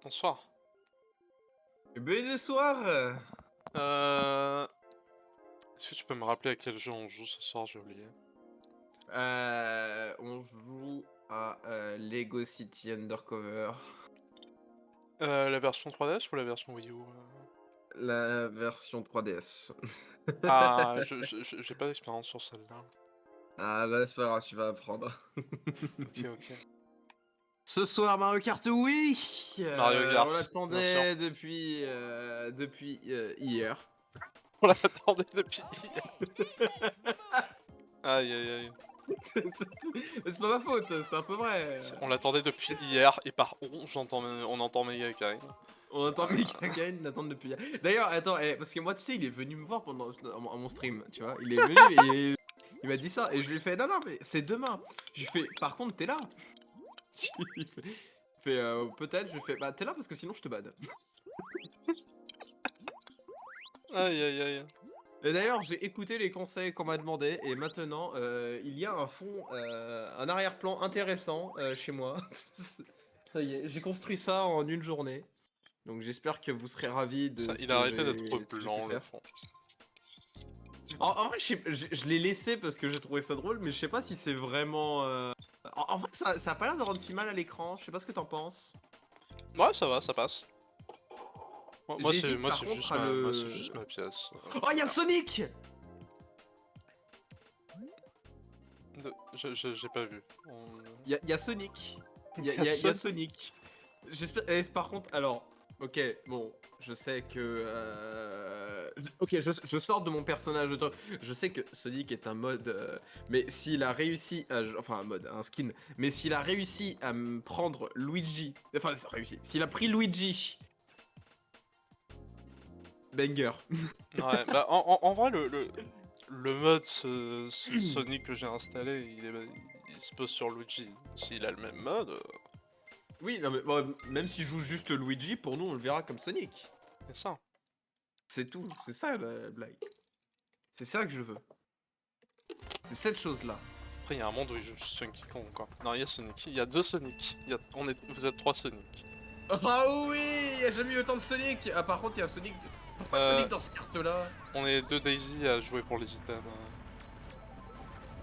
Bonsoir. Bonsoir. Est-ce que tu peux me rappeler à quel jeu on joue ce soir? J'ai oublié. On joue à Lego City Undercover. La version 3DS ou la version Wii U? La version 3DS. Ah, j'ai pas d'expérience sur celle-là. Ah bah c'est pas grave, tu vas apprendre. Ok, ok. Ce soir Mario Kart oui. Mario On Kart, bien sûr. l'attendait depuis hier. On l'attendait depuis hier. Aïe aïe aïe. C'est pas ma faute, c'est un peu vrai. On l'attendait depuis hier et par on entend Mega Karine. On entend Mika Gain l'attendre depuis hier. D'ailleurs, attends, parce que moi, tu sais, il est venu me voir pendant mon stream, tu vois. Il est venu et il m'a dit ça. Et je lui ai fait, non, non, mais c'est demain. Je lui fais, par contre, t'es là. Il fait, peut-être. Je lui fais, bah, t'es là parce que sinon, je te bade. Aïe aïe aïe. Et d'ailleurs, j'ai écouté les conseils qu'on m'a demandé. Et maintenant, il y a un fond, un arrière-plan intéressant chez moi. Ça y est, j'ai construit ça en une journée. Donc j'espère que vous serez ravis de Ça, ce il a que arrêté d'être j'ai pu blanc le faire. fond. En vrai, je l'ai laissé parce que j'ai trouvé ça drôle, mais je sais pas si c'est vraiment. En vrai, ça a pas l'air de rendre si mal à l'écran. Je sais pas ce que t'en penses. Ouais, ça va, ça passe. Moi J'hésite par c'est contre juste à moi le. c'est juste ma pièce. Oh, y'a Sonic! J'ai pas vu. Y'a Sonic. Y a Y'a Sonic. Sonic. J'espère. Par contre, alors. Ok, bon, je sais que. Ok, je sors de mon personnage de truc. Je sais que Sonic est un mode. Mais s'il a réussi à. Enfin, un mode, un skin. Mais s'il a réussi à me prendre Luigi. Enfin, réussi. S'il a pris Luigi. Banger. Ouais, bah en vrai, le mode Sonic que j'ai installé, il se pose sur Luigi. S'il a le même mode, Oui, non, mais bon, même s'il joue juste Luigi, pour nous, on le verra comme Sonic. c'est ça. C'est tout. C'est ça la blague. C'est ça que je veux. C'est cette chose-là. Après, il y a un monde où il joue juste Funky Kong, quoi. Non, il y a Sonic. Il y a deux Sonic. Vous êtes trois Sonic. Ah oui, y a jamais eu autant de Sonic. Ah par contre, il y a Sonic. Pourquoi Sonic dans ce carte-là? On est deux Daisy à jouer pour les items.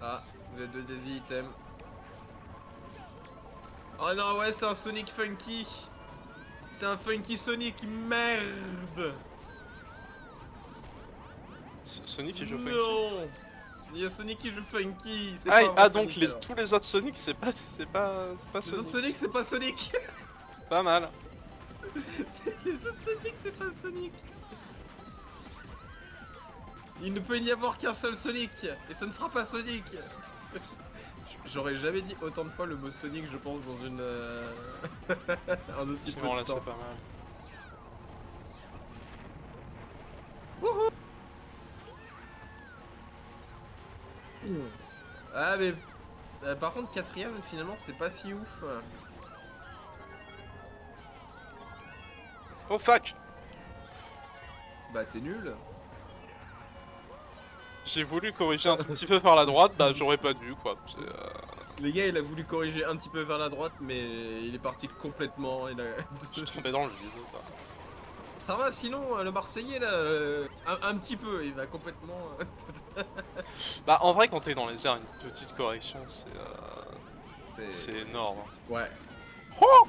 Ah, vous êtes deux Daisy items. Oh non, ouais, c'est un Sonic funky. C'est un funky Sonic, merde. Sonic il joue Funky. Non. Il y a Sonic qui joue funky. C'est Ah, pas un vrai donc Sonic, alors. tous les autres Sonic, c'est pas Les Sonic. autres Sonic, c'est pas Sonic. Pas mal. Les autres Sonic, c'est pas Sonic. Il ne peut y avoir qu'un seul Sonic. Et ce ne sera pas Sonic. J'aurais jamais dit autant de fois le mot Sonic, je pense, dans une. Un aussi peu Sinon, de là, c'est temps. pas mal. Wouhou. Ah, mais. Par contre, quatrième, finalement, c'est pas si ouf. Oh fuck! Bah, t'es nul. J'ai voulu corriger un tout petit peu vers la droite, bah j'aurais pas dû, quoi. Les gars, il a voulu corriger un petit peu vers la droite, mais il est parti complètement. Je suis tombé dans le vide, quoi. Ça va, sinon, le Marseillais, là, un petit peu, il va complètement. Bah en vrai, quand t'es dans les airs, une petite correction, c'est énorme. Ouais. Oh!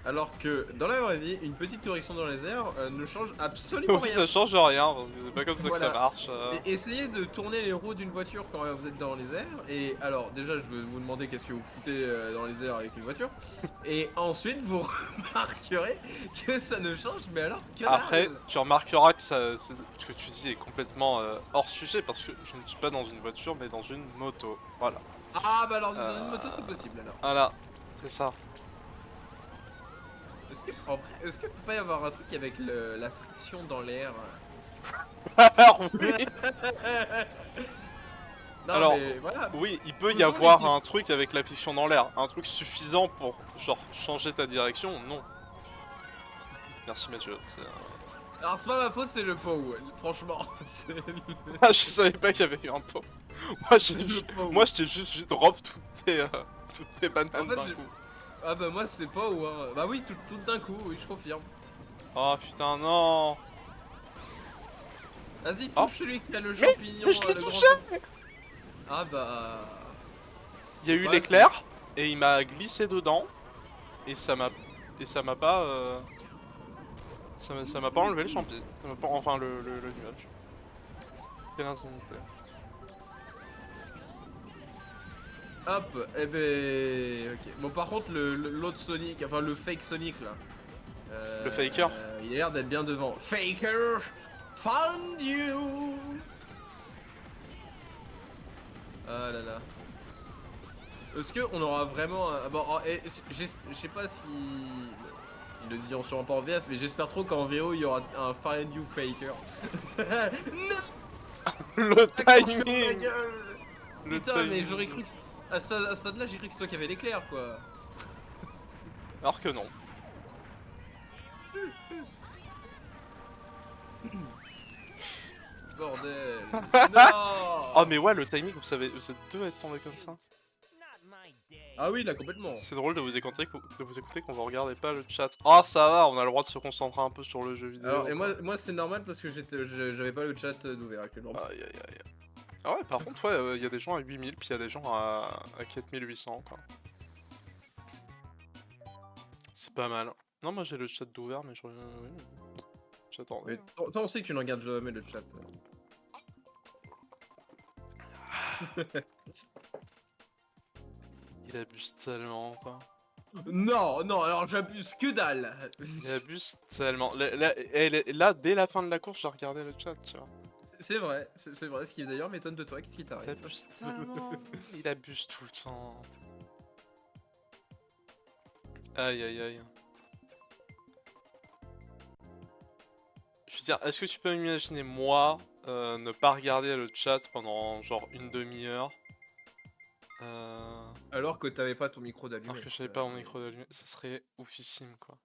Alors que dans la vraie vie, une petite correction dans les airs ne change absolument Oui, rien. ça change rien, c'est pas comme ça que ça Voilà. marche. Et essayez de tourner les roues d'une voiture quand vous êtes dans les airs. Et alors, déjà, je vais vous demander qu'est-ce que vous foutez dans les airs avec une voiture. Et ensuite, vous remarquerez que ça ne change, mais alors que dalle. Après, tu remarqueras que ce que tu dis est complètement hors sujet parce que je ne suis pas dans une voiture mais dans une moto. Voilà. Ah, bah alors, dans une moto, c'est possible alors. Voilà, c'est ça. Est-ce que peut pas y avoir un truc avec la friction dans l'air? Alors oui, Non, alors, mais voilà. oui, il peut y Faisons avoir les kiffs. un truc avec la fiction dans l'air, un truc suffisant pour genre changer ta direction, non. Merci Mathieu. Alors, c'est pas ma faute, c'est le pot, franchement. Ah, je savais pas qu'il y avait eu un pot. Moi, C'est le pot. moi je t'ai juste vu drop toutes tes bananes En fait, d'un coup. Ah bah moi c'est pas où hein. Bah oui, tout d'un coup, oui, je confirme. Oh putain, non. Vas-y, Oh, touche celui qui a le mais champignon, je l'ai le grand touché. champignon. Ah bah... Il y a eu Ouais, c'est... l'éclair et il m'a glissé dedans et ça m'a pas ça m'a pas enlevé le champi. Ça m'a pas... Enfin le nuage. Quelle insanité. Hop, eh ben... Ok. Bon par contre, l'autre Sonic, enfin le fake Sonic là, Le faker. il a l'air d'être bien devant. Faker! Found you! Ah là là. Est-ce qu'on aura vraiment un... Bon, je sais pas si... Ils le diront sûrement pas en VF, mais j'espère trop qu'en VO il y aura un Find You Faker. Non! Le Quand je ferme ma timing. gueule! Le Putain, mais timing. j'aurais cru que... À ce stade-là, j'ai cru que c'est toi qui avais l'éclair, quoi. Alors que non. Bordel. Non! Oh mais ouais, le timing, vous êtes deux à être tombés comme ça. Ah oui, là, complètement. C'est drôle de vous écouter quand vous regardez pas le chat. Oh ça va, on a le droit de se concentrer un peu sur le jeu vidéo. Alors, et quoi. moi c'est normal parce que j'avais pas le chat d'ouvert actuellement. Aïe aïe aïe. Ah ouais, par contre, ouais, y a des gens à 8000, puis y a des gens à 4800, quoi. C'est pas mal. Non, moi j'ai le chat d'ouvert, mais je... Oui, j'attendais. Mais toi, on sait que tu ne regardes jamais le chat. Il abuse tellement, quoi. Non, non, alors j'abuse que dalle. Il abuse tellement. Là, dès la fin de la course, j'ai regardé le chat, tu vois. C'est vrai, c'est vrai. Ce qui d'ailleurs m'étonne de toi. Qu'est-ce qui Il t'arrive? abuse tellement. Il abuse tout le temps. Aïe aïe aïe. Je veux dire, est-ce que tu peux imaginer moi ne pas regarder le chat pendant genre une demi-heure Alors que t'avais pas ton micro d'allumé. alors que je savais pas mon micro d'allumé, ça serait oufissime quoi.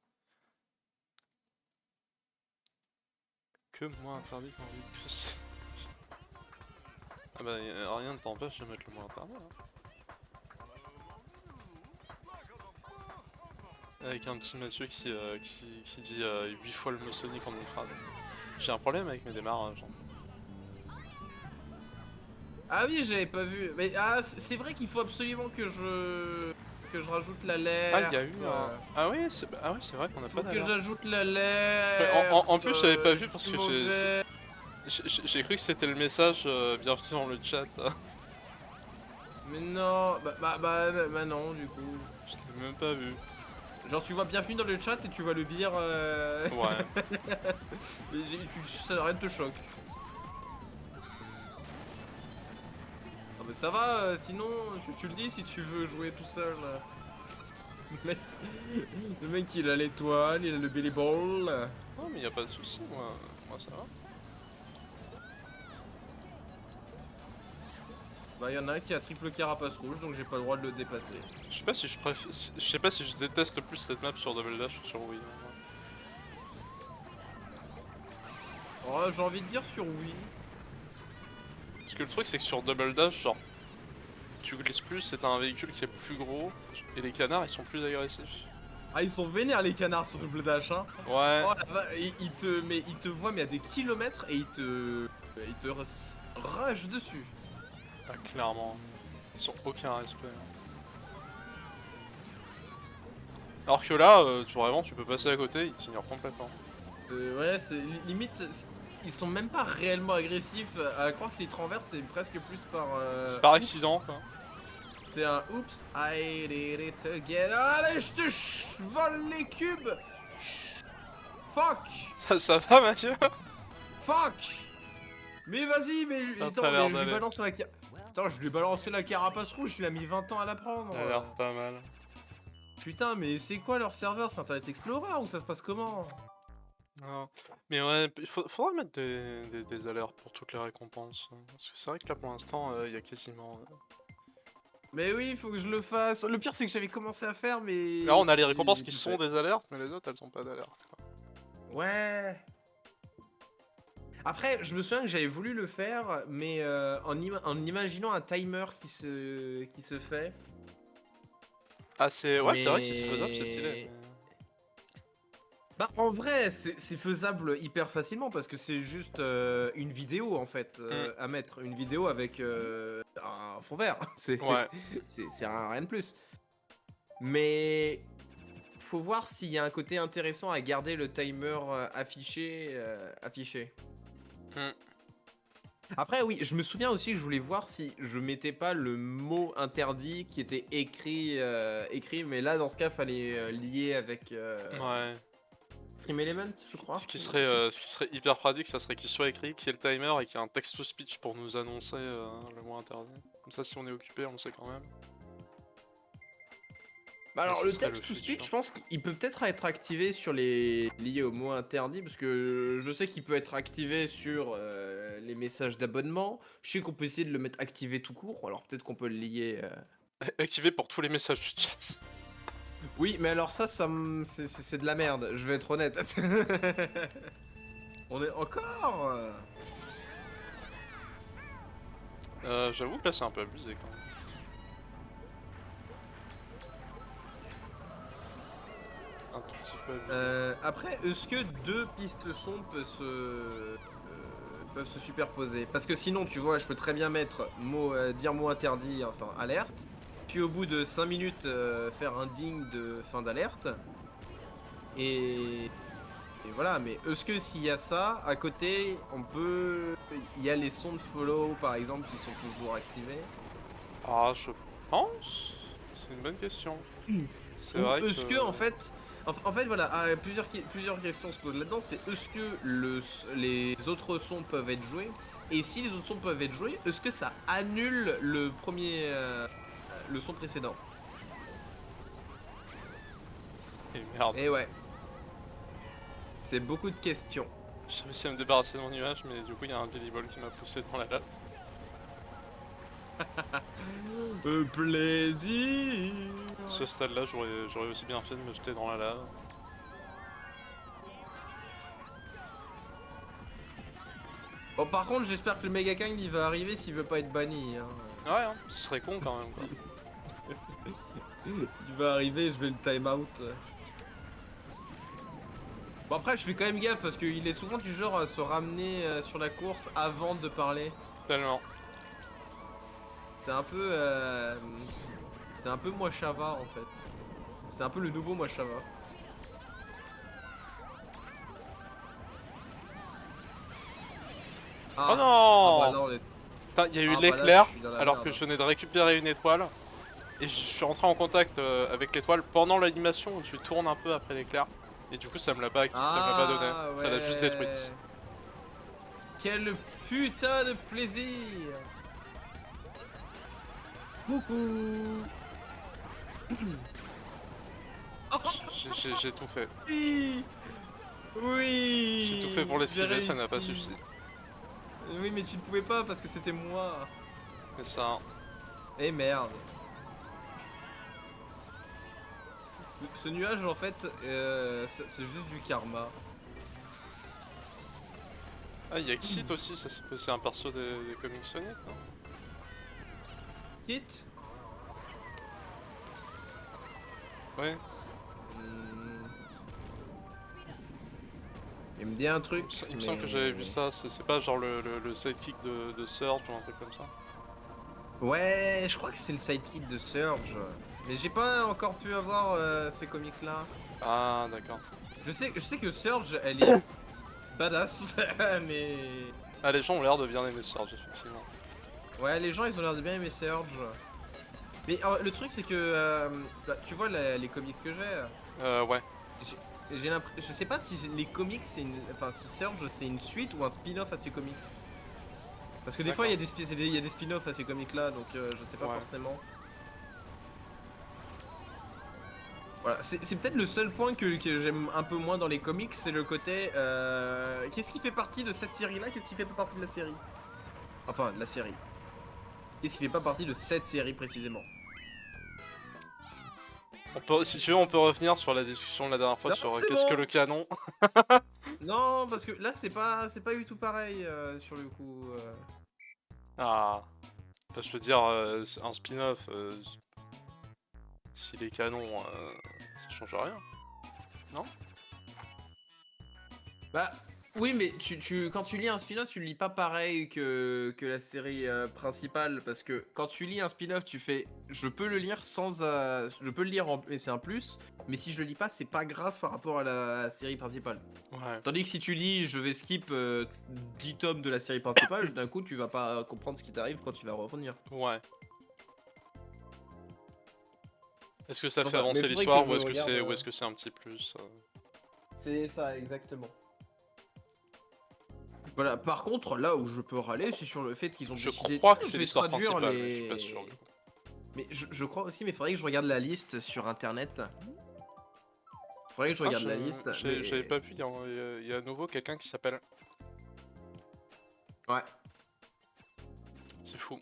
Que moi interdit quand vite que c'est. Ah bah rien ne t'empêche de mettre le mot interdit. Hein. Avec un petit Mathieu qui dit 8 fois le mot Sonic en crâne. J'ai un problème avec mes démarrages. Ah oui, j'avais pas vu. Mais ah, c'est vrai qu'il faut absolument que je rajoute l'alerte. Ah, il y a eu un... Ah oui, c'est vrai qu'on a Faut pas que d'alerte. j'ajoute Ouais, l'alerte. en plus, j'avais pas vu je parce suis que mauvais. j'ai cru que c'était le message bienvenue dans le chat. Mais non, bah non, du coup. Je l'ai même pas vu. Genre, tu vois bienvenue dans le chat et tu vois le beer. Ouais. Ça rien ne te choque. Non, mais ça va, sinon, tu le dis si tu veux jouer tout seul. Le mec, il a l'étoile, il a le belly ball. Non, mais y a pas de souci, moi ça va. Bah, y en a un qui a triple carapace rouge, donc j'ai pas le droit de le dépasser. Je sais pas si je préfère. Je sais pas si je déteste plus cette map sur Double Dash ou sur Wii. Oh, j'ai envie de dire sur Wii. Parce que le truc, c'est que sur Double Dash, genre, tu glisses plus, c'est un véhicule qui est plus gros, et les canards ils sont plus agressifs. Ah, ils sont vénères les canards sur Double Dash, hein. Ouais. Oh il te voit mais à des kilomètres et il te rush dessus. Ah, clairement. Ils ont aucun respect. Alors que là, tu peux passer à côté, ils t'ignorent complètement. Ouais, c'est limite, ils sont même pas réellement agressifs. À croire que s'ils te renversent, c'est presque plus par. C'est par oups. accident, quoi. C'est un oups, I did it again. Allez, je te vole les cubes. Fuck, Ça va, Mathieu? fuck. Mais vas-y, mais Ça attends, t'a l'air mais je lui d'aller. balance la Attends, je lui ai balancé la carapace rouge, il a mis 20 ans à la prendre. Ça a l'air pas mal. Putain, mais c'est quoi leur serveur? C'est Internet Explorer ou ça se passe comment? Non. Mais ouais, faudra mettre des alertes pour toutes les récompenses. Parce que c'est vrai que là pour l'instant, il y a quasiment. Mais oui, il faut que je le fasse. Le pire, c'est que j'avais commencé à faire, mais. Là on a les récompenses qui J'ai sont fait. des alertes, mais les autres elles sont pas d'alerte. Ouais. Après, je me souviens que j'avais voulu le faire, mais en imaginant un timer qui se fait. Ah, ouais, c'est vrai que si c'est faisable, c'est stylé. Mais... Bah en vrai, c'est faisable hyper facilement parce que c'est juste une vidéo en fait à mettre. Une vidéo avec un fond vert. Ouais. C'est rien de plus. Mais faut voir s'il y a un côté intéressant à garder le timer affiché. Hmm. Après oui, je me souviens aussi que je voulais voir si je mettais pas le mot interdit qui était écrit, mais là dans ce cas fallait lier avec Ouais. Stream Element, je crois. Ce qui serait hyper pratique, ça serait qu'il soit écrit, qu'il y ait le timer et qu'il y ait un text-to-speech pour nous annoncer le mot interdit. Comme ça, si on est occupé, on le sait quand même. Bah Mais alors ça le serait le text to futur. speech, je pense qu'il peut peut-être être activé sur les liés aux mots interdits parce que je sais qu'il peut être activé sur les messages d'abonnement. Je sais qu'on peut essayer de le mettre activé tout court. Alors peut-être qu'on peut le lier. Activé pour tous les messages du chat. Oui, mais alors c'est de la merde. Je vais être honnête. On est encore. J'avoue que là, c'est un peu abusé quand même. Un tout petit peu abusé. Après, est-ce que deux pistes son peuvent se superposer? Parce que sinon, tu vois, je peux très bien mettre dire mot interdit, enfin alerte, puis au bout de 5 minutes faire un ding de fin d'alerte. Et... et voilà, mais est-ce que s'il y a ça, à côté, il y a les sons de follow par exemple qui sont toujours activés? Ah, je pense. C'est une bonne question. C'est Ou vrai est-ce que. que en fait voilà, plusieurs questions se posent là-dedans. C'est est-ce que les autres sons peuvent être joués? Et si les autres sons peuvent être joués, est-ce que ça annule le son précédent? Et merde. Et ouais, c'est beaucoup de questions. J'ai réussi à me débarrasser de mon image, mais du coup, il y a un Billy Ball qui m'a poussé dans la lave. Plaisir. Ce stade-là, j'aurais aussi bien fait de me jeter dans la lave. Bon, par contre, j'espère que le Mega Kang il va arriver s'il veut pas être banni. Hein. Ouais, hein, ce serait con quand même, quoi. Il va arriver, je vais le time out. Bon après je fais quand même gaffe parce qu'il est souvent du genre à se ramener sur la course avant de parler. Tellement. C'est un peu c'est un peu moi Chava en fait. C'est un peu le nouveau moi Chava. Oh Bah non! non, Putain, il y a eu bah là l'éclair je suis dans la alors que merde. je venais de récupérer une étoile. Et je suis rentré en contact avec l'étoile pendant l'animation où tu tournes un peu après l'éclair. Et du coup, ça me l'a pas ça me l'a pas donné. Ah Ça l'a juste ouais. détruite. Quel putain de plaisir. Coucou. J'ai tout fait. Oui. J'ai tout fait pour Oui. J'ai l'esquiver, ça n'a pas réussi. suffi. Oui mais tu ne pouvais pas parce que c'était moi. C'est ça. Eh merde. Ce nuage en fait, c'est juste du karma. Ah, il y a Xit aussi, ça c'est un perso des comics Sonic, non? Kit. Ouais. Il me dit un truc. Il me semble que j'avais vu ça, c'est pas genre le sidekick de Surge ou un truc comme ça. Ouais, je crois que c'est le sidekick de Surge. Mais j'ai pas encore pu avoir ces comics là. Ah, d'accord. Je sais que Surge, elle est badass, mais... Ah, les gens ont l'air de bien aimer Surge, effectivement. Ouais, les gens ils ont l'air de bien aimer Surge. Mais le truc c'est que, bah, tu vois les comics que j'ai, Ouais. j'ai l'impression... Je sais pas si les comics c'est une... Enfin, si Surge c'est une suite ou un spin-off à ces comics. Parce que des fois il y a il y a des spin-offs à ces comics là, donc je sais pas Ouais. forcément. Voilà, c'est peut-être le seul point que j'aime un peu moins dans les comics, c'est le côté qu'est-ce qui fait partie de cette série là, qu'est-ce qui fait pas partie de la série. Enfin, de la série. Qu'est-ce qui fait pas partie de cette série précisément. Si tu veux, on peut revenir sur la discussion de la dernière fois Non, sur c'est qu'est-ce que bon. le canon. Non, parce que là c'est pas du tout pareil sur le coup. Ah. Bah, je veux dire, un spin-off, S'il est canon, ça change rien. Non? Bah oui, mais quand tu lis un spin-off, tu le lis pas pareil que la série principale, parce que quand tu lis un spin-off, tu fais, je peux le lire sans, je peux le lire et c'est un plus, mais si je le lis pas, c'est pas grave par rapport à la série principale. Ouais. Tandis que si tu lis, je vais skip 10 tomes de la série principale, d'un coup, tu vas pas comprendre ce qui t'arrive quand tu vas revenir. Ouais. Est-ce que ça Pour fait ça. Mais avancer faudrait l'histoire que ou je est-ce que regarde, c'est ou est-ce que c'est un petit plus C'est ça, exactement. Voilà, par contre, là où je peux râler, c'est sur le fait qu'ils ont Je décidé. crois Tiens, que c'est je vais l'histoire traduire principale, mais je suis pas sûr. Mais je crois aussi, mais faudrait que je regarde la liste sur internet. Faudrait que je Ah, regarde la liste. Mais... j'avais pas vu, il y a à nouveau quelqu'un qui s'appelle... Ouais. C'est fou.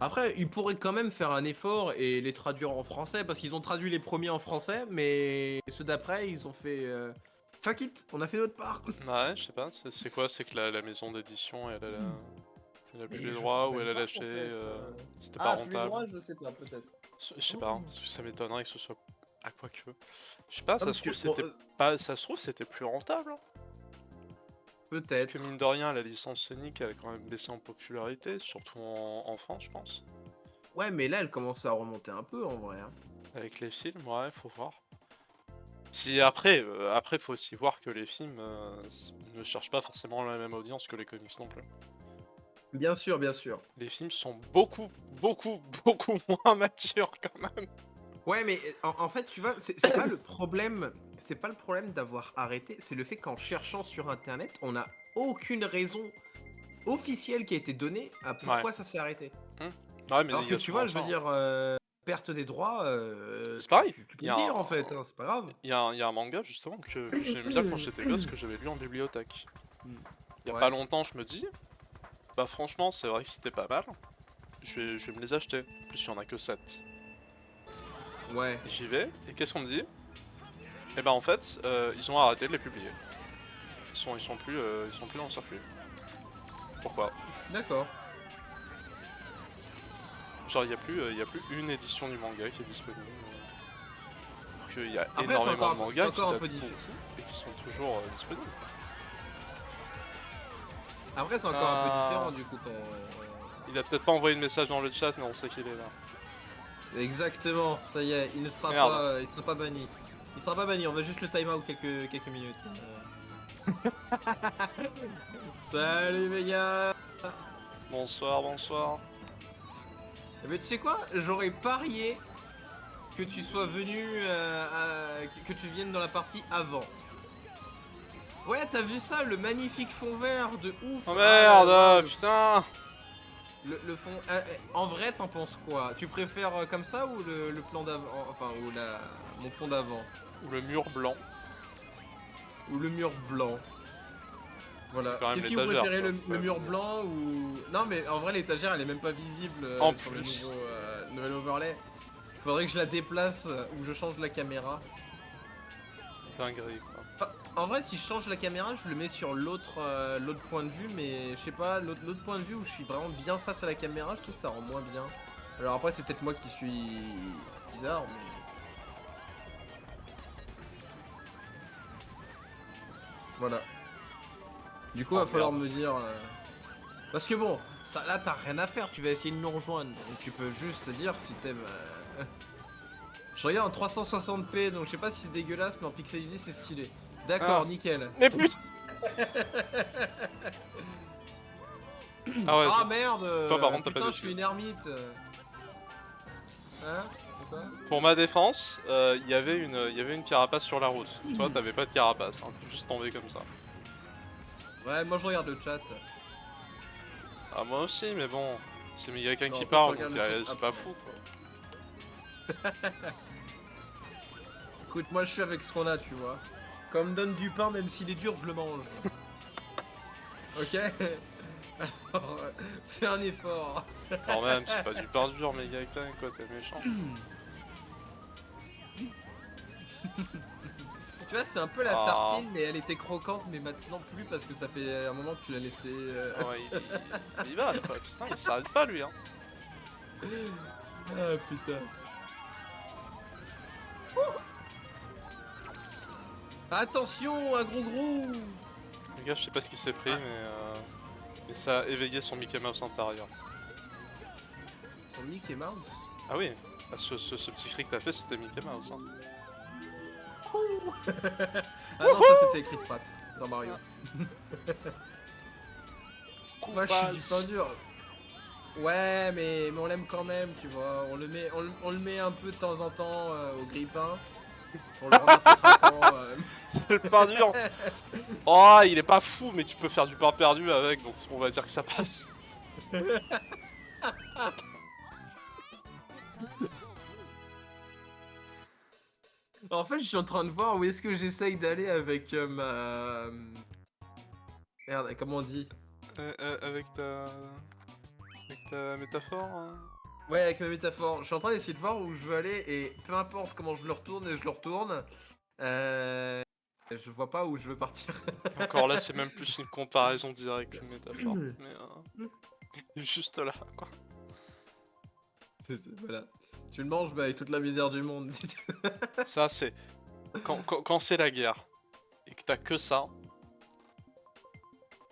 Après, ils pourraient quand même faire un effort et les traduire en français, parce qu'ils ont traduit les premiers en français, mais ceux d'après, ils ont fait... Fuck it, on a fait notre part. Ouais, je sais pas, c'est quoi? C'est que la maison d'édition, elle a plus Mais les je droits crois ou même elle a pas, en lâché, fait, c'était pas Ah, plus les rentable. droits, je sais pas, peut-être. Je sais pas, ça m'étonnerait que ce soit... À quoi que... Je sais pas, ça parce se trouve que, c'était bon, pas... Ça se trouve c'était plus rentable. Hein. Parce peut-être. que mine de rien, la licence Sonic elle a quand même baissé en popularité, surtout en France je pense. Ouais, mais là, elle commence à remonter un peu, en vrai. Hein. Avec les films, ouais, faut voir. Si après faut aussi voir que les films ne cherchent pas forcément la même audience que les comics non plus. Bien sûr, bien sûr. Les films sont beaucoup moins matures quand même. Ouais, mais en fait, tu vois, c'est pas le problème. C'est pas le problème d'avoir arrêté. C'est le fait qu'en cherchant sur internet, on n'a aucune raison officielle qui a été donnée à pourquoi ça s'est arrêté. Ouais, mais Alors il y que a tu souvent vois, je ça. veux dire, perte des droits, C'est pareil. tu peux le dire en fait, hein, c'est pas grave. Il y a un manga justement que j'aime bien quand j'étais gosse que j'avais lu en bibliothèque. Il y a Ouais. pas longtemps, je me dis, bah franchement, c'est vrai que c'était pas mal. Je vais me les acheter. En plus, il y en a que 7. Ouais. J'y vais, et qu'est-ce qu'on me dit? Et bah en fait, ils ont arrêté de les publier. Ils sont plus dans le circuit. Pourquoi? D'accord. Genre, il y a plus une édition du manga qui est disponible. Alors qu'il y a Après, énormément de c'est mangas qui encore un datent peu beaucoup difficile. et qui sont toujours disponibles. Après, c'est encore un peu différent du coup. Il a peut-être pas envoyé de message dans le chat, mais on sait qu'il est là. Exactement, ça y est, il ne sera Merde. pas, il sera pas banni. Il sera pas banni, on va juste le time out quelques minutes. Salut les gars. Bonsoir, bonsoir. Mais tu sais quoi? J'aurais parié que tu sois venu, que tu viennes dans la partie avant. Ouais, t'as vu ça, le magnifique fond vert de ouf. Oh merde, Ah, putain. le fond. En vrai, t'en penses quoi? Tu préfères comme ça ou le plan d'avant, enfin ou mon fond d'avant? Ou le mur blanc. Ou le mur blanc? Voilà. Quand même Est-ce que vous l'étagère, préférez quoi, le mur blanc ou... Non mais en vrai l'étagère elle est même pas visible En sur le plus. nouvel overlay. Faudrait que je la déplace ou je change la caméra. Dinguerie, quoi. Enfin, en vrai si je change la caméra je le mets sur l'autre point de vue, mais je sais pas, l'autre point de vue où je suis vraiment bien face à la caméra, je trouve que ça rend moins bien. Alors après c'est peut-être moi qui suis bizarre mais... Voilà. Du coup, il va falloir me dire. Parce que bon, ça là, t'as rien à faire, tu vas essayer de nous rejoindre. Donc tu peux juste dire si t'aimes. Je regarde en 360p, donc je sais pas si c'est dégueulasse, mais en pixelisé, c'est stylé. D'accord, Ah. nickel. Mais putain. Ah ouais, Ah merde. Toi, par contre, t'as putain, pas je suis une ermite. Hein? C'est quoi? Pour ma défense, il y avait une carapace sur la route. Toi, t'avais pas de carapace, hein, t'es juste tombé comme ça. Ouais, moi je regarde le chat. Ah, moi aussi, mais bon, c'est Migakin Non, qui toi, parle, tu regardes donc le chat c'est après. pas fou, quoi. Écoute, moi je suis avec ce qu'on a, tu vois. Quand on me donne du pain, même s'il est dur, je le mange. Ok? Alors, fais un effort. Quand même, c'est pas du pain dur, Migakin, quoi, t'es méchant. Tu vois, c'est un peu la Ah. tartine, mais elle était croquante, mais maintenant plus parce que ça fait un moment que tu l'as laissé. Ouais, il va, quoi, putain, il s'arrête pas, lui, hein. Ah putain. Attention, un gros gros. Les gars, je sais pas ce qui s'est pris, Ah. mais ça a éveillé son Mickey Mouse intérieur. Son Mickey Mouse. Ah oui, ah, ce petit cri que t'as fait, c'était Mickey Mouse. Hein. Ah non, ça c'était Chris Pratt dans Mario. Moi je suis du pain dur. Ouais, mais on l'aime quand même, tu vois. On le met un peu de temps en temps au grille-pain. Pour le rendre un peu craquant. C'est le pain dur. Oh, il est pas fou, mais tu peux faire du pain perdu avec, donc on va dire que ça passe. En fait, je suis en train de voir où est-ce que j'essaye d'aller avec ma... Merde, comment on dit? Avec ta métaphore. Hein. Ouais, avec ma métaphore. Je suis en train d'essayer de voir où je veux aller et peu importe comment je le retourne et je le retourne, je vois pas où je veux partir. Encore là, c'est même plus une comparaison directe qu'une métaphore. Mais il est juste là, quoi. Voilà. Tu le manges bah, avec toute la misère du monde. Ça, c'est... Quand c'est la guerre, et que t'as que ça,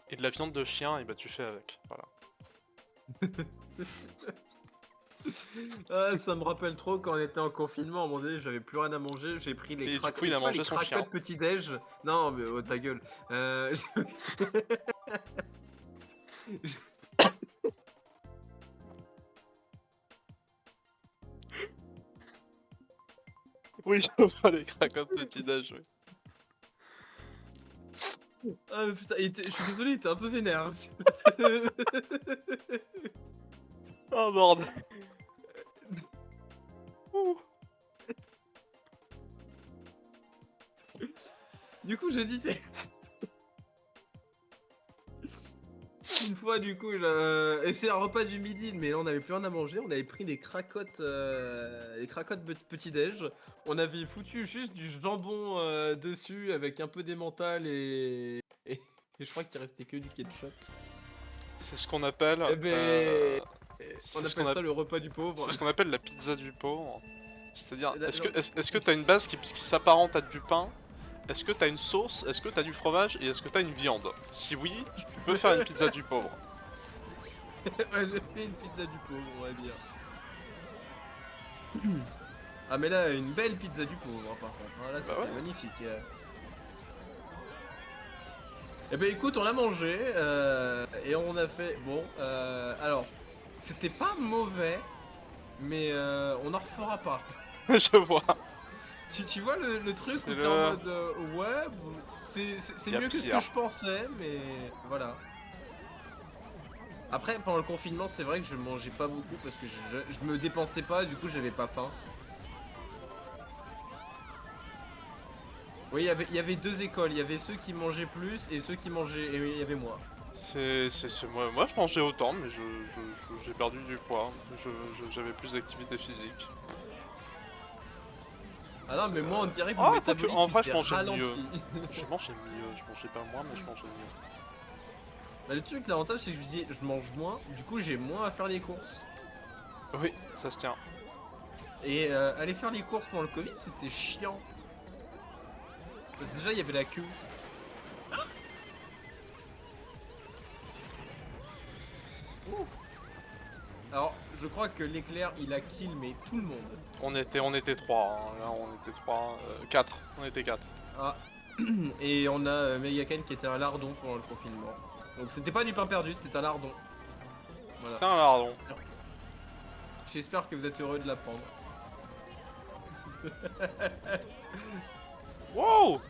et de la viande de chien, et bah tu fais avec, voilà. Ah, ça me rappelle trop quand on était en confinement, à un moment donné, j'avais plus rien à manger, j'ai pris les Et du coup, il a mangé son chien. petit-déj. Non, mais oh, ta gueule. Oui, je vois les cracottes petit-déj, oui. Ah, mais putain, je suis désolé, il était un peu vénère. Oh bordel. Du coup, j'ai dit, c'est. Une fois, du coup, et c'est un repas du midi, mais là, on avait plus rien à manger. On avait pris des cracottes, petit-déj. On avait foutu juste du jambon dessus avec un peu d'emmental et je crois qu'il restait que du ketchup. C'est ce qu'on appelle... Eh ben, on c'est ce appelle ça le repas du pauvre. C'est ce qu'on appelle la pizza du pauvre. C'est-à-dire, C'est la- est-ce que t'as une base qui s'apparente à du pain? Est-ce que t'as une sauce? Est-ce que t'as du fromage? Et est-ce que t'as une viande? Si oui, tu peux faire une pizza du pauvre. Ouais, j'ai fait une pizza du pauvre, on va dire. Ah, mais là, une belle pizza du pauvre, hein, par contre. Ah, là, c'était ouais. magnifique. Eh ben, écoute, on l'a mangé et on a fait. Bon, alors, c'était pas mauvais, mais on en refera pas. Je vois. Tu vois le truc C'est où t'es en mode ouais, bon, c'est Y a mieux que ce que pire. je pensais, mais voilà. Après, pendant le confinement, c'est vrai que je mangeais pas beaucoup parce que je me dépensais pas, du coup, j'avais pas faim. Oui, il y avait deux écoles. Il y avait ceux qui mangeaient plus et ceux qui mangeaient. Et il y avait moi. Moi, je mangeais autant, mais j'ai perdu du poids. J'avais plus d'activité physique. Ah non, mais moi, on dirait que mon Ah, métabolisme en vrai, il je s'est mangeais ralenti. mieux. Je mangeais mieux. Je mangeais pas moins, mais je mangeais mieux. Bah, le truc, l'avantage, c'est que je mange moins. Du coup, j'ai moins à faire les courses. Oui, ça se tient. Et aller faire les courses pendant le Covid, c'était chiant. Parce que déjà, il y avait la queue. Ouh. Alors, je crois que l'éclair, il a kill, mais tout le monde. On était 3, hein. Là on était 3, 4, on était 4. Ah. Et on a Megaken qui était un lardon pendant le confinement. Donc, c'était pas du pain perdu, c'était un lardon. Voilà. C'est un lardon. J'espère que vous êtes heureux de l'apprendre. Wow.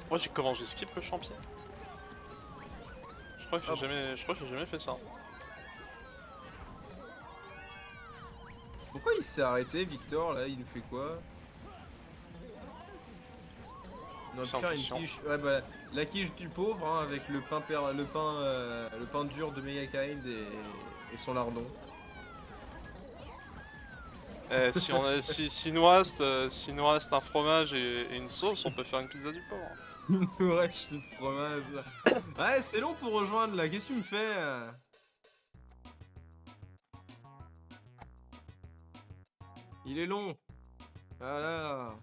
Moi comment j'ai skip le champion? Je crois que Ah j'ai jamais fait ça. Pourquoi il s'est arrêté, Victor, là? Il nous fait quoi? On a pu faire une Question. quiche. Ouais, bah, la quiche du pauvre, hein, avec le pain dur de Megakind et son lardon. S'il nous reste un fromage et une sauce, on peut faire une pizza du pauvre. Il nous reste le fromage. Ouais, c'est long pour rejoindre là. Qu'est-ce que tu me fais Il est long. Voilà.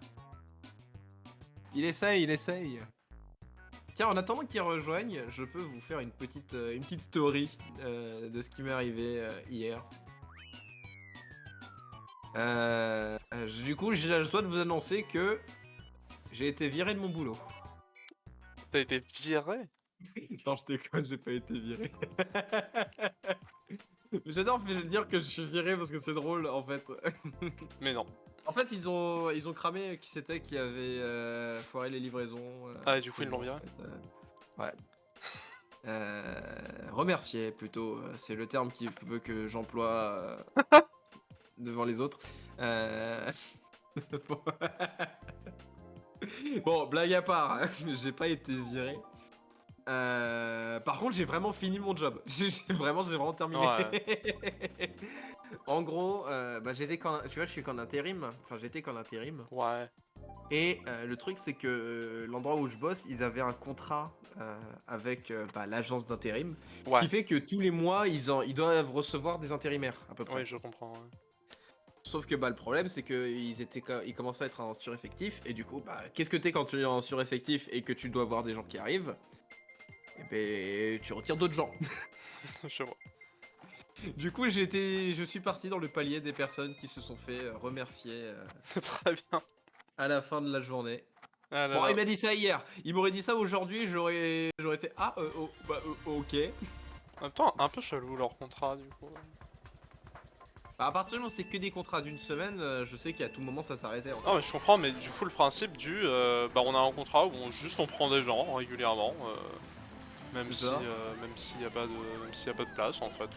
Il essaye, il essaye. Tiens, en attendant qu'il rejoigne, je peux vous faire une petite story de ce qui m'est arrivé hier. Du coup, j'ai le choix de vous annoncer que j'ai été viré de mon boulot. T'as été viré? Non, je déconne, j'ai pas été viré. J'adore dire que je suis viré parce que c'est drôle en fait. Mais non. En fait, ils ont cramé qui c'était qui avait foiré les livraisons. Ah, et du coup, c'était ils l'ont moi, en viré? fait, ouais. Remercier plutôt, c'est le terme qui veut que j'emploie devant les autres. Bon. Bon, blague à part, hein, j'ai pas été viré. Par contre, j'ai vraiment fini mon job. J'ai vraiment terminé. Ouais. En gros, bah, tu vois, je suis qu'en intérim. Enfin, j'étais qu'en intérim. Ouais. Et le truc, c'est que l'endroit où je bosse, ils avaient un contrat avec bah, l'agence d'intérim. Ce Ouais. qui fait que tous les mois, ils doivent recevoir des intérimaires, à peu près. Oui, je comprends. Ouais. Sauf que bah, le problème, c'est ils commençaient à être en sureffectif. Et du coup, bah, qu'est-ce que t'es quand tu es en sureffectif et que tu dois voir des gens qui arrivent? Et ben, tu retires d'autres gens. Je vois. Du coup, je suis parti dans le palier des personnes qui se sont fait remercier Très bien. à la fin de la journée. Ah là Bon, là. il m'a dit ça hier. Il m'aurait dit ça aujourd'hui, j'aurais été ok. En même temps, un peu chelou leur contrat, du coup. Bah, à partir du moment où c'est que des contrats d'une semaine, je sais qu'à tout moment ça s'arrêtait. En fait. Non, mais je comprends, mais du coup, le principe bah, on a un contrat où on prend des gens régulièrement, même C'est si, ça. même s'il y a pas de, même s'il y a pas de place, en fait.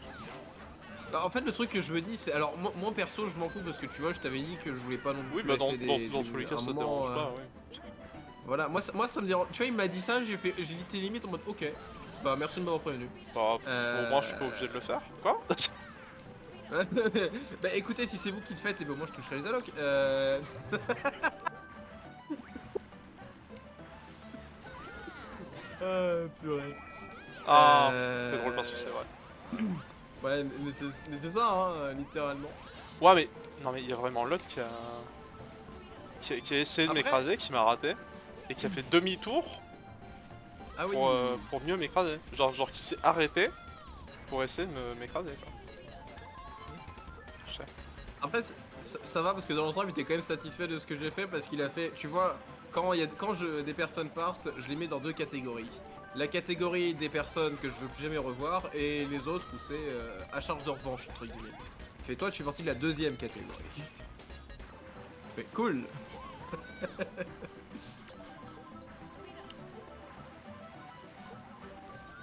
Bah, en fait, le truc que je me dis, c'est alors moi perso, je m'en fous parce que tu vois, je t'avais dit que je voulais pas non plus Oui, bah, rester dans tous les cas, un ça te moment. dérange pas, oui. Voilà, moi ça me dérange. Tu vois, il m'a dit ça, j'ai été limite en mode ok. Bah merci de m'avoir prévenu. Bah, au moins, je suis pas obligé de le faire. Quoi? Bah écoutez, si c'est vous qui le faites, et ben moi je toucherai les allocs. Purée. Ah, c'est drôle parce que c'est vrai. Ouais, mais c'est ça, hein, littéralement. Ouais, mais non, mais il y a vraiment l'autre qui a essayé de Après, m'écraser, qui m'a raté, et qui a fait demi-tour ah oui. pour mieux m'écraser. Genre qui s'est arrêté pour essayer de m'écraser, quoi. Je sais. En fait, ça va parce que dans l'ensemble, il était quand même satisfait de ce que j'ai fait parce qu'il a fait, tu vois, des personnes partent, je les mets dans deux catégories. La catégorie des personnes que je veux plus jamais revoir et les autres où c'est à charge de revanche, entre guillemets. Fait toi, tu fais partie de la deuxième catégorie. Fait cool.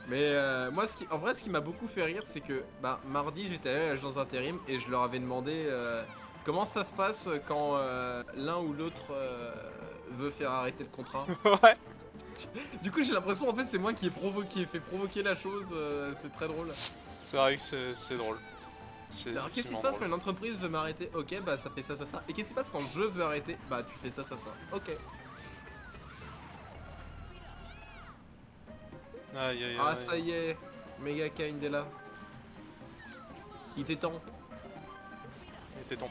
Mais moi, en vrai, ce qui m'a beaucoup fait rire, c'est que bah, mardi, j'étais allé à l'agence d'intérim et je leur avais demandé comment ça se passe quand l'un ou l'autre veut faire arrêter le contrat. Ouais. Du coup, j'ai l'impression en fait c'est moi qui ai fait provoquer la chose. C'est très drôle. C'est vrai que c'est drôle. C'est Alors, qu'est-ce qui se effectivement passe quand drôle. une entreprise veut m'arrêter? Ok, bah ça fait ça, ça, ça. Et qu'est-ce qui se passe quand je veux arrêter? Bah tu fais ça, ça, ça. Ok. Aïe aïe Ah, aïe. ça y est, Mega Kind est là. Il était temps. Et téton.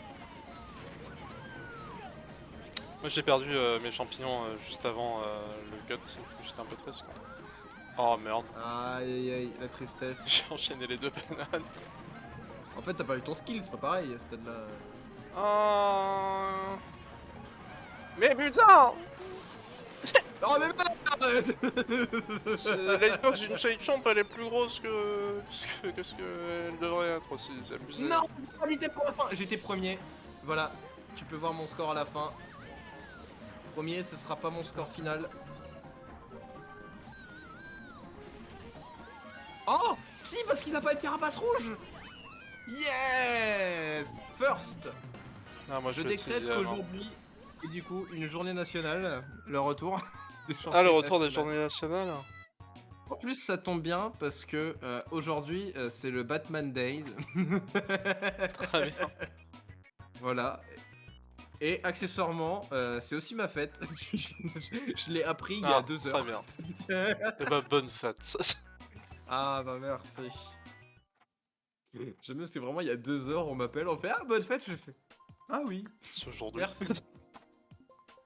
Moi j'ai perdu mes champignons juste avant le cut, j'étais un peu triste quoi. Oh merde, Aïe aïe aïe, la tristesse. j'ai enchaîné les deux bananes. En fait, t'as pas eu ton skill, c'est pas pareil, à ce stade-là. Oh... Mais putain, Oh, mais merde. la hitbox d'une side champ elle est plus grosse que ce qu'elle devrait être aussi, c'est abusé. Non, qualité pour la fin. J'étais premier. Voilà, tu peux voir mon score à la fin. Premier, ce sera pas mon score final. Oh, si, parce qu'il n'a pas de carapace rouge. Yes, first. Ah, moi Je vais être décrète sixième, hein. qu'aujourd'hui est du coup une journée nationale, le retour. des Ah, le journées retour des nationales. journées nationales. En plus, ça tombe bien parce que aujourd'hui c'est le Batman Days. Très bien. Voilà. Et accessoirement, c'est aussi ma fête. Je l'ai appris il y a 2 heures. Très bien. Et bah bonne fête. Ah bah merci. J'aime bien, c'est vraiment il y a 2 heures, on m'appelle, on fait ah bonne fête, je fais. Ah oui, ce jour de merci.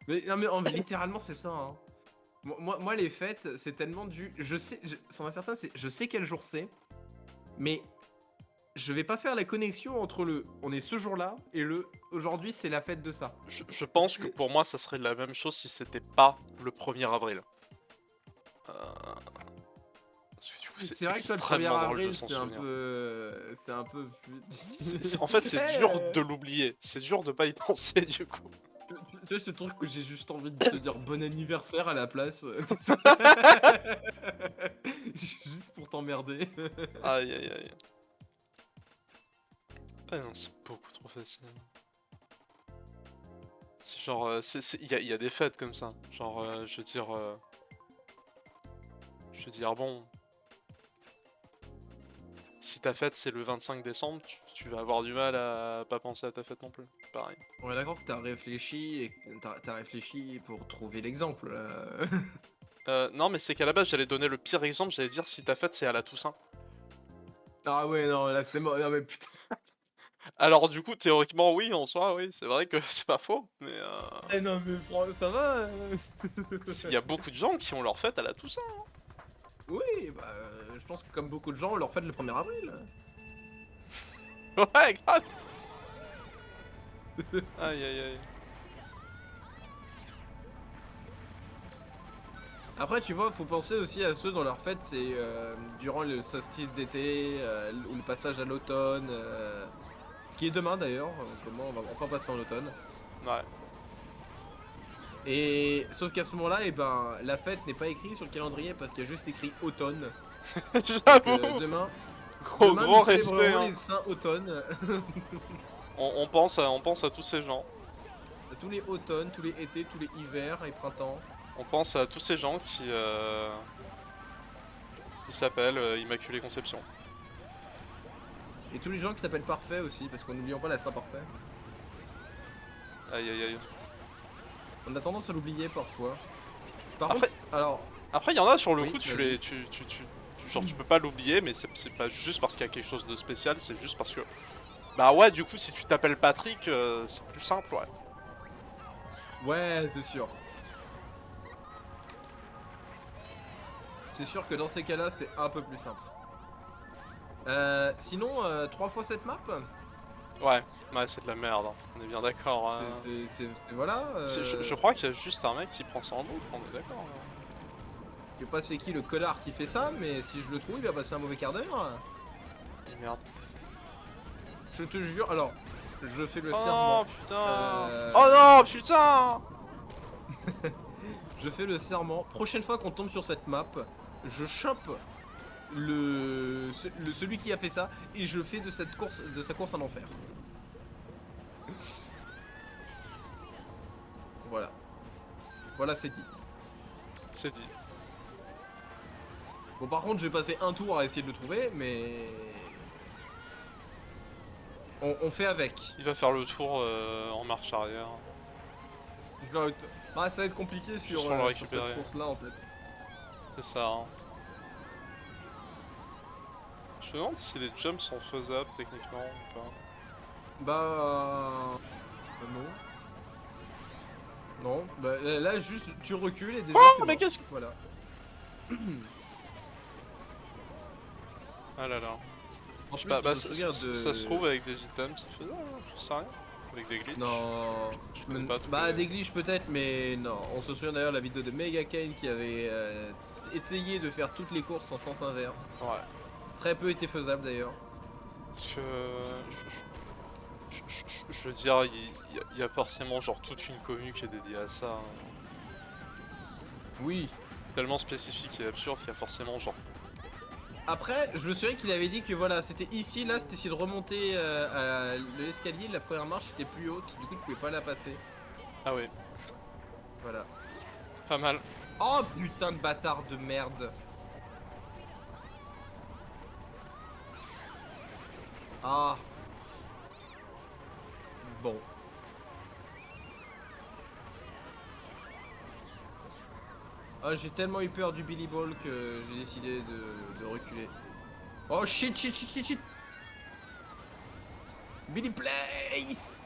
Mais, non, mais littéralement, c'est ça. Hein. Moi, les fêtes, c'est tellement du. Je sais, c'en est certain, je sais quel jour c'est, mais je vais pas faire la connexion entre le on est ce jour-là et le aujourd'hui, c'est la fête de ça. Je pense que pour moi, ça serait la même chose si c'était pas le 1er avril. Parce que du coup, c'est C'est vrai que toi, le 1er extrêmement drôle de avril, s'en c'est un souvenir. peu. C'est un peu. En fait, c'est dur Eh, de l'oublier. C'est dur de pas y penser, du coup. tu vois, ce truc où j'ai juste envie de te dire bon anniversaire à la place. Juste pour t'emmerder. Aïe, aïe, aïe. Ah non, c'est beaucoup trop facile. C'est genre, il y a des fêtes comme ça. Genre, je veux dire, bon, si ta fête c'est le 25 décembre, tu vas avoir du mal à pas penser à ta fête non plus. Pareil. On est d'accord que t'as réfléchi et que t'as réfléchi pour trouver l'exemple. Là. Non, mais c'est qu'à la base, j'allais donner le pire exemple, j'allais dire si ta fête c'est à la Toussaint. Ah ouais, non, là c'est mort. Non, mais putain. Alors, du coup, théoriquement, oui, en soi, oui, c'est vrai que c'est pas faux, mais Eh non, mais ça va. il y a beaucoup de gens qui ont leur fête à la Toussaint. Oui, bah, je pense que comme beaucoup de gens, on leur fête le 1er avril. Ouais, grave. Aïe, aïe, aïe. Après, tu vois, faut penser aussi à ceux dont leur fête c'est durant le solstice d'été ou le passage à l'automne, ce qui est demain d'ailleurs. Comment on va enfin passer en automne. Ouais. Et sauf qu'à ce moment-là, et ben, la fête n'est pas écrite sur le calendrier parce qu'il y a juste écrit automne. Donc, J'avoue. demain, Gros nous respect, célébrerons hein. les saints automnes. On pense à tous ces gens. Tous les automnes, tous les étés, tous les hivers et printemps. On pense à tous ces gens qui s'appellent Immaculée Conception. Et tous les gens qui s'appellent Parfait aussi, parce qu'on n'oublions pas la Saint-Parfait. Aïe, aïe, aïe. On a tendance à l'oublier parfois. Par Après- contre, alors, Après, il y en a sur le Oui, coup, tu vas-y. les, genre, tu peux pas l'oublier, mais c'est pas juste parce qu'il y a quelque chose de spécial, c'est juste parce que, bah ouais, du coup, si tu t'appelles Patrick, c'est plus simple, ouais. ouais, c'est sûr. C'est sûr que dans ces cas-là, c'est un peu plus simple. Sinon, 3 fois cette map, Ouais, c'est de la merde, hein. On est bien d'accord. Hein. voilà. Je crois qu'il y a juste un mec qui prend ça en doute, on est d'accord. Hein. Je sais pas c'est qui le connard qui fait ça, mais si je le trouve, il va passer un mauvais quart d'heure. Et merde. Je te jure, alors, je fais le Oh serment. putain. Oh non, putain. Je fais le serment. Prochaine fois qu'on tombe sur cette map, je chope celui qui a fait ça et je fais de sa course un enfer. Voilà. Voilà, c'est dit. C'est dit. Bon, par contre, je vais passer un tour à essayer de le trouver, mais on fait avec. Il va faire le tour en marche arrière. Bah, ça va être compliqué sur, Juste pour le sur récupérer. cette course-là, en fait. C'est ça. Hein. Je me demande si les jumps sont faisables techniquement ou pas. Bah... non. Non, bah là juste tu recules et déjà Oh, c'est mais mort. qu'est-ce que... Voilà. Ah là là. En Je sais plus, pas, bah, je regarde ça se trouve avec des items, c'est faisable, je sais rien. Avec des glitches. Non. Je connais pas tous Bah les- des glitches peut-être, mais non. On se souvient d'ailleurs de la vidéo de Mega Kane qui avait essayé de faire toutes les courses en sens inverse. Ouais. Très peu était faisable d'ailleurs. Parce que... Je veux dire, il y a forcément genre toute une commu qui est dédiée à ça. Hein. Oui. Tellement spécifique et absurde qu'il y a forcément genre... Après, je me souviens qu'il avait dit que voilà, c'était ici, là, c'était essayer de remonter à l'escalier, la première marche était plus haute, du coup tu pouvais pas la passer. Ah oui, Voilà. pas mal. Oh putain de bâtard de merde. Ah. Bon. Ah, j'ai tellement eu peur du Billy Ball que j'ai décidé de reculer. Oh shit, shit, shit, shit, shit. Billy Place.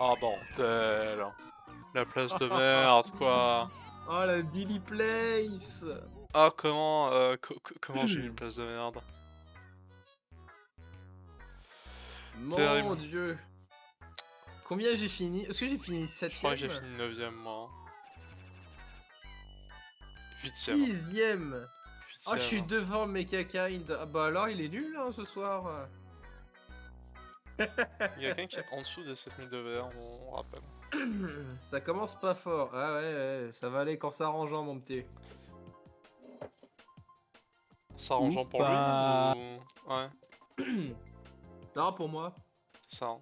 Ah bordel. La place de merde, quoi. Oh la Billy Place. Ah, comment, comment j'ai eu une place de merde. Mon Terrible. dieu. Combien j'ai fini? Est-ce que j'ai fini Je crois que j'ai 7ème? fini 9ème, moi. 8ème. 6ème. Oh, je suis 8ème. devant Mecha Kind. Ah bah alors, il est nul, hein, ce soir. Il y a quelqu'un qui est en dessous des 7000 de VR, on rappelle. Ça commence pas fort. Ah ouais, ouais, ça va aller quand ça arrangeant, mon petit. S'arrangeant pour lui pas. ou... Ouais, Non, pour moi. c'est ça. Hein.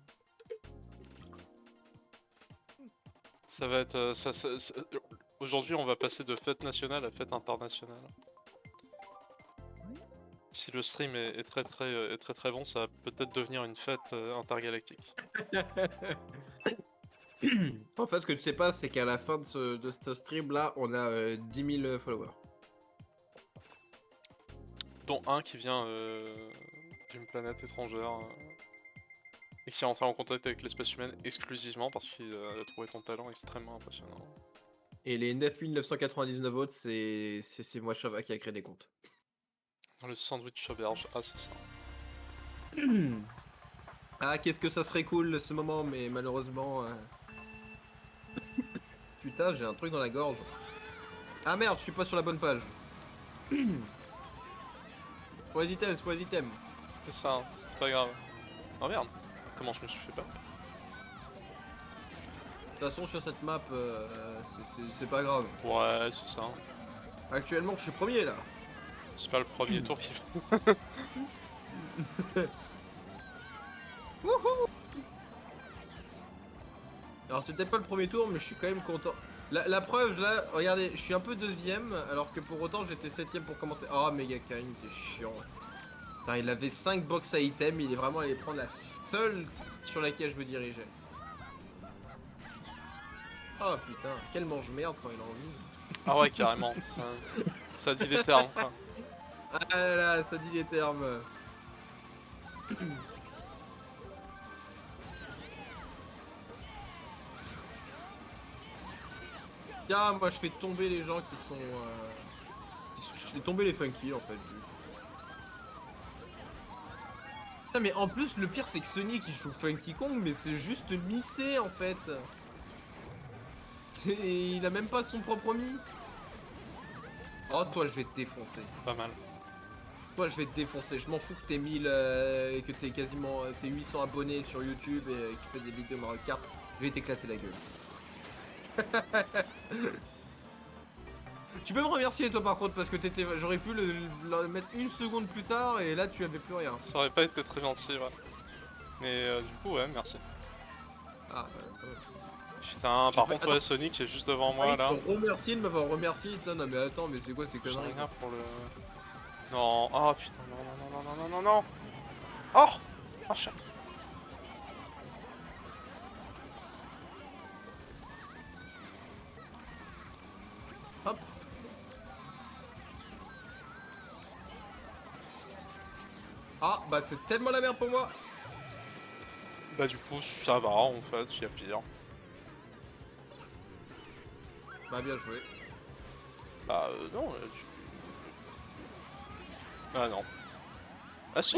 Ça va être... Aujourd'hui, on va passer de fête nationale à fête internationale. Si le stream est très bon, ça va peut-être devenir une fête intergalactique. En fait, ce que tu sais pas, c'est qu'à la fin de ce stream là, on a 10 000 followers. Dont un qui vient d'une planète étrangère et qui est entré en contact avec l'espèce humaine exclusivement parce qu'il a trouvé ton talent extrêmement impressionnant. Et les 9999 autres, c'est moi, Chava, qui a créé des comptes. Le sandwich auberge, ah c'est ça. Ah, qu'est-ce que ça serait cool ce moment, mais malheureusement. Putain, j'ai un truc dans la gorge. Ah merde, je suis pas sur la bonne page. Spoil item, spoil item. C'est ça, hein. C'est pas grave. Oh merde, comment je me suis fait pas? De toute façon, sur cette map, c'est pas grave. Ouais, c'est ça. Actuellement, je suis premier là. C'est pas le premier tour qui fait. Wouhou. Alors, c'est peut-être pas le premier tour, mais je suis quand même content. La preuve, là, regardez, je suis un peu deuxième, alors que pour autant, j'étais septième pour commencer. Oh, Mega Kind, t'es chiant. Putain, il avait 5 box à items, il est vraiment allé prendre la seule sur laquelle je me dirigeais. Oh putain, quel mange-merde quand il a envie. Ah ouais, carrément. Ça dit les termes, quoi. Ah là là, ça dit les termes. Tiens, moi je fais tomber les gens qui sont... Je fais tomber les funky en fait, juste. Putain, mais en plus, le pire c'est que Sonic il joue Funky Kong, mais c'est juste missé en fait. Il a même pas son propre mi. Oh, toi je vais te défoncer. Pas mal. Toi je vais te défoncer. Je m'en fous que t'es 1000 et que t'es quasiment t'es 800 abonnés sur YouTube et que tu fais des vidéos Mario Kart. Je vais t'éclater la gueule. Tu peux me remercier toi par contre parce que j'aurais pu le mettre une seconde plus tard et là tu avais plus rien. Ça aurait pas été très gentil, ouais. Mais du coup, ouais, merci. Ah, Putain, par contre, ouais, Sonic est juste devant moi là. Remercier de m'avoir remercié. Putain, non mais attends, mais c'est quoi ces J'ai conneries? rien pour le. Non, ah putain, non, non, non, non, non, non, non. Oh, oh, chat. Hop. Ah, bah c'est tellement la merde pour moi. Bah du coup, ça va en fait, il y a pire. Bah bien joué. Bah non, Ah non. Ah si.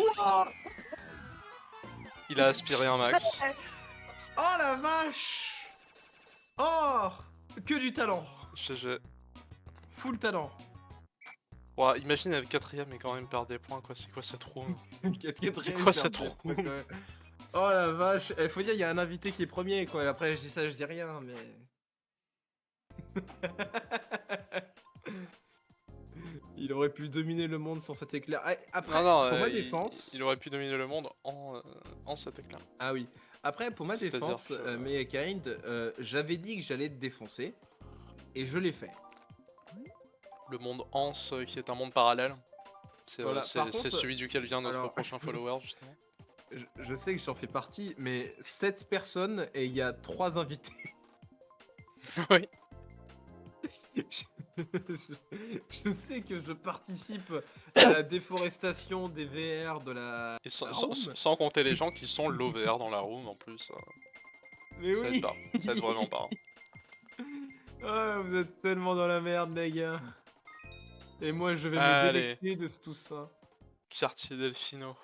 Il a aspiré un max. Oh la vache. Oh, que du talent. GG. Full talent. Ouais, imagine être quatrième et quand même perdre des points, quoi. C'est quoi cette room? C'est Quatrième quoi cette perte. room? Oh la vache. Il faut dire, il y a un invité qui est premier, quoi. Et après, je dis ça, je dis rien, mais... Il aurait pu dominer le monde sans cet éclair. Ah, après, Non, non, pour ma défense... il aurait pu dominer le monde en cet éclat. Ah oui. Après, pour ma C'est-à-dire défense, que- mais Kind, j'avais dit que j'allais te défoncer. Et je l'ai fait. Le monde Hans, qui est un monde parallèle. C'est Voilà, par contre, celui duquel vient notre alors- prochain follower, justement. Je sais que j'en fais partie, mais 7 personnes et il y a 3 invités. Oui. Je sais que je participe à la déforestation des VR de la... Et room. sans compter les gens qui sont l'OVR dans la room en plus. Mais Ça aide oui. pas, ça aide vraiment pas. Ah, vous êtes tellement dans la merde, les gars. Et moi, je vais me Allez, délecter de tout ça. quartier Delfino.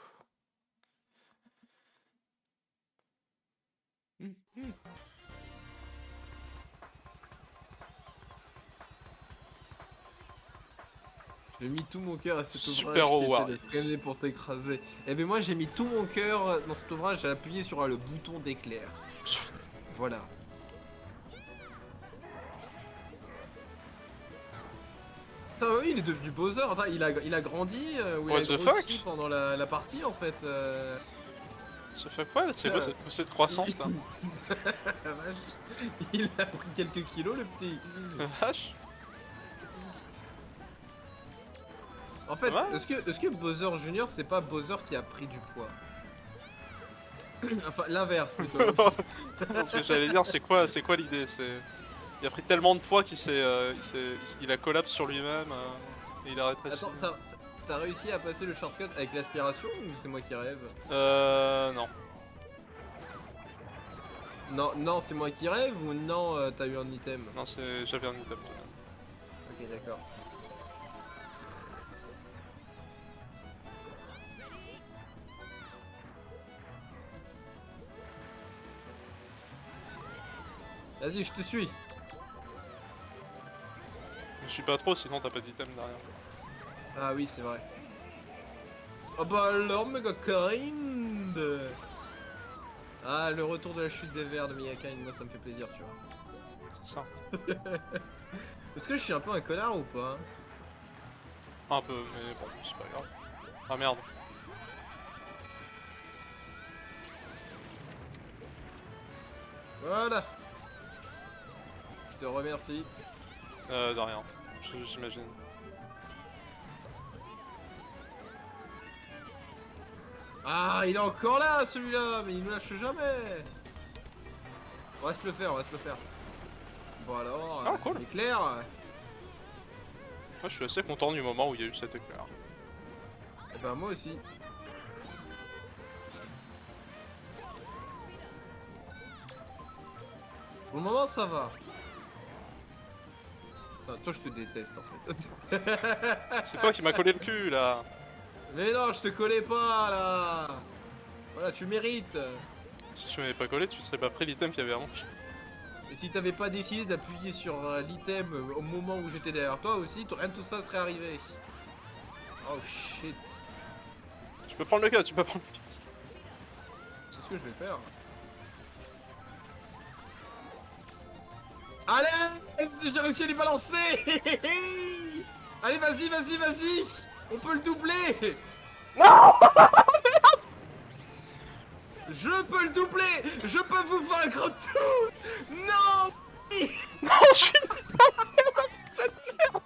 J'ai mis tout mon cœur à cet Super ouvrage qui était Howard. de freiner pour t'écraser. Et ben moi, j'ai mis tout mon cœur dans cet ouvrage, j'ai appuyé sur le bouton d'éclair. Voilà. Ah oui, il est devenu Bowser. Enfin, il a grandi ou il What a the grossi fuck? pendant la partie en fait. Ça fait quoi? C'est quoi Euh, cette poussée de croissance là? La vache. Il a pris quelques kilos le petit. Vache? En fait, Ouais. est-ce que Bowser Junior c'est pas Bowser qui a pris du poids? Enfin l'inverse plutôt. Ce que j'allais dire, c'est quoi l'idée? Il a pris tellement de poids il a collapse sur lui-même et il a rétréci. Attends, t'as réussi à passer le shortcut avec l'aspiration ou c'est moi qui rêve? Non. Non, non, c'est moi qui rêve ou non, t'as eu un item? Non, j'avais un item. Ok, d'accord. Vas-y, je te suis. Je suis pas trop, sinon t'as pas d'item derrière. Ah oui, c'est vrai. Oh bah alors, méga kind. Ah, le retour de la chute des vers de Miyakain, moi ça me fait plaisir, tu vois. C'est ça. Est-ce que je suis un peu un connard ou pas? Un peu, mais bon, c'est pas grave. Ah merde. Voilà. Je te remercie. De rien. J'imagine. Ah, il est encore là celui-là, mais il ne lâche jamais. On va se le faire, on va se le faire. Bon alors, Ah, cool. éclair. Moi, je suis assez content du moment où il y a eu cet éclair. Et bah moi aussi. Pour le moment ça va. Enfin, toi je te déteste en fait. C'est toi qui m'as collé le cul là. Mais non, je te collais pas là. Voilà, tu mérites. Si tu m'avais pas collé, tu serais pas pris l'item qu'il y avait avant. Et si t'avais pas décidé d'appuyer sur l'item au moment où j'étais derrière toi aussi, rien de tout ça serait arrivé. Oh shit. Tu peux prendre le cut, tu peux prendre le cut. C'est ce que je vais faire. Allez, j'ai réussi à les balancer. Allez, vas-y, vas-y, vas-y. On peut le doubler. Non. Je peux le doubler. Je peux vous vaincre tous. Non. Non, je suis cette merde.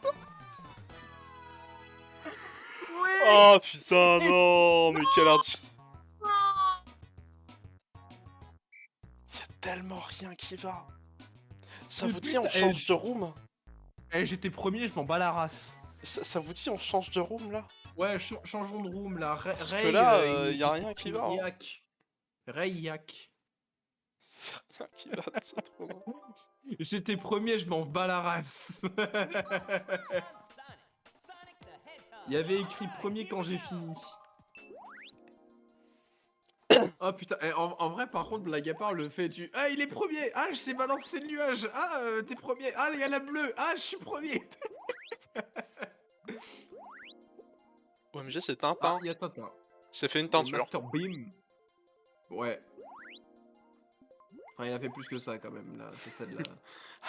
Oui. Oh putain, non, mais quel artiste. Y'a tellement rien qui va. Ça vous dit on change de room? Eh, j'étais premier, je m'en bats la race. Ça vous dit on change de room là? Ouais, changeons de room là. Parce que là, y a rien qui va. Hein. Yak. Ray Yak. Rien qui va dans cette room. J'étais premier, je m'en bats la race. Il y avait écrit premier quand j'ai fini. Oh putain, en vrai par contre blague à part le fait du ah il est premier, ah je sais balancer le nuage, ah t'es premier, ah il y a la bleue, ah je suis premier. OMG, c'est Ah Tintin. il y a Tintin. C'est fait une Et teinture. Master Beam. Ouais. Enfin il a fait plus que ça quand même là, à ce stade là.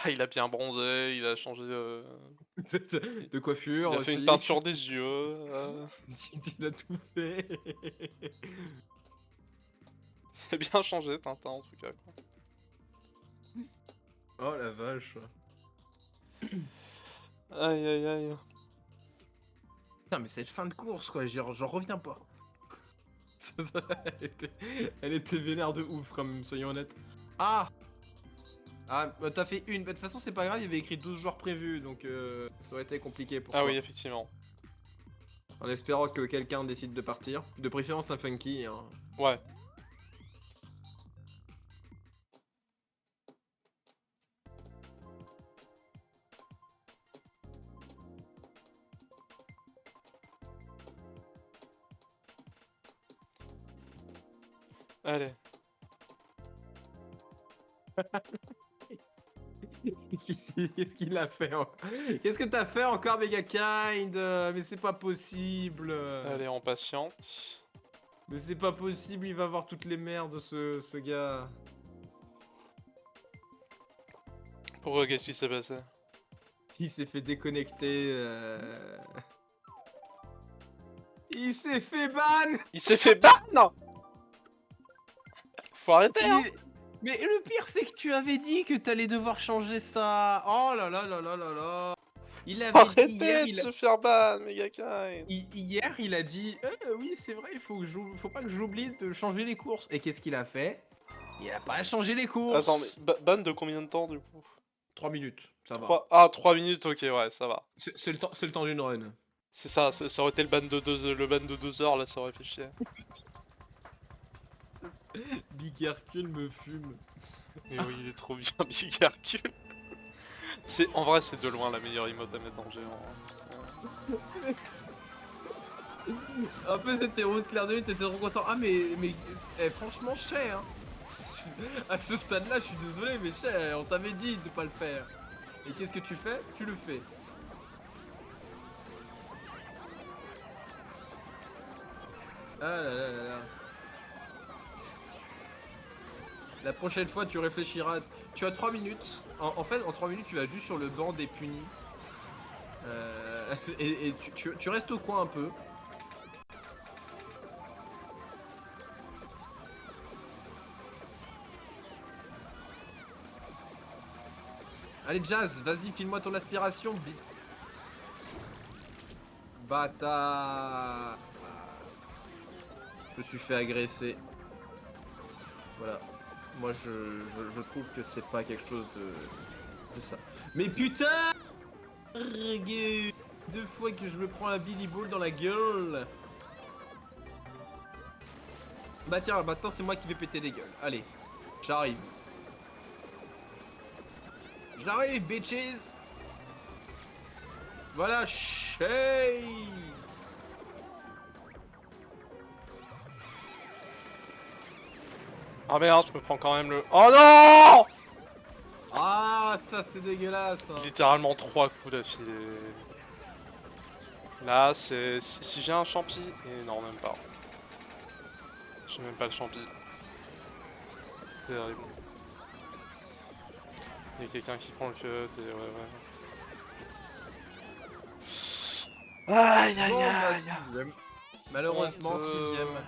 Ah, il a bien bronzé, il a changé. De coiffure Il a fait aussi. une teinture des yeux. Il a tout fait. Il a bien changé, Tintin en tout cas. Quoi. Oh la vache. Aïe aïe aïe. Putain mais cette fin de course quoi, j'en reviens pas. Elle était vénère de ouf quand même, soyons honnêtes. Ah. Ah, bah, t'as fait une. Bah, de toute façon, c'est pas grave, il y avait écrit 12 joueurs prévus, donc ça aurait été compliqué pour Ah toi. oui, effectivement. En espérant que quelqu'un décide de partir. De préférence un funky. Hein. Ouais. Allez. Qu'est-ce qu'il a fait encore? Qu'est-ce que t'as fait encore, Megakind? Mais c'est pas possible. Allez, on patiente. Mais c'est pas possible, il va avoir toutes les merdes, ce gars. Pourquoi, qu'est-ce qui s'est passé? Il s'est fait déconnecter. Il s'est fait ban! Il s'est fait ban! Faut arrêter, hein! Mais le pire, c'est que tu avais dit que t'allais devoir changer ça. Oh là là là là là là. Il avait dit hier, Arrêtez de se faire ban, Megakind! hier, il a dit oui, c'est vrai, faut pas que j'oublie de changer les courses. Et qu'est-ce qu'il a fait? Il a pas changé les courses. Attends, mais ban de combien de temps, du coup? 3 minutes, ça va. 3... Ah, 3 minutes, ok, ouais, ça va. C'est le temps d'une run. C'est ça, ça aurait été le ban de 2 heures, là, ça aurait fait chier. Big Hercule me fume. Mais oui, il est trop bien, Big Hercule. En vrai, c'est de loin la meilleure emote à mettre en géant. Un peu cette héros de Claire de Lune, t'étais trop content. Ah mais franchement, cher. À ce stade-là, je suis désolé, mais cher, on t'avait dit de pas le faire. Et qu'est-ce que tu fais? Tu le fais. Ah là là là là. La prochaine fois, tu réfléchiras. Tu as 3 minutes. En fait, en 3 minutes, tu vas juste sur le banc des punis. Et tu restes au coin un peu. Allez, Jazz, vas-y, file-moi ton aspiration. Bâtard. Je me suis fait agresser. Voilà. Moi, je trouve que c'est pas quelque chose de ça. Mais putain! 2 fois que je me prends un Billy Ball dans la gueule. Bah tiens, maintenant c'est moi qui vais péter les gueules. Allez, j'arrive. J'arrive, bitches! Voilà, Shay! Ah merde, je me prends quand même le... Oh non! Ah, ça c'est dégueulasse! Hein. Littéralement 3 coups d'affilée. Là, c'est... Si j'ai un champi... Et non, même pas. J'ai même pas le champi. C'est terrible. Il y a quelqu'un qui prend le cut et ouais. Aïe aïe Bon, bah, aïe. 6ème. Malheureusement, Honteux. 6ème.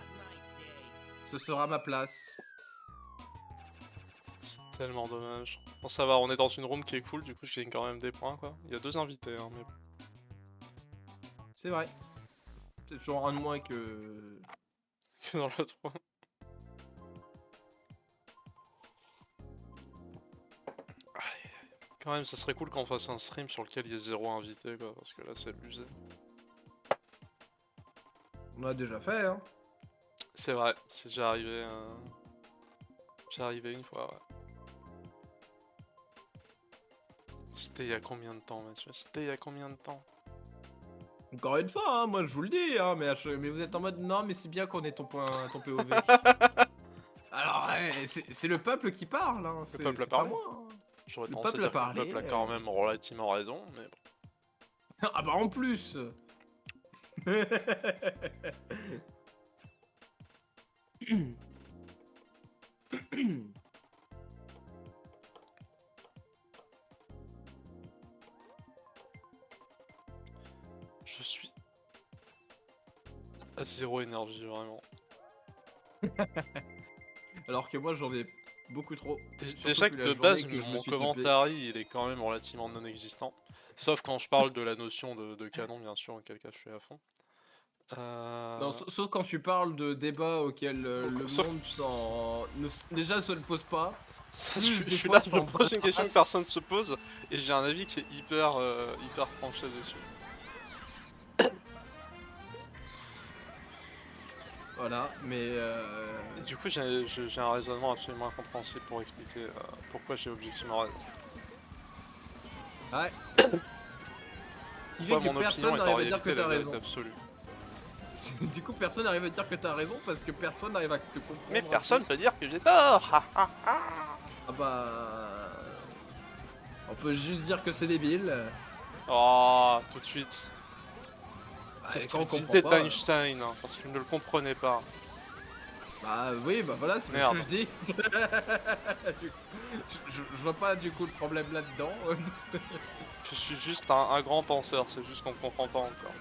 Ce sera ma place. C'est tellement dommage. Bon, ça va, on est dans une room qui est cool, du coup je gagne quand même des points quoi. Il y a 2 invités, hein, mais... C'est vrai. C'est toujours un de moins que... que dans l'autre room. Quand même, ça serait cool qu'on fasse un stream sur lequel il y ait 0 invité quoi, parce que là c'est abusé. On l'a déjà fait, hein. C'est vrai, c'est déjà arrivé. C'est arrivé une fois, ouais. C'était il y a combien de temps, Mathieu? C'était il y a combien de temps? Encore une fois, hein, moi je vous le dis, hein, mais vous êtes en mode non, mais c'est bien qu'on ait ton POV. Alors, ouais, c'est le peuple qui parle, hein. Le peuple a c'est pas parlé. moi. Hein. J'aurais Le tendance à peuple a dire que parlé, le peuple a quand même relativement raison, mais bon. Ah bah en plus. Je suis à 0 énergie, vraiment. Alors que moi j'en ai beaucoup trop. Déjà que de base, mon commentaire il est quand même relativement non existant. Sauf quand je parle de la notion de canon, bien sûr, auquel cas je suis à fond. Non, sauf quand tu parles de débats auxquels le monde déjà se le pose pas. Ça, je suis là, je me pose une question que personne ne se pose, et j'ai un avis qui est hyper tranché dessus. Voilà, mais Et du coup, j'ai un raisonnement absolument incompréhensible pour expliquer pourquoi j'ai objectivement raison. ouais. Pourquoi mon opinion est en réalité la vérité absolue. Du coup, personne n'arrive à dire que t'as raison parce que personne n'arrive à te comprendre. Mais ainsi. personne peut dire que j'ai tort. Ah bah. On peut juste dire que c'est débile. Oh, tout de suite. Bah, C'est ce quand qu'il on comprend disait pas, d'Einstein, hein, parce qu'il ne le comprenait pas. Bah oui, bah voilà, c'est ce Merde. que je dis. Je vois pas du coup le problème là-dedans. Je suis juste un grand penseur, c'est juste qu'on ne comprend pas encore.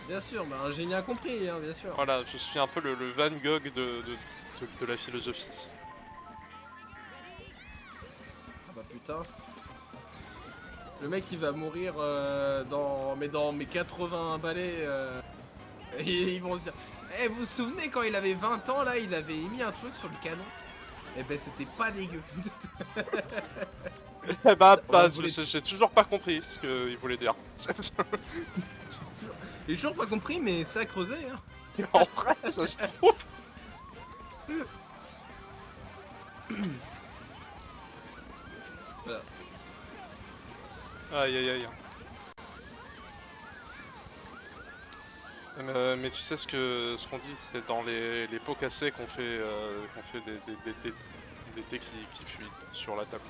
Bien sûr, bah un génie incompris, hein, bien sûr. Voilà, je suis un peu le Van Gogh de la philosophie. Ah bah putain. Le mec il va mourir dans mes 80 balais. Et ils vont se dire eh, vous vous souvenez quand il avait 20 ans là, il avait émis un truc sur le canon. Eh ben c'était pas dégueu. Eh bah, On va j'ai toujours pas compris ce qu'il voulait dire. J'ai toujours pas compris, mais ça a creusé. Hein. En vrai, ça se trouve. Voilà. Aïe aïe aïe. Mais tu sais ce qu'on dit, c'est dans les pots cassés qu'on fait des thés qui fuient sur la table.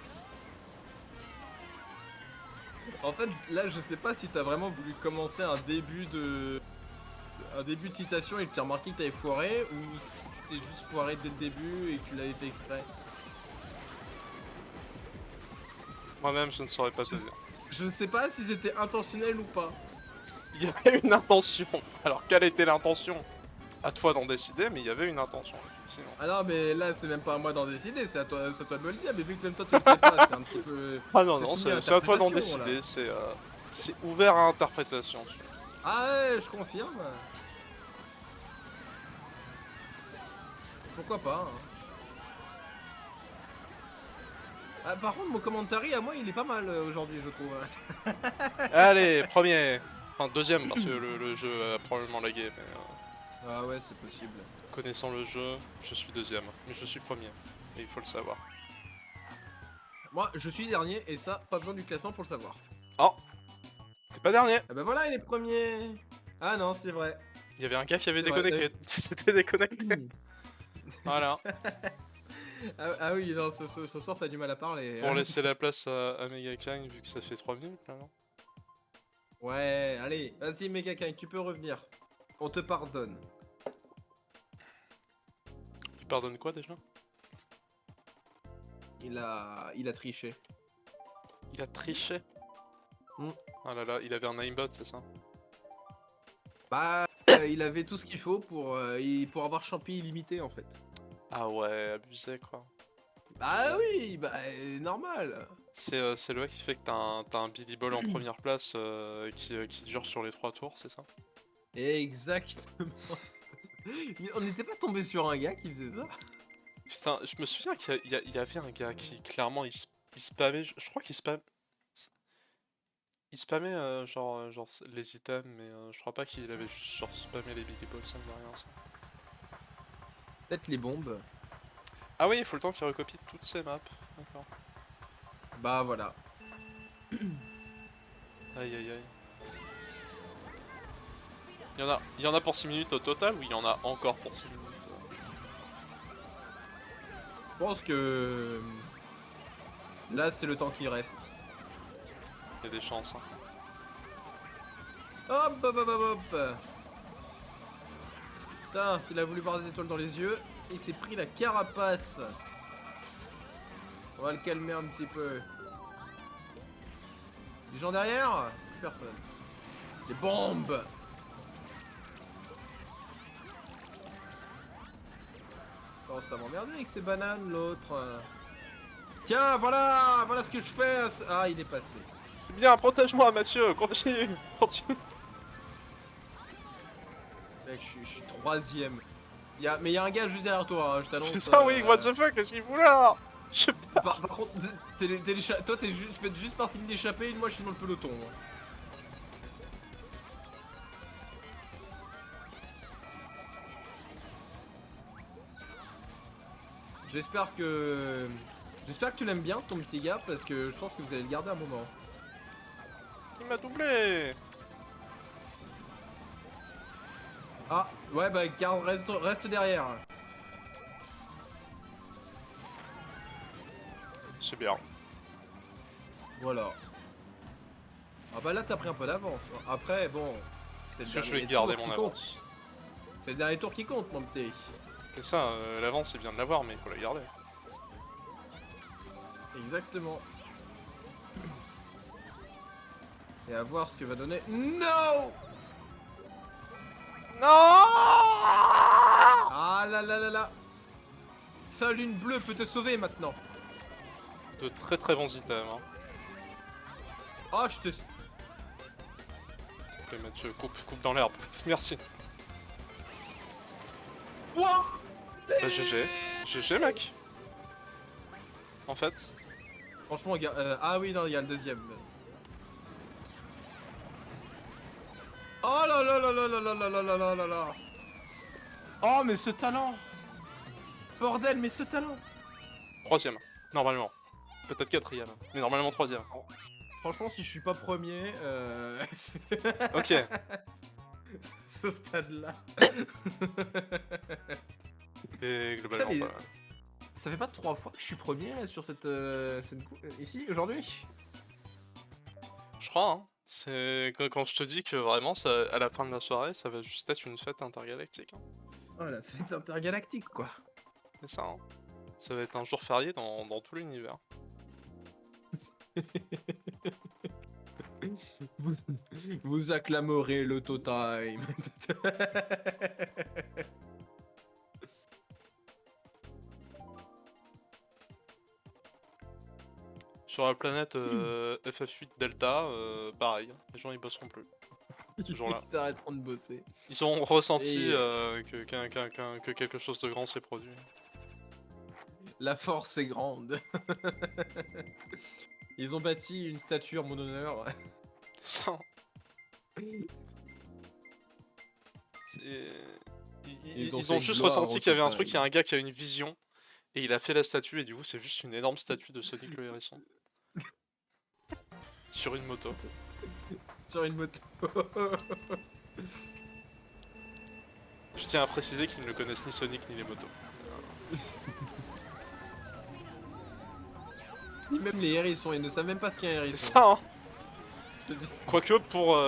En fait, là, je sais pas si t'as vraiment voulu commencer un début de citation et que tu as remarqué que t'avais foiré, ou si tu t'es juste foiré dès le début et que tu l'avais fait exprès. Moi-même, je ne saurais pas te dire. Je sais pas si c'était intentionnel ou pas. Il y avait une intention. Alors, quelle était l'intention? À toi d'en décider, mais il y avait une intention, effectivement. Ah non, mais là, c'est même pas à moi d'en décider, c'est à toi de me le dire, mais vu que même toi tu le sais pas, c'est un petit peu. Ah non, c'est non, soumis à c'est à toi d'en interprétation, là. décider, c'est ouvert à interprétation. Ah ouais, je confirme. Pourquoi pas, hein. Ah, par contre, mon commentary à moi, il est pas mal aujourd'hui, je trouve. Allez, premier. Enfin, deuxième, parce que le jeu a probablement lagué, mais Ah ouais, c'est possible. connaissant le jeu, je suis deuxième. Mais je suis premier, et il faut le savoir. Moi, je suis dernier, et ça, pas besoin du classement pour le savoir. Oh, t'es pas dernier. Ah bah voilà, il est premier. Ah non, c'est vrai. Il y avait un gars qui avait C'est vrai, déconnecté, qui s'était déconnecté. Voilà, Ah oui, non, ce soir, t'as du mal à parler. pour laisser la place à Megakine, vu que ça fait 3 minutes maintenant. Ouais, allez, vas-y, Megakine, tu peux revenir. On te pardonne. Tu pardonnes quoi déjà? Il a triché. Il a triché. Hmm. Ah là là, il avait un aimbot, c'est ça? Bah, il avait tout ce qu'il faut pour avoir champi illimité, en fait. Ah ouais, abusé quoi. Bah oui, bah normal. C'est le hack qui fait que t'as un Billy Ball en première place qui dure sur les 3 tours, c'est ça? Exactement. On n'était pas tombé sur un gars qui faisait ça? Putain, je me souviens qu'il y avait un gars qui clairement il spammait, je crois qu'il spammait genre les items, mais je crois pas qu'il avait juste genre spammé les Billy Balls, ça me dit rien ça. Peut-être les bombes. Ah oui, il faut le temps qu'il recopie toutes ces maps, d'accord. Bah voilà. Aïe aïe aïe. Il y en a pour 6 minutes au total ou il y en a encore pour 6 minutes? Je pense que là c'est le temps qui reste. Il y a des chances. Hein. Hop hop hop hop hop. Putain, il a voulu voir des étoiles dans les yeux. Il s'est pris la carapace. On va le calmer un petit peu. Les gens derrière? Personne. Des bombes. Oh, ça m'emmerdait avec ces bananes, l'autre. Tiens, voilà ce que je fais. Ah, il est passé. C'est bien, protège-moi Mathieu, continue, continue. Mec, je suis troisième. Mais il y a un gars juste derrière toi, hein, je t'annonce. Putain oui, what the fuck, qu'est-ce qu'il fout là? Je sais pas. Par contre, toi, tu fais juste partie de l'échappée et moi, je suis dans le peloton. Hein. J'espère que tu l'aimes bien, ton petit gars, parce que je pense que vous allez le garder un moment. Il m'a doublé. Ah, ouais, bah, garde, reste derrière. C'est bien. Voilà. Ah bah là, t'as pris un peu d'avance. Hein. Après, bon, c'est le Est-ce que je vais dernier garder tour mon qui compte. avance? C'est le dernier tour qui compte, mon petit. C'est ça, l'avance c'est bien de l'avoir, mais il faut la garder. Exactement. Et à voir ce que va donner. No! Non! Ah là là là là. Seule une bleue peut te sauver maintenant. De très très bons items. Hein. Oh, je te... Ok, Mathieu, coupe dans l'herbe. Merci. Ouah. Bah GG. GG mec. En fait. Franchement, ah oui, non, il y a le deuxième. Oh là là là là là là là là là là là là. Oh, mais ce talent. Bordel, mais ce talent. Troisième. Normalement. Peut-être quatrième. Mais normalement troisième. Franchement, si je suis pas premier, Ok. ce stade-là. Et Putain, globalement mais pas. ça fait pas 3 fois que je suis premier là, sur cette, ici aujourd'hui. Je crois, hein. C'est quand je te dis que vraiment, ça, à la fin de la soirée, ça va juste être une fête intergalactique. Hein. Oh, la fête intergalactique, quoi. C'est ça, hein. Ça va être un jour férié dans tout l'univers. vous, vous acclamerez l'Autotime. Sur la planète FF8 Delta, pareil, les gens ils bosseront plus. Ce jour-là. Ils arrêteront de bosser. Ils ont ressenti Et- que quelque chose de grand s'est produit. La force est grande. Ils ont bâti une statue en mon honneur. C'est ça. Ils ont fait juste gloire ressenti au qu'il y avait un total. truc, il y a un gars qui a une vision, et il a fait la statue, et du coup c'est juste une énorme statue de Sonic le hérisson. Sur une moto. Sur une moto. Je tiens à préciser qu'ils ne connaissent ni Sonic ni les motos. Ni même les hérissons, ils ne savent même pas ce qu'est un C'est hérisson. ça, hein. Je te dis- Quoique, je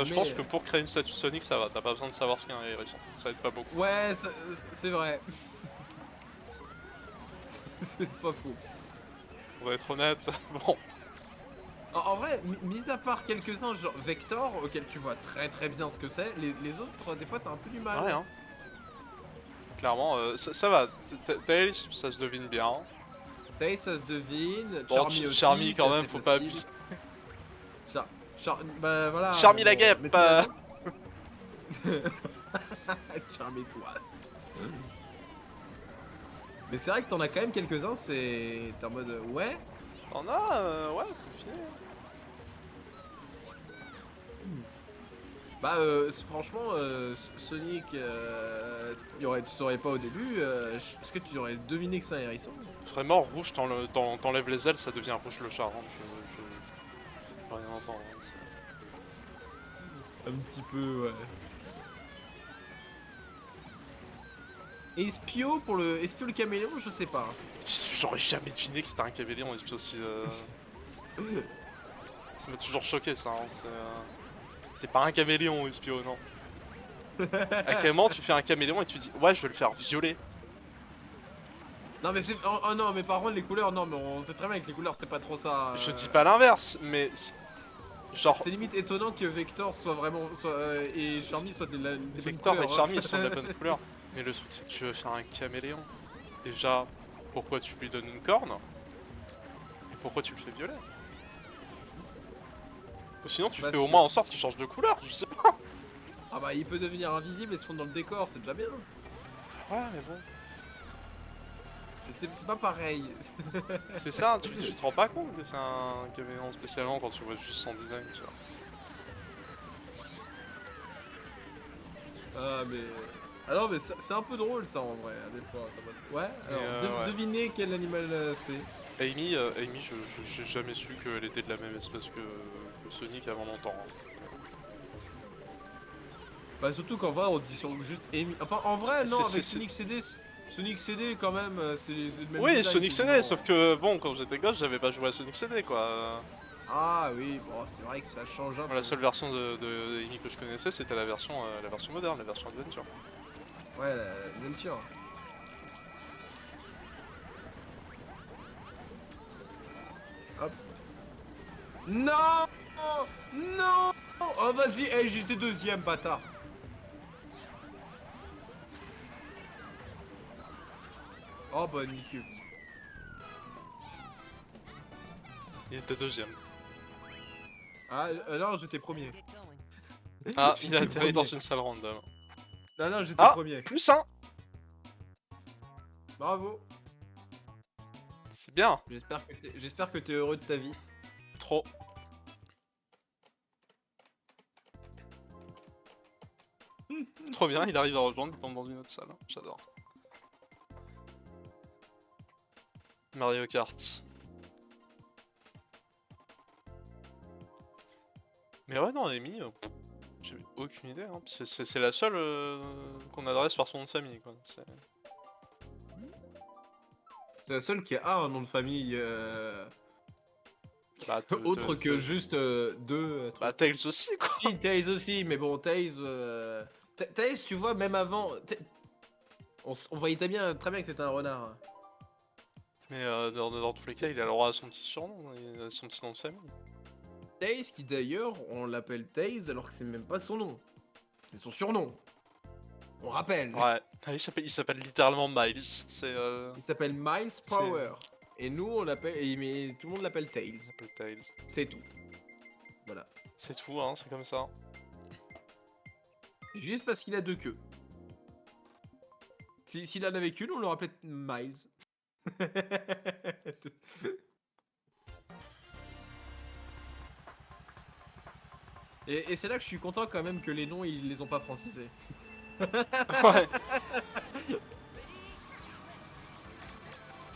Mais- pense que pour créer une statue Sonic, ça va, t'as pas besoin de savoir ce qu'est un hérisson. Ça aide pas beaucoup. Ouais, c'est vrai. C'est pas faux. On va être honnête. Bon, En vrai, mis à part quelques-uns, genre Vector, auquel tu vois très très bien ce que c'est, les autres, des fois, t'as un peu du mal. ouais, hein. Clairement, ça va. Tails, ça se devine bien. Tails, ça se devine. Bon, Charmy aussi. Charmy quand c'est même, assez faut pas facile. abuser. Bah voilà. Charmy la guêpe, mais pas. Charmy toise. Mais c'est vrai que t'en as quand même quelques-uns, c'est. T'es en mode ouais. T'en as, ouais, confiné. Bah franchement, Sonic, tu saurais pas au début. Est-ce que tu aurais deviné que c'est un hérisson? Vraiment, rouge, t'enlèves les ailes, ça devient rouge le char. Hein. Je peux rien entendre. Hein, Un petit peu, ouais. Espio pour le. Espio le caméléon, je sais pas. J'aurais jamais deviné que c'était un caméléon, et puis aussi. Ça m'a toujours choqué ça. Hein. C'est pas un caméléon, Espio, non. À quel moment tu fais un caméléon et tu dis ouais, je vais le faire violer. Non mais c'est. Oh, non, mais par contre, les couleurs, non, mais on sait très bien que les couleurs, c'est pas trop ça. Je dis pas l'inverse, mais. Genre. C'est limite étonnant que Vector soit vraiment. Et Charmy soit des bonnes Vector et couleurs, hein. Charmy ils sont de la bonne couleur. Mais le truc c'est que tu veux faire un caméléon. Déjà, pourquoi tu lui donnes une corne? Et pourquoi tu le fais violer? Ou sinon tu Parce fais au que- moins en sorte qu'il change de couleur, je sais pas. Ah bah, il peut devenir invisible et se fondre dans le décor, c'est déjà bien. Ouais, mais bon. C'est pas pareil. C'est ça, tu te rends pas compte que c'est un caméléon spécialement quand tu vois juste son design, tu vois. Ah mais. Alors mais c'est un peu drôle ça en vrai, des fois. t'es en mode, ouais, alors ouais. devinez quel animal c'est. Amy, j'ai jamais su qu'elle était de la même espèce que Sonic avant longtemps. Hein. Bah surtout qu'en vrai on dit juste Amy. Enfin en vrai non, avec c'est- Sonic CD, Sonic CD quand même, c'est le même Oui, design Sonic CD, quasiment. sauf que bon, quand j'étais gosse, j'avais pas joué à Sonic CD quoi. Ah oui, bon c'est vrai que ça change un Moi, la peu. seule version de Amy que je connaissais, c'était la version moderne, la version Adventure. Ouais, l'adventure. Hop. Non! Non! Oh vas-y, hey, j'étais deuxième, bâtard. Oh bah niquez-vous. Il était deuxième. Ah non, j'étais premier. Ah, il a J'étais atterri dans premier. une salle random. Non, j'étais Ah, premier. plus un. Bravo. C'est bien. J'espère que t'es heureux de ta vie. Trop. Trop bien, il arrive à rejoindre, il tombe dans une autre salle. J'adore. Mario Kart. Mais ouais, non, Amy, j'ai aucune idée. Hein. C'est la seule qu'on adresse par son nom de famille. Quoi. C'est la seule qui a un nom de famille Bah, autre que juste deux bah, trucs. Tails aussi, quoi. Si, Tails aussi, mais bon, Tails... Tails, tu vois, même avant... On voyait très bien que c'était un renard. Mais dans tous les cas, il a le droit à son petit surnom, et à son petit nom de famille. Tails, qui d'ailleurs, on l'appelle Tails alors que c'est même pas son nom. C'est son surnom. On rappelle. Ouais, ah, il s'appelle littéralement Miles. Il s'appelle Miles Power. Et nous, on l'appelle... Mais tout le monde l'appelle Tails. Il s'appelle Tails. C'est tout. Voilà. C'est tout, hein, c'est comme ça. Juste parce qu'il a deux queues. S'il en avait qu'une, on l'aurait appelé Miles. Et c'est là que je suis content quand même que les noms ils les ont pas francisés. Ouais.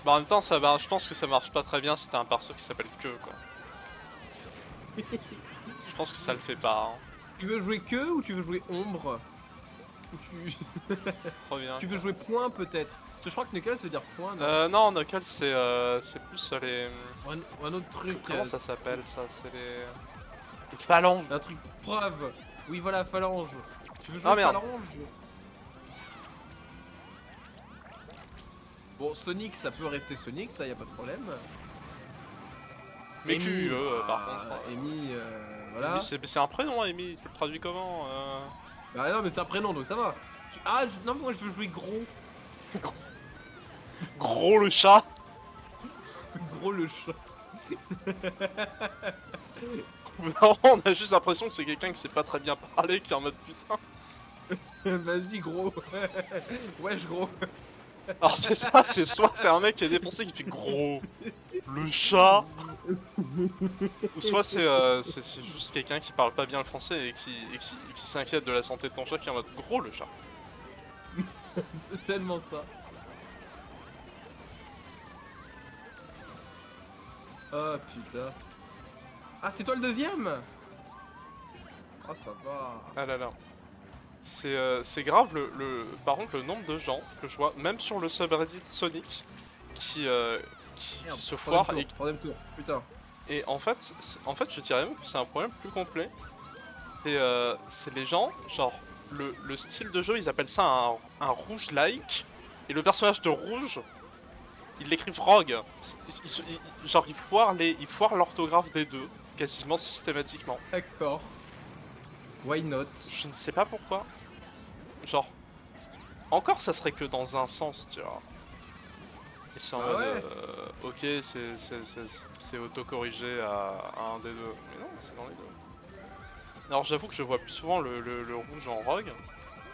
Bah en même temps, je pense que ça marche pas très bien si t'as un perso qui s'appelle que quoi. Je pense que ça le fait pas. Hein. Tu veux jouer que ou tu veux jouer ombre? Ou tu... Trop bien. tu veux jouer point peut-être? Parce que je crois que Knuckles veut dire point. Non, Knuckles c'est plus les. Ou un autre truc. Comment ça s'appelle ça? C'est les phalanges. Un truc brave. Oui voilà, phalange. Tu veux jouer Ah, merde. phalange? Bon, Sonic, ça peut rester Sonic, ça y a pas de problème. Mais Amy, tu, par bah, contre. Amy, voilà. Amy, c'est un prénom, Amy. Tu le traduis comment Bah non, mais c'est un prénom donc ça va. Ah, non, moi je veux jouer gros. Gros le chat. Gros le chat. Non, on a juste l'impression que c'est quelqu'un qui sait pas très bien parler, qui est en mode putain. Vas-y, gros. Wesh, gros. Alors c'est ça, c'est soit c'est un mec qui est défoncé qui fait gros le chat, ou soit c'est juste quelqu'un qui parle pas bien le français et qui s'inquiète de la santé de ton chat qui est en mode gros le chat. C'est tellement ça. Oh putain. Ah, c'est toi le deuxième? Oh, ça va. Ah là là. C'est grave par contre le nombre de gens que je vois, même sur le subreddit Sonic, qui Merde, se foirent troisième tour, putain. et en fait je dirais même que c'est un problème plus complet. C'est les gens, genre le style de jeu ils appellent ça un rouge like, et le personnage de rouge ils l'écrivent Rogue. Genre ils foirent l'orthographe des deux, quasiment systématiquement. D'accord. Why not? Je ne sais pas pourquoi. Genre, encore ça serait que dans un sens, tu vois. Et c'est en Ah mode, ouais. ok, c'est auto-corrigé à un des deux. Mais non, c'est dans les deux. Alors j'avoue que je vois plus souvent le rouge en rogue,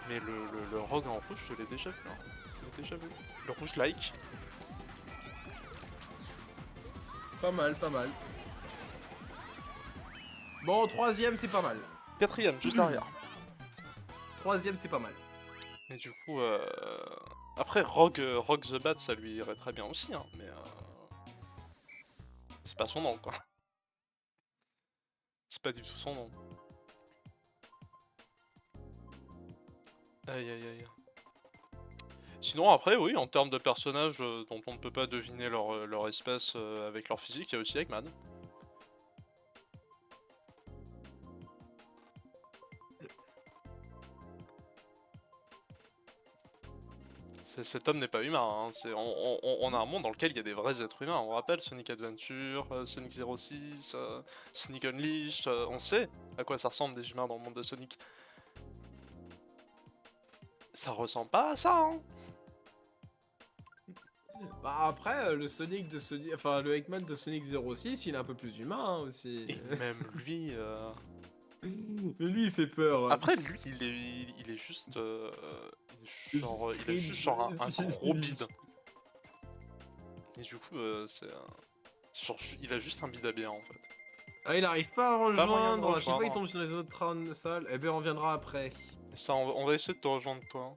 mais le rogue en rouge, je l'ai déjà vu. Hein. Je l'ai déjà vu. Le rouge like. Pas mal, pas mal. Bon, troisième, c'est pas mal. Quatrième, juste derrière. Troisième, c'est pas mal. Et du coup, après Rogue the Bad, ça lui irait très bien aussi, hein, mais c'est pas son nom, quoi. C'est pas du tout son nom. Aïe aïe aïe. Sinon après oui, en termes de personnages dont on ne peut pas deviner leur espèce avec leur physique, il y a aussi Eggman. Cet homme n'est pas humain, hein. On a un monde dans lequel il y a des vrais êtres humains. On rappelle Sonic Adventure, Sonic 06, Sonic Unleashed, on sait à quoi ça ressemble des humains dans le monde de Sonic. Ça ressemble pas à ça, hein. Bah après, le Sonic de Sonic, enfin le Eggman de Sonic 06, il est un peu plus humain hein, aussi. Et même lui... Mais lui, il fait peur. Après lui, il est juste... genre, il a juste genre un gros bide. Et du coup, il a juste un bide à bière en fait. Ah, il arrive pas à Pas moyen de rejoindre. À chaque fois, il rejoindre. tombe sur les autres trains sales. Eh ben, on reviendra après. Et ça, on va essayer de te rejoindre toi.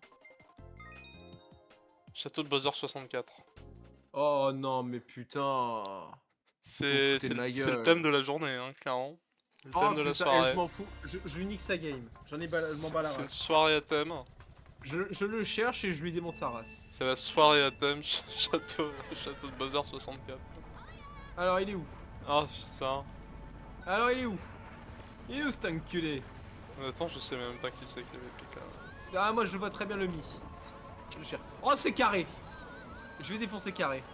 Château de Bowser 64. Oh non, mais putain. C'est foutez de ma le gueule. thème de la journée, hein, clairement. Le Oh thème de la putain, soirée. je m'en fous. Je lui nique sa game. Je m'en bats la C'est une race. soirée à thème. Je le cherche et je lui démonte sa race. C'est la soirée à thème château de Bowser 64. Alors, il est où? Ah putain. Alors, il est où? Il est où cet enculé? Honnêtement, je sais même pas qui c'est qui avait piqué là. Ah, moi, je vois très bien le mi. Je le cherche. Oh, c'est carré. Je vais défoncer carré.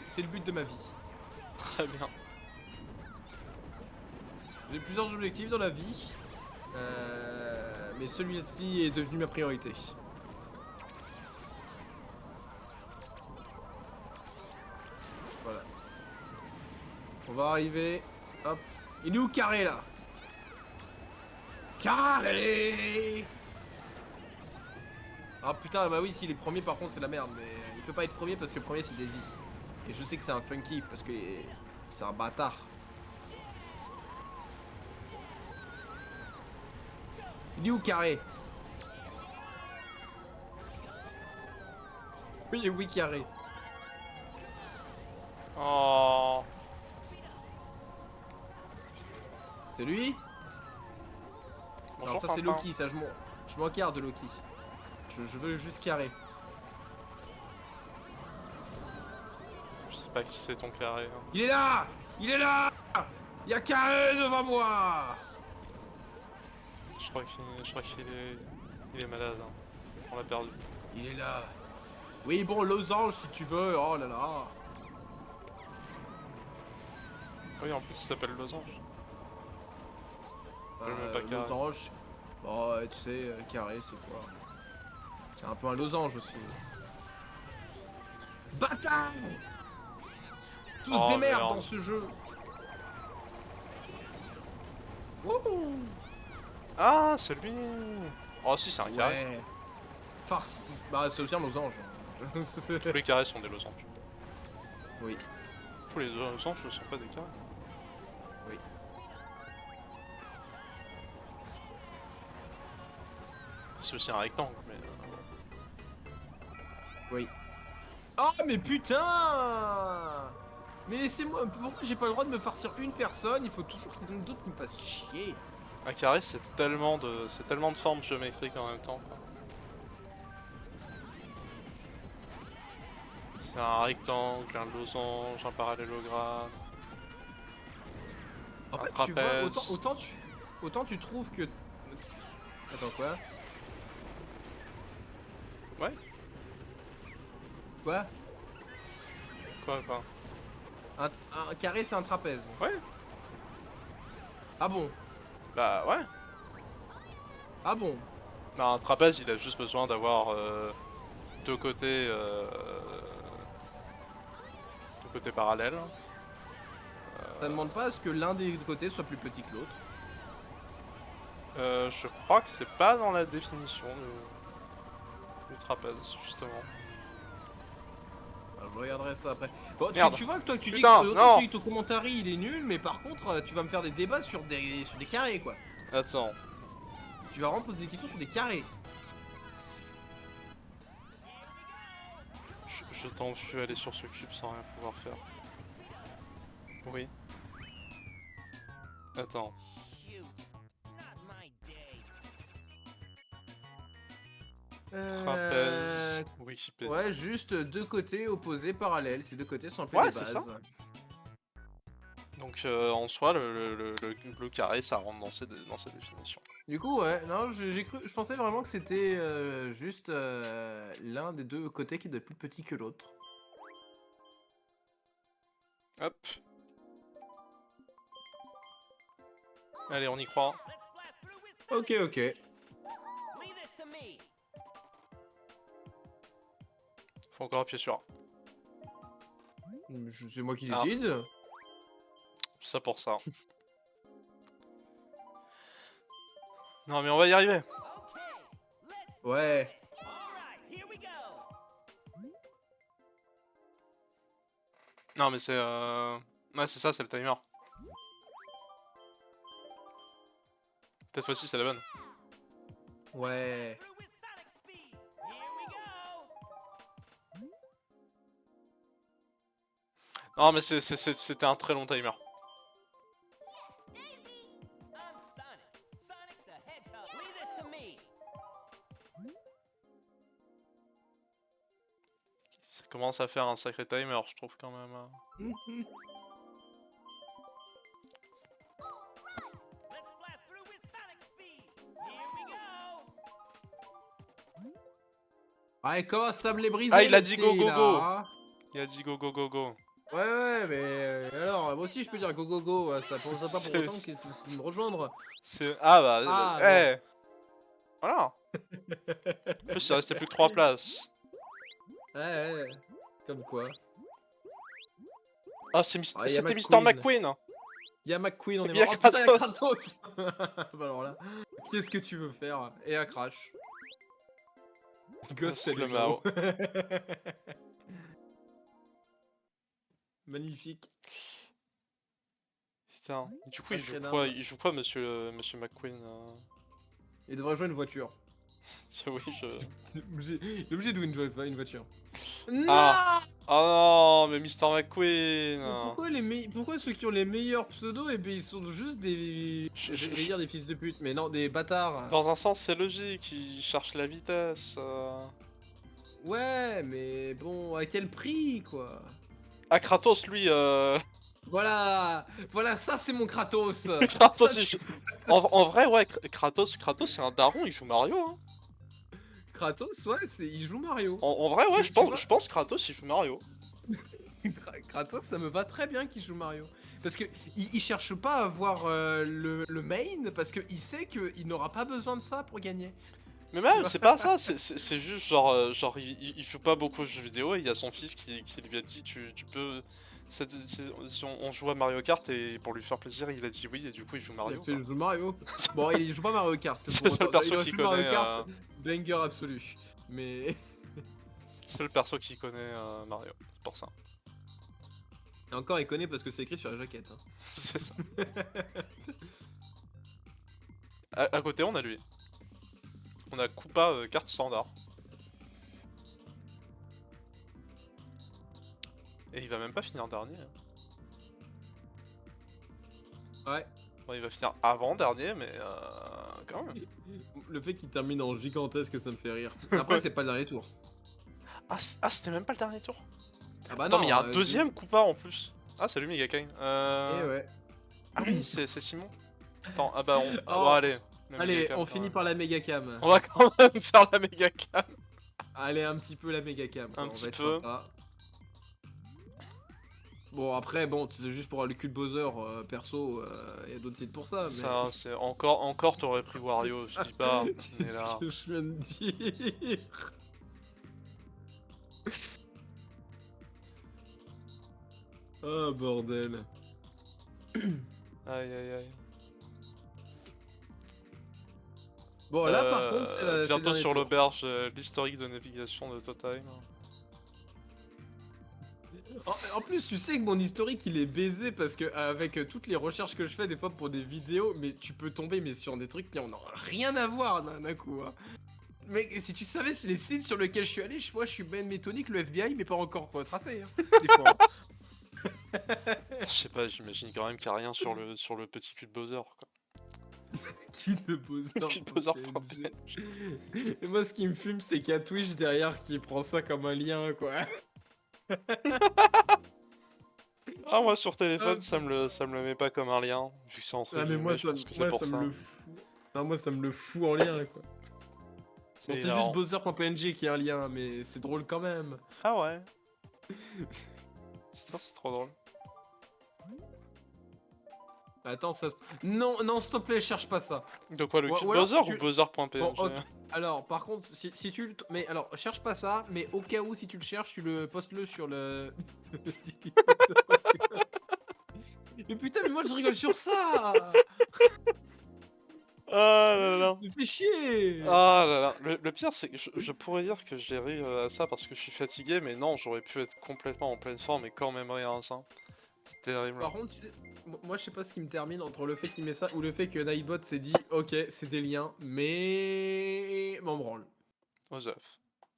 C'est le but de ma vie. Très bien. J'ai plusieurs objectifs dans la vie. Mais celui-ci est devenu ma priorité. Voilà. On va arriver. Hop. Il est où carré là? Carré. Ah putain, bah oui, s'il est premier par contre c'est la merde. Mais il peut pas être premier parce que premier c'est Daisy. Et je sais que c'est un funky parce que c'est un bâtard. Il est où carré? Oui, oui, carré. Oh. C'est lui? Bonjour Alors ça c'est Tintin. Loki, ça je m'en carre de Loki. Je veux juste carré. Je sais pas qui c'est ton carré. Hein. Il est là! Il est là! Il y a carré devant moi! Je crois qu'il est malade. Hein. On l'a perdu. Il est là. Oui bon, losange si tu veux, oh là là. Oui, en plus il s'appelle Losange. Je le mets pas carré. Losange. Bon, tu sais, carré c'est quoi? C'est un peu un losange aussi. Bâtard! Tous Oh, des merdes merde. dans ce jeu. Wouhou! Ah, c'est lui. Oh si, c'est un carré. Ouais. Farce. Bah c'est aussi un losange. Tous les carrés sont des losanges. Oui. Tous les losanges ne sont pas des carrés. Oui. C'est aussi un rectangle, mais... Oui. Oh mais putain! Mais laissez-moi... Pourquoi j'ai pas le droit de me farcir une personne? Il faut toujours qu'il y en ait d'autres qui me fassent chier. Un carré, c'est tellement de formes géométriques en même temps. C'est un rectangle, un losange, un parallélogramme. En un fait, tu vois, trapèze. autant tu trouves que... Attends, quoi? Ouais. Quoi? Quoi. Un carré, c'est un trapèze. Ouais. Ah bon? Bah ouais. Ah bon? Bah, un trapèze, il a juste besoin d'avoir deux côtés parallèles. Ça demande pas à ce que l'un des côtés soit plus petit que l'autre. Je crois que c'est pas dans la définition du trapèze, justement. Alors, je regarderai ça après. Bon, Merde. tu vois que toi tu dis Putain, que non. tu dis que ton commentaire il est nul, mais par contre tu vas me faire des débats sur des carrés quoi. Attends. Tu vas vraiment poser des questions sur des carrés. Je t'en vu aller sur ce cube sans rien pouvoir faire. Oui. Attends. Trapèze, Wikipédia. Ouais, juste deux côtés opposés parallèles. Ces deux côtés sont appelés Ouais, des c'est ça. bases. Donc en soi, le carré, ça rentre dans ces définitions. Du coup, ouais, non, j'ai cru, je pensais vraiment que c'était juste l'un des deux côtés qui doit être plus petit que l'autre. Hop. Allez, on y croit. Ok, ok. Faut encore appuyer sur A. C'est moi qui Ah. décide. Ça pour ça. Non mais on va y arriver. Ouais. Non mais c'est ouais c'est ça, c'est le timer. Cette fois-ci c'est la bonne. Ouais. Non mais c'était un très long timer. Ça commence à faire un sacré timer, je trouve quand même. Ouais, comment ça me les briser? Ah, il a dit go go go. Là. Il a dit go go go go. Ouais, ouais, mais alors, moi aussi je peux dire go go go, ça pense pas pour autant qu'il puisse me rejoindre. Ah bah, Ah, eh. Voilà. En plus, il restait plus que 3 places. Ouais, ouais, comme quoi. Ah, c'était McQueen. Mr. McQueen. Il y a McQueen, on est Il y a mort. Oh putain, il y a Kratos. Kratos. Bah alors là, qu'est-ce que tu veux faire? Et un crash. Ghost le Mao. Mao. Magnifique. Putain, du coup, Sacré il joue quoi, monsieur McQueen Il devrait jouer une voiture. Oui, Il est obligé de jouer une voiture. Ah. Oh non, mais Mr. McQueen. Pourquoi ceux qui ont les meilleurs pseudos, et ben ils sont juste des... Je vais dire des fils de pute, mais non, des bâtards. Dans un sens, c'est logique, il cherche la vitesse. Ouais, mais bon, à quel prix, quoi? Ah, Kratos, lui, Voilà, voilà, ça c'est mon Kratos. Kratos, Ça, en vrai, ouais, Kratos, c'est un daron, il joue Mario, hein. Kratos, ouais, il joue Mario. En vrai, ouais, Tu je pense Kratos, il joue Mario. Kratos, ça me va très bien qu'il joue Mario. Parce que il cherche pas à avoir le main, parce qu'il sait qu'il n'aura pas besoin de ça pour gagner. Mais même, c'est pas ça, c'est juste genre, il joue pas beaucoup aux jeux vidéo et il y a son fils qui lui a dit tu peux... si on joue à Mario Kart et pour lui faire plaisir, il a dit oui et du coup il joue Mario. Il joue Mario. Bon, il joue pas Mario Kart. C'est le seul perso qui connaît... Mario Kart, banger absolu. Mais... C'est le perso qui connaît Mario, c'est pour ça. Et encore, il connaît parce que c'est écrit sur la jaquette. Hein. C'est ça. À côté, on a lui. On a Koopa carte standard. Et il va même pas finir dernier. Ouais. Bon, il va finir avant dernier, mais quand même. Le fait qu'il termine en gigantesque, ça me fait rire. Après, c'est pas le dernier tour. Ah, c'était même pas le dernier tour. Ah bah Attends, non, mais il y a un deuxième Koopa en plus. Ah, salut Megakine. Eh ouais. Ah oui, c'est Simon. Attends, ah bah on... Oh. Bon, allez. Allez, on finit par la méga cam. On va quand même faire la méga cam. Allez, un petit peu la méga cam. Un on petit va être peu. sympa. Bon, après, bon, c'est juste pour le cul de Bowser, perso, il y a d'autres sites pour ça. Mais... Ça, c'est encore t'aurais pris Wario, je dis pas. Mais là... Qu'est-ce que je viens de dire? Oh bordel. Aïe aïe aïe. Bon, là par contre, c'est la. Bientôt sur l'auberge, l'historique de navigation de Totime. En plus, tu sais que mon historique il est baisé parce que avec toutes les recherches que je fais des fois pour des vidéos, mais tu peux tomber mais sur des trucs qui en ont rien à voir d'un coup. Hein. Mais si tu savais les sites sur lesquels je suis allé, moi je suis ben méthodique, le FBI, mais pas encore tracé. Hein, des fois. Je sais pas, j'imagine quand même qu'il n'y a rien sur le petit cul de Bowser, quoi. Qui ne pose Qui pose PNG. Et moi, ce qui me fume, c'est qu'il y a Twitch derrière qui prend ça comme un lien, quoi. Ah, moi sur téléphone, Ah, ça me le met pas comme un lien. Vu que c'est entre ah, mais guillemets, je pense que c'est moi, pour ça ça. me le fout. Non, moi, ça me le fout en lien, quoi. Bon, c'est juste hilarant. Bowser.png qui est un lien, mais c'est drôle quand même. Ah ouais. Putain, c'est trop drôle. Attends, ça. Non, non, s'il te plaît, cherche pas ça. De quoi le Ou- cul ou alors, Bowser si ou tu- Bowser.png? Bon, ok. Alors, par contre, si tu. Mais alors, cherche pas ça, mais au cas où, si tu le cherches, tu le postes-le sur le. Mais putain, mais moi je rigole sur ça. Ah là là. Me fais chier. Ah là là. Le pire, c'est que je pourrais dire que j'ai ri à ça parce que je suis fatigué, mais non, j'aurais pu être complètement en pleine forme et quand même rire à ça. C'est terrible. Par contre, tu sais, moi je sais pas ce qui me termine entre le fait qu'il met ça ou le fait que Nightbot s'est dit ok, c'est des liens, mais m'en branle. Osef.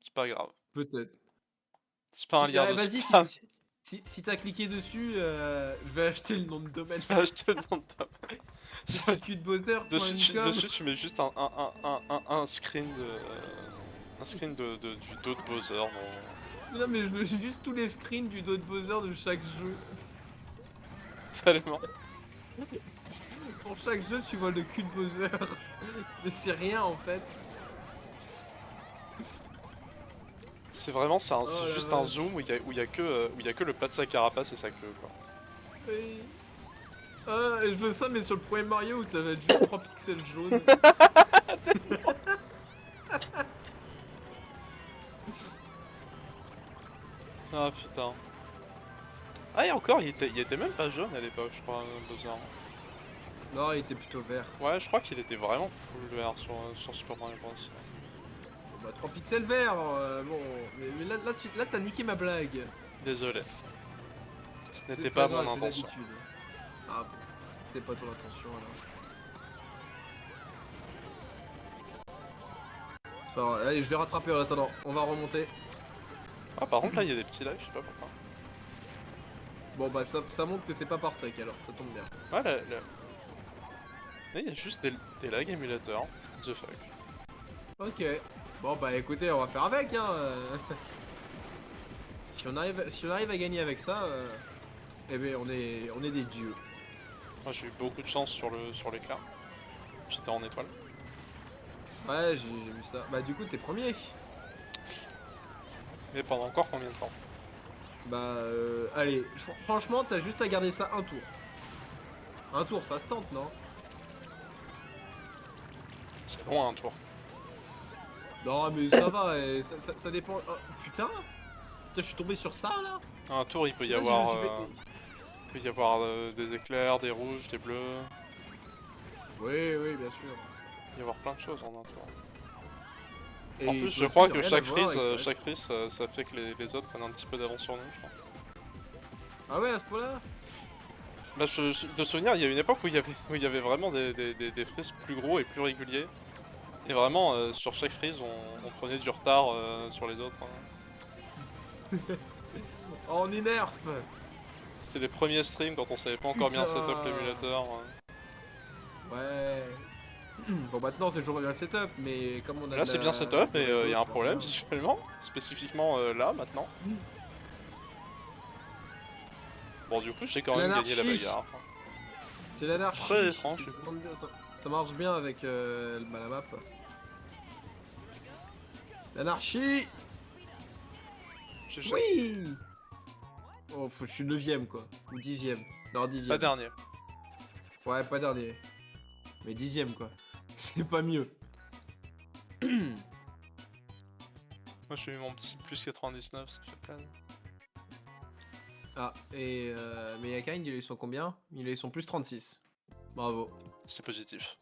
C'est pas grave. Peut-être. C'est pas un lien de Vas-y, spam. si t'as cliqué dessus, je vais acheter le nom de domaine. Je vais acheter le nom de ta... Bowser.com. Dessus, tu mets juste un screen de... un screen du dos de Bowser. Non mais je veux juste tous les screens du dos de Bowser de chaque jeu. Tellement. Pour chaque jeu, tu vois le cul de Bowser. Mais c'est rien en fait. C'est vraiment, c'est Oh la juste un vache. zoom où il y a que le plat de sa carapace et sa queue, quoi. Oui. Ah, je veux ça, mais sur le premier Mario où ça va être juste 3 pixels jaunes. Ah putain. Ah et encore, il était même pas jaune à l'époque, je crois, Bowser. Non, il était plutôt vert. Ouais, je crois qu'il était vraiment full vert sur Super Mario Bros. Bah, 3 pixels verts, bon. Mais là t'as niqué ma blague. Désolé. Ce C'est n'était pas grave, mon j'ai intention. l'habitude. Ah bon, c'était pas ton intention alors. Alors, allez, je vais rattraper en attendant. On va remonter. Ah par contre là, il y a des petits lags, je sais pas pourquoi. Bon bah ça montre que c'est pas par sec alors, ça tombe bien. Ouais, là, il y a juste des lags émulateurs. The fuck. Ok. Bon bah écoutez, on va faire avec hein. Si on arrive à gagner avec ça, eh ben on est des dieux. Moi j'ai eu beaucoup de chance sur l'éclat. J'étais en étoile. Ouais, j'ai vu ça. Bah du coup t'es premier. Mais pendant encore combien de temps? Bah allez, franchement t'as juste à garder ça un tour. Un tour, ça se tente, non? C'est loin un tour. Non mais ça va, ça dépend. Oh, putain! Putain, je suis tombé sur ça là? Un tour, il peut y Vas-y, je me avoir, suis fait- il peut y avoir des éclairs, des rouges, des bleus. Oui, oui, bien sûr. Il peut y avoir plein de choses en un tour. Et En il plus, peut je aussi crois ne que rien chaque avoir avec le freeze, reste. ça fait que les autres prennent un petit peu d'avance sur nous, je crois. Ah ouais, à ce point-là? Bah, de souvenir, il y a une époque où il y avait vraiment des freezes plus gros et plus réguliers. Et vraiment, sur chaque freeze, on prenait du retard sur les autres. Hein. Oh, on est nerf! C'était les premiers streams quand on savait pas encore bien setup Putain. l'émulateur. Ouais. Bon, maintenant c'est toujours bien le setup, mais comme on a Là, de c'est la- bien setup, du mais réseau, il y a un ça marche problème bien. visuellement, spécifiquement là, maintenant. Bon, du coup, j'ai quand même gagné la L'anarchie. bagarre. C'est l'anarchie. Très étrange. Ça marche bien avec la map. L'anarchie. GG. Oui. Oh, je suis 9ème quoi. Ou 10ème. Non, 10ème. Pas dernier. Ouais, pas dernier. Mais 10ème quoi. C'est pas mieux. Moi, j'ai eu mon petit plus 99, ça fait plaisir. Ah, et mais Yakain, ils sont combien? Ils sont plus 36. Bravo. C'est positif.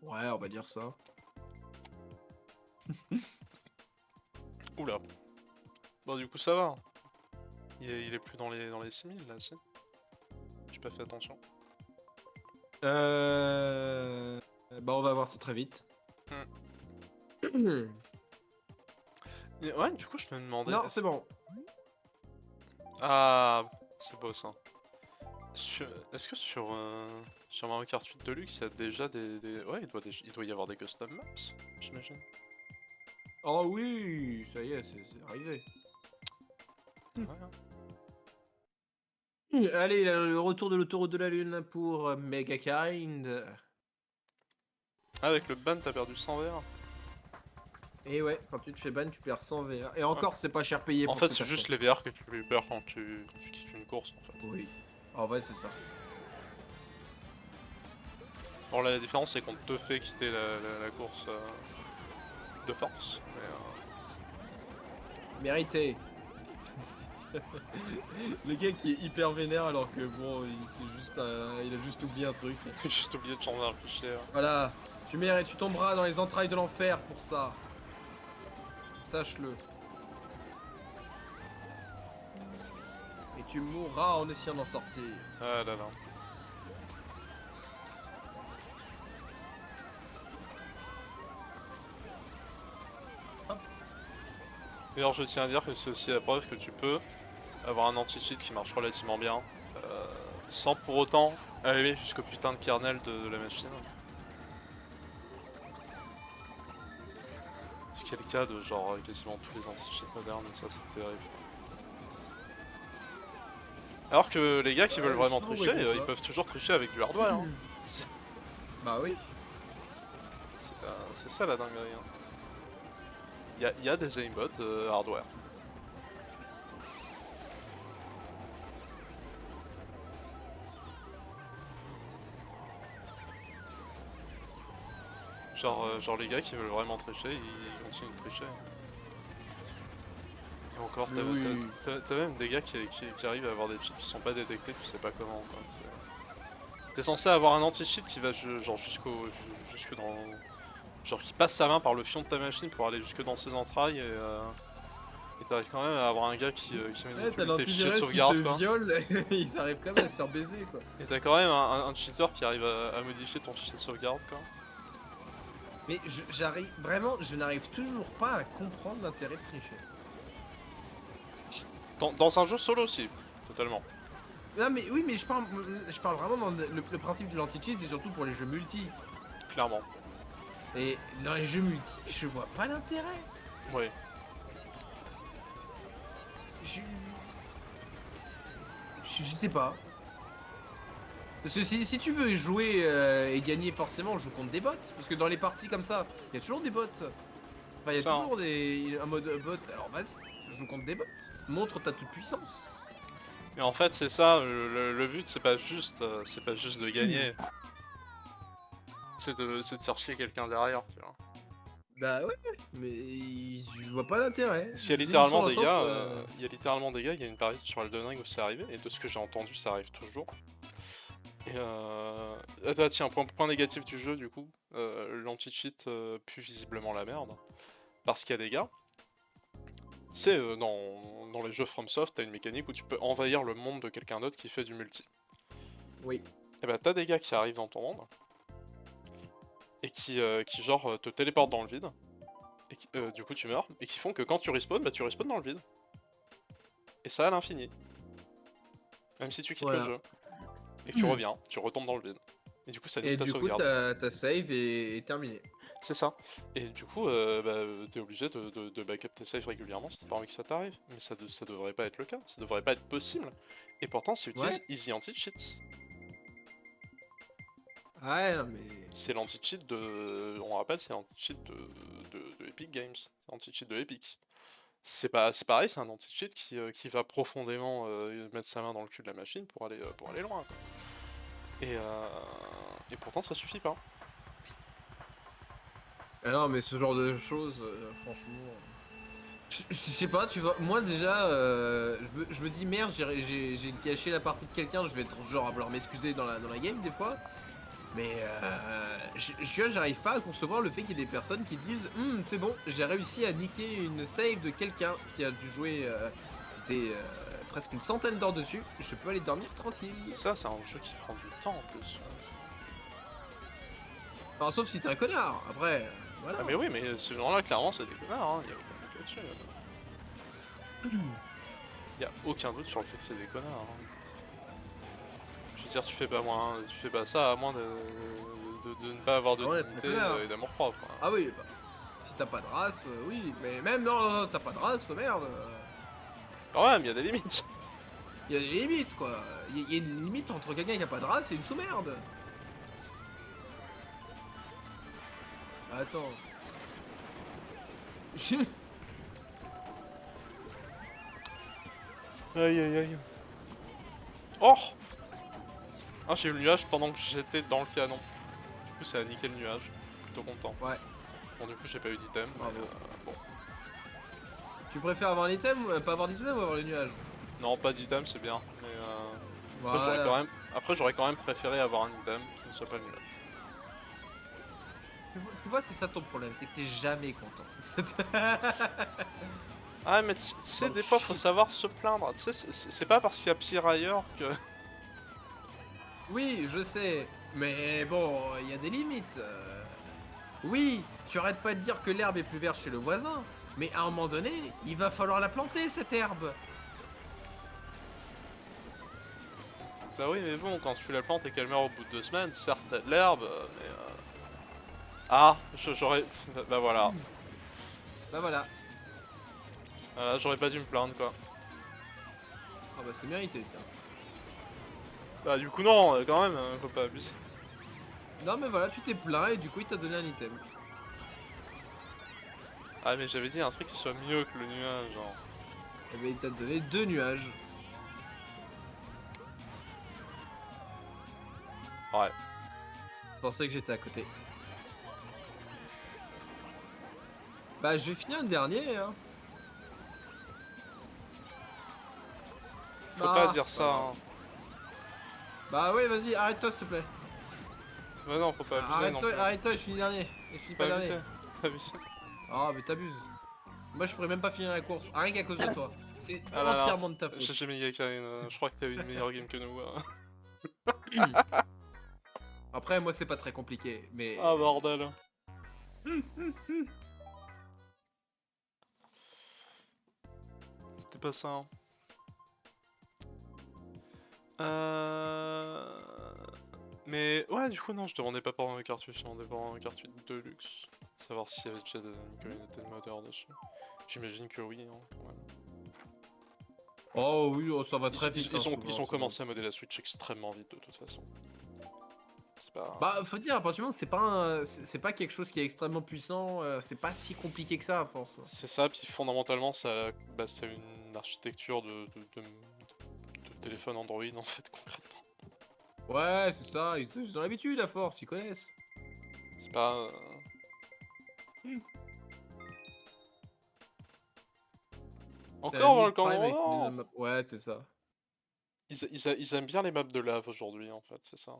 Ouais, on va dire ça. Oula. Bon, du coup, ça va. Il est plus dans les 6000 là, si. J'ai pas fait attention. Bah, on va voir ça très vite. Et ouais, du coup, je me demandais. Non, c'est bon. Ah, c'est beau ça. Est-ce que sur Mario Kart 8 Deluxe, il y a déjà Ouais, il doit y avoir des custom maps, j'imagine. Oh oui, ça y est, c'est arrivé. Ouais, hein. Allez, le retour de l'autoroute de la Lune pour Mega Kind. Ah, avec le ban, t'as perdu 100 VR. Et ouais, quand tu te fais ban, tu perds 100 VR. Et Ouais. encore, c'est pas cher payé En pour fait, ce que c'est t'as juste fait. les VR que tu perds quand tu quittes une course, en fait. Oui. En vrai, c'est ça. Bon, là, la différence, c'est qu'on te fait quitter la course de force. Mérité. Le gars qui est hyper vénère alors que bon, il a juste oublié un truc. J'ai juste oublié de changer un fichier. Voilà, tu mérites, tu tomberas dans les entrailles de l'enfer pour ça. Sache-le. Et tu mourras en essayant d'en sortir. Ah là là. D'ailleurs, je tiens à dire que c'est aussi la preuve que tu peux avoir un anti-cheat qui marche relativement bien, sans pour autant arriver jusqu'au putain de kernel de la machine. Ce qui est le cas de genre quasiment tous les anti-cheats modernes, et ça c'est terrible. Alors que les gars qui veulent vraiment tricher, ils peuvent toujours tricher avec du hardware. Hein. Bah oui. C'est ça la dinguerie. Hein. Y a des aimbots hardware. Genre les gars qui veulent vraiment tricher, ils continuent de tricher. Et encore, t'as même des gars qui arrivent à avoir des cheats qui sont pas détectés, tu sais pas comment. T'es censé avoir un anti-cheat qui va genre jusque dans... Genre qui passe sa main par le fion de ta machine pour aller jusque dans ses entrailles et t'arrives quand même à avoir un gars qui manipule tes fichiers de sauvegarde quoi. Viole, ils arrivent quand même à se faire baiser quoi. Et t'as quand même un cheater qui arrive à modifier ton fichier de sauvegarde quoi. Mais je n'arrive toujours pas à comprendre l'intérêt de tricher. Dans un jeu solo aussi, totalement. Non mais oui mais je parle vraiment dans le principe de l'anti-cheat, c'est surtout pour les jeux multi. Clairement. Et dans les jeux multi, je vois pas l'intérêt. Oui. Je sais pas. Parce que si tu veux jouer et gagner forcément, joue contre des bots. Parce que dans les parties comme ça, il y a toujours des bots. Enfin, il y a toujours un mode bot. Alors vas-y, joue contre des bots. Montre ta toute puissance. Mais en fait, c'est ça, le but, c'est pas juste de gagner. C'est de chercher quelqu'un derrière, tu vois. Bah ouais, mais je vois pas l'intérêt. Il y a littéralement des gars, il y a une période sur Elden Ring où c'est arrivé, et de ce que j'ai entendu, ça arrive toujours. Et ah, tiens, point négatif du jeu, du coup, l'anti-cheat pue visiblement la merde. Parce qu'il y a des gars, c'est dans les jeux FromSoft, t'as une mécanique où tu peux envahir le monde de quelqu'un d'autre qui fait du multi. Oui. Et bah t'as des gars qui arrivent dans ton monde, et qui genre te téléportent dans le vide, et du coup tu meurs, et qui font que quand tu respawns, bah tu respawns dans le vide. Et ça à l'infini. Même si tu quittes le jeu. Et que tu reviens, tu retombes dans le vide. Et du coup ça nique ta sauvegarde. Et du coup ta save est terminée. C'est ça. Et du coup t'es obligé de backup tes saves régulièrement si t'as pas envie que ça t'arrive. Mais ça devrait pas être le cas, ça devrait pas être possible. Et pourtant c'est utilise Easy Anti-Cheat. Ouais, non, mais... C'est l'anti-cheat de... On rappelle, c'est l'anti-cheat de Epic Games. C'est l'anti-cheat de Epic. C'est pareil, c'est un anti-cheat qui va profondément mettre sa main dans le cul de la machine pour aller loin. Quoi. Et pourtant, ça suffit pas. Ah non, mais ce genre de choses, franchement... Je sais pas, tu vois, moi déjà, je me dis merde, j'ai caché la partie de quelqu'un, je vais être genre à vouloir m'excuser dans la game des fois. Mais j'arrive pas à concevoir le fait qu'il y ait des personnes qui disent c'est bon, j'ai réussi à niquer une save de quelqu'un qui a dû jouer presque une centaine d'heures dessus, je peux aller dormir tranquille. Ça, c'est un jeu qui prend du temps en plus. Enfin, sauf si t'es un connard, après, voilà. Ah mais oui, mais ces gens-là, clairement, c'est des connards, hein. Y a aucun doute là-dessus. Y a aucun doute sur le fait que c'est des connards. Hein. veux dire, tu fais pas ça à moins de ne pas avoir de Ah ouais, dignité très clair. et d'amour propre. Hein. Ah oui, bah, si t'as pas de race, oui. Mais même non, t'as pas de race, merde. Quand même, il y a des limites. Il y a des limites, quoi. Il y a une limite entre quelqu'un qui a pas de race et une sous-merde. Attends. Aïe aïe aïe. Oh! Ah, j'ai eu le nuage pendant que j'étais dans le canon. Du coup, ça a niqué le nuage. Plutôt content. Ouais, Bon, du coup, j'ai pas eu d'item. Mais, bravo. bon. Tu préfères avoir l'item, pas avoir d'item ou avoir le nuage? Non, pas d'item, c'est bien. Mais Voilà. après, j'aurais quand même préféré avoir un item qui ne soit pas le nuage. Tu vois, c'est ça ton problème, c'est que t'es jamais content. Ah, mais tu sais, Oh, des fois, faut shit. savoir se plaindre. Tu sais, c'est pas parce qu'il y a pire ailleurs que. Oui, je sais, mais bon, il y a des limites. Oui, tu arrêtes pas de dire que l'herbe est plus verte chez le voisin, mais à un moment donné, il va falloir la planter, cette herbe. Bah oui, mais bon, quand tu la plantes et qu'elle meurt au bout de 2 semaines, certes, t'as de l'herbe, mais. Ah, j'aurais. Bah voilà. Bah voilà. Voilà, j'aurais pas dû me plaindre, quoi. Ah bah c'est mérité, ça. Bah, du coup, non, quand même, faut pas abuser. Non mais voilà, tu t'es plaint et du coup il t'a donné un item. Ah, mais j'avais dit un truc qui soit mieux que le nuage, genre. Et bah il t'a donné 2 nuages. Ouais. Je pensais que j'étais à côté. Bah je vais finir un dernier, hein. Faut pas Ah, dire c'est pas ça, grave. hein. Bah oui, vas-y, arrête-toi s'il te plaît. Bah non, faut pas abuser non Arrête-toi, plus. arrête-toi, je finis dernier. Et je finis Pas pas dernier. abuser. Pas abuser. Ah mais t'abuses. Moi je pourrais même pas finir la course, rien qu'à cause de toi. C'est Ah là là. entièrement de ta faute. J'ai jamais gagné je crois que t'as eu une meilleure game que nous. Hein. Après moi c'est pas très compliqué, mais... Ah bordel. C'était pas ça. Hein. Mais ouais, du coup, non, je demandais pas pour un cartouche, je demandais pour un cartouche de luxe. Savoir s'il y avait déjà une communauté de modeurs dessus. J'imagine que oui, hein, quand même. Oh oui, oh, ça va très vite. Hein, souvent, Ils ont ce genre commencé à modder la Switch extrêmement vite, de toute façon. C'est pas... Bah, faut dire, à partir du moment où c'est pas quelque chose qui est extrêmement puissant, c'est pas si compliqué que ça à force. C'est ça, puis fondamentalement, ça base une architecture de téléphone Android, en fait, concrètement. Ouais, c'est ça, ils ont l'habitude à force, ils connaissent. C'est pas... Encore Volcan Prime avec ses Roller. deux maps. Ouais, c'est ça. Ils aiment bien les maps de lave aujourd'hui, en fait, c'est ça.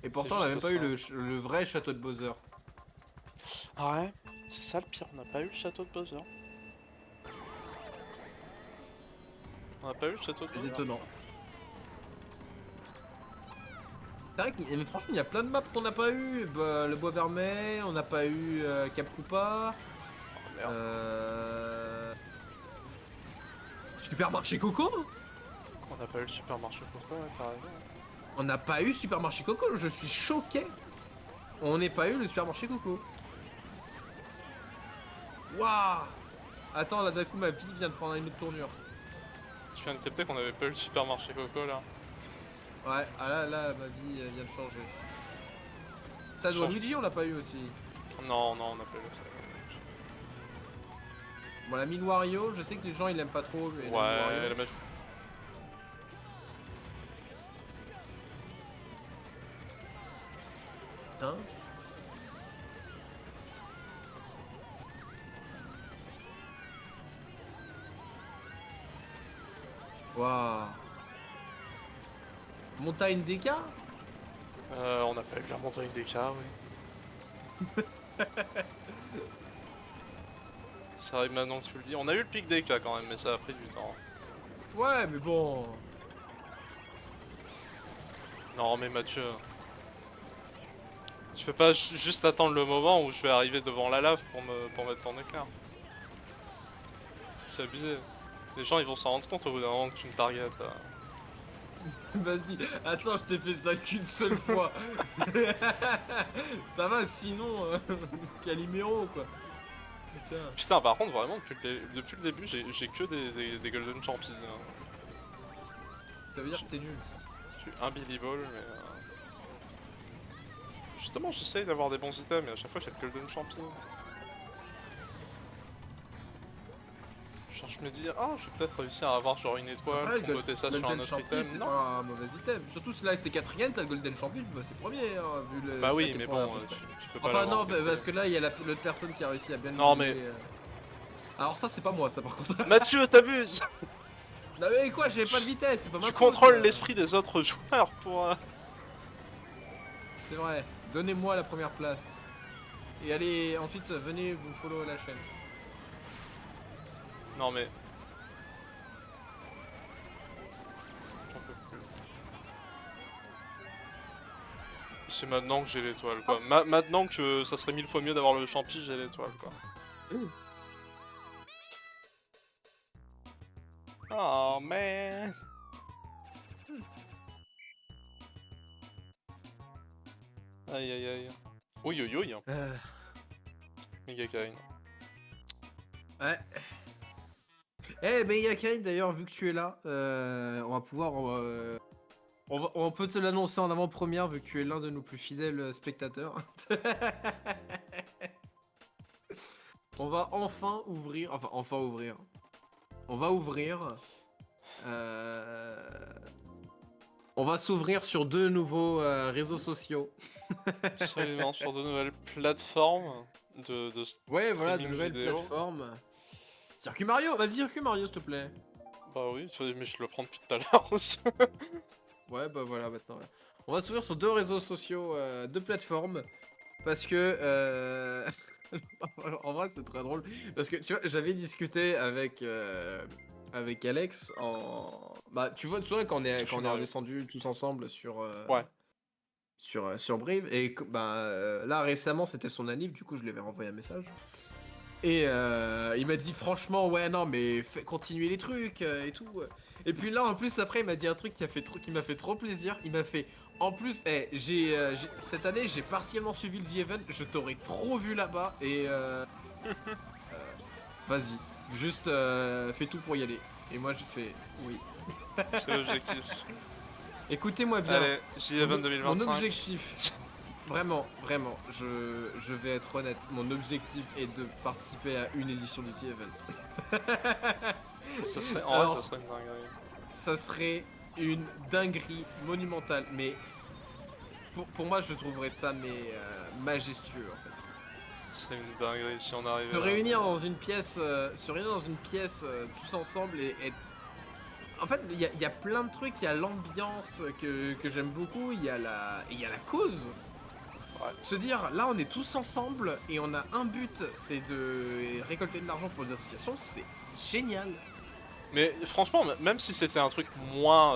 Et pourtant, on a même pas eu le vrai château de Bowser. Ah ouais, c'est ça le pire, on n'a pas eu le château de Bowser. On n'a pas eu le château de C'est Bowser. étonnant. C'est vrai mais franchement, il y a plein de maps qu'on n'a pas eu. Bah, le Bois Vermeil, on n'a pas eu Cap Koopa. Oh merde. Supermarché Coco. On n'a pas eu le supermarché pourquoi, ouais, t'as raison. On n'a pas eu Supermarché Coco, je suis choqué. On n'est pas eu le Supermarché Coco. Waouh. Attends, là d'un coup ma vie vient de prendre une autre tournure. Je viens de capter qu'on avait pas eu le supermarché Coco là. Ouais, ah là ma vie vient de changer. Stade Luigi on l'a pas eu aussi. Non, on n'a pas eu le Bon la mine Wario, je sais que les gens ils l'aiment pas trop. Mais ouais, la meuf. Hein. Waouh. Montagne DK. On n'a pas eu la montagne des cas, oui. C'est vrai maintenant que tu le dis. On a eu le pic des cas quand même, mais ça a pris du temps. Ouais mais bon. Non mais Mathieu. Tu peux pas juste attendre le moment où je vais arriver devant la lave pour mettre ton éclair. C'est abusé. Les gens ils vont s'en rendre compte au bout d'un moment que tu me targetes. Vas-y, attends, je t'ai fait ça qu'une seule fois. Ça va, sinon, Calimero quoi. Putain. Putain, par contre, vraiment, depuis le début, j'ai que des Golden Champions. Ça veut dire que t'es nul, ça. Je suis unbelievable, mais. Justement, j'essaye d'avoir des bons items, mais à chaque fois j'ai le Golden Champion. Genre, je me dis, ah, je vais peut-être réussir à avoir genre une étoile Après, pour botter ça sur un Golden autre Champion, item. c'est Non. pas un mauvais item. Surtout si là t'es quatrième, t'as le Golden Champion, bah c'est premier, hein, vu le. Bah oui, stack et mais pour bon, la poste. tu peux pas Enfin, l'avoir non, en quelque parce chose. que là, il y a l'autre personne qui a réussi à bien Non, utiliser, Alors, ça, c'est pas moi, ça par contre. Mathieu, t'abuses. Non, mais quoi, j'avais pas de vitesse, c'est pas ma Tu faute, contrôles l'esprit des autres joueurs pour. C'est vrai, donnez-moi la première place. Et allez, ensuite, venez vous follow la chaîne. Non mais. J'en peux plus. C'est maintenant que j'ai l'étoile quoi. Maintenant que ça serait 1000 fois mieux d'avoir le champi, j'ai l'étoile quoi. Oh man. Aïe aïe aïe. Oui oui oui. Mega Karin. Ouais. Eh, mais Yakain, d'ailleurs, vu que tu es là, on va pouvoir. On peut te l'annoncer en avant-première, vu que tu es l'un de nos plus fidèles spectateurs. On va enfin ouvrir. Enfin, enfin ouvrir. On va ouvrir. On va s'ouvrir sur 2 nouveaux réseaux sociaux. Absolument, sur de nouvelles plateformes de Ouais, voilà, de streaming nouvelles vidéo. plateformes. Circuit Mario, vas-y, Circuit Mario, s'il te plaît. Bah oui, mais je le prends depuis tout à l'heure aussi. Ouais, bah voilà, maintenant. Ouais. On va s'ouvrir sur 2 réseaux sociaux, 2 plateformes. Parce que. En vrai, c'est très drôle. Parce que, tu vois, j'avais discuté avec Alex en. Bah, tu vois, quand on est Mario. redescendu tous ensemble sur. Ouais. Sur Brave. Et là, récemment, c'était son anniv, du coup, je lui avais renvoyé un message. Et il m'a dit, franchement, ouais, non, mais continuez les trucs et tout. Et puis là, en plus, après, il m'a dit un truc qui m'a fait trop plaisir. Il m'a fait, en plus, cette année, j'ai partiellement suivi le The Event. Je t'aurais trop vu là-bas. Et vas-y, juste fais tout pour y aller. Et moi, j'ai fait, oui. C'est l'objectif. Écoutez-moi bien. Allez, J-Event Mon 2025. objectif, vraiment, vraiment, je vais être honnête, mon objectif est de participer à une édition du The Event. Ça serait, en Alors, vrai, ça serait une dinguerie. ça serait une dinguerie monumentale, mais pour moi, je trouverais ça majestueux en fait. Ce serait une dinguerie si on arrivait Se là. réunir dans une pièce, tous ensemble et en fait, il y a plein de trucs, il y a l'ambiance que j'aime beaucoup, il y a la cause. Ouais. Se dire, là on est tous ensemble et on a un but, c'est de récolter de l'argent pour les associations, c'est génial. Mais franchement, même si c'était un truc moins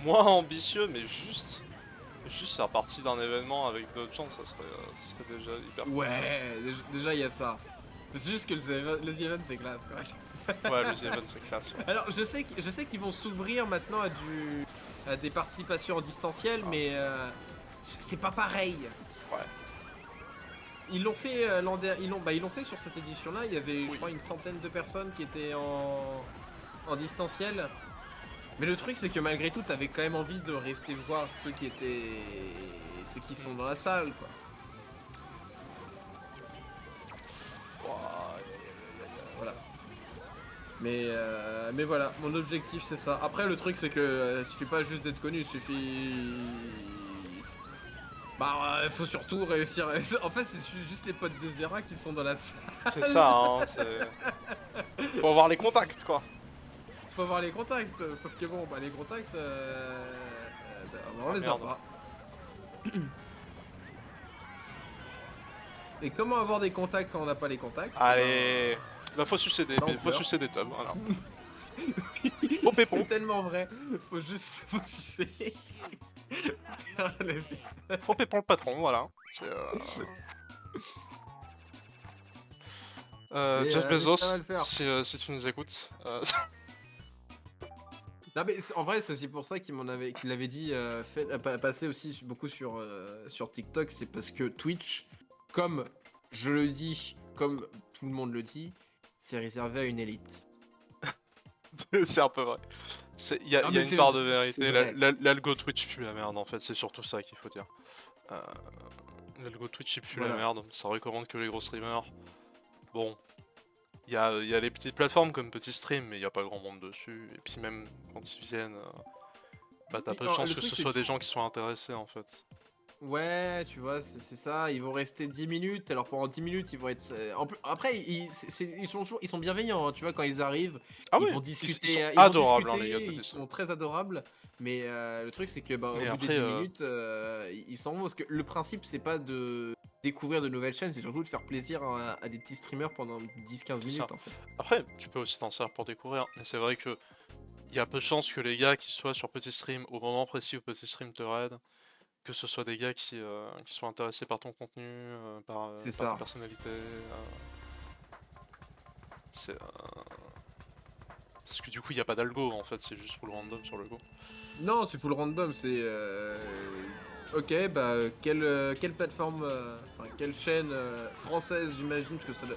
moins ambitieux, mais juste faire partie d'un événement avec d'autres gens, ça serait déjà hyper cool. Ouais, déjà il y a ça. C'est juste que le The Event c'est classe quoi. Ouais, le The Event c'est classe. Ouais. Alors je sais qu'ils vont s'ouvrir maintenant à des participations en distanciel, mais c'est pas pareil. Ouais. Ils l'ont fait ils l'ont fait sur cette édition là, il y avait je crois une centaine de personnes qui étaient en distanciel. Mais le truc c'est que malgré tout t'avais quand même envie de rester voir ceux qui sont dans la salle quoi. Voilà. Mais voilà, mon objectif c'est ça. Après le truc c'est que suffit pas juste d'être connu, il suffit. Bah faut surtout réussir. En fait c'est juste les potes de Zera qui sont dans la salle. C'est ça, hein, faut avoir les contacts quoi. Faut avoir les contacts, sauf que bon bah les contacts on les a Merde. pas. Et comment avoir des contacts quand on n'a pas les contacts? Allez, bah faut sucer des tubs, voilà. Au pépon. C'est tellement vrai, faut sucer. Faut pépon le patron, voilà. Jeff Mais Bezos, ça va le faire. si tu nous écoutes. Non mais en vrai c'est aussi pour ça qu'il l'avait dit passer aussi beaucoup sur TikTok, c'est parce que Twitch, comme je le dis, comme tout le monde le dit, c'est réservé à une élite. C'est un peu vrai. Il y a, Non y a mais une part de c'est vérité. vrai. L'algo Twitch pue la merde en fait, c'est surtout ça qu'il faut dire. Euh, L'algo Twitch il pue la Voilà. merde, ça recommande que les gros streamers. Bon, il y a les petites plateformes comme Petit Stream, mais il n'y a pas grand monde dessus. Et puis même quand ils viennent, bah t'as Oui, peu de alors, chances le que truc ce c'est soit des gens qui soient intéressés en fait. ouais, tu vois, c'est ça, ils vont rester 10 minutes, alors pendant 10 minutes, ils vont être... Après, ils sont bienveillants, hein, tu vois, quand ils arrivent, Ah ils oui, vont ils sont discuter, adorables hein, les gars de ils Petit Stream. sont très adorables, mais le truc, c'est que bah, au Mais bout des après, 10 minutes, ils s'en vont, parce que le principe, c'est pas de découvrir de nouvelles chaînes, c'est surtout de faire plaisir à des petits streamers pendant 10-15 c'est ça. minutes, en fait. Après, tu peux aussi t'en servir pour découvrir, mais c'est vrai que il y a peu de chances que les gars qui soient sur Petit Stream au moment précis où Petit Stream te raid, que ce soit des gars qui soient intéressés par ton contenu, C'est par ta ça. personnalité. C'est, Parce que du coup, il n'y a pas d'algo en fait, c'est juste full random sur le go. Non, c'est full random, c'est... Ok, bah, quelle plateforme, enfin, quelle chaîne française, j'imagine, parce que ça,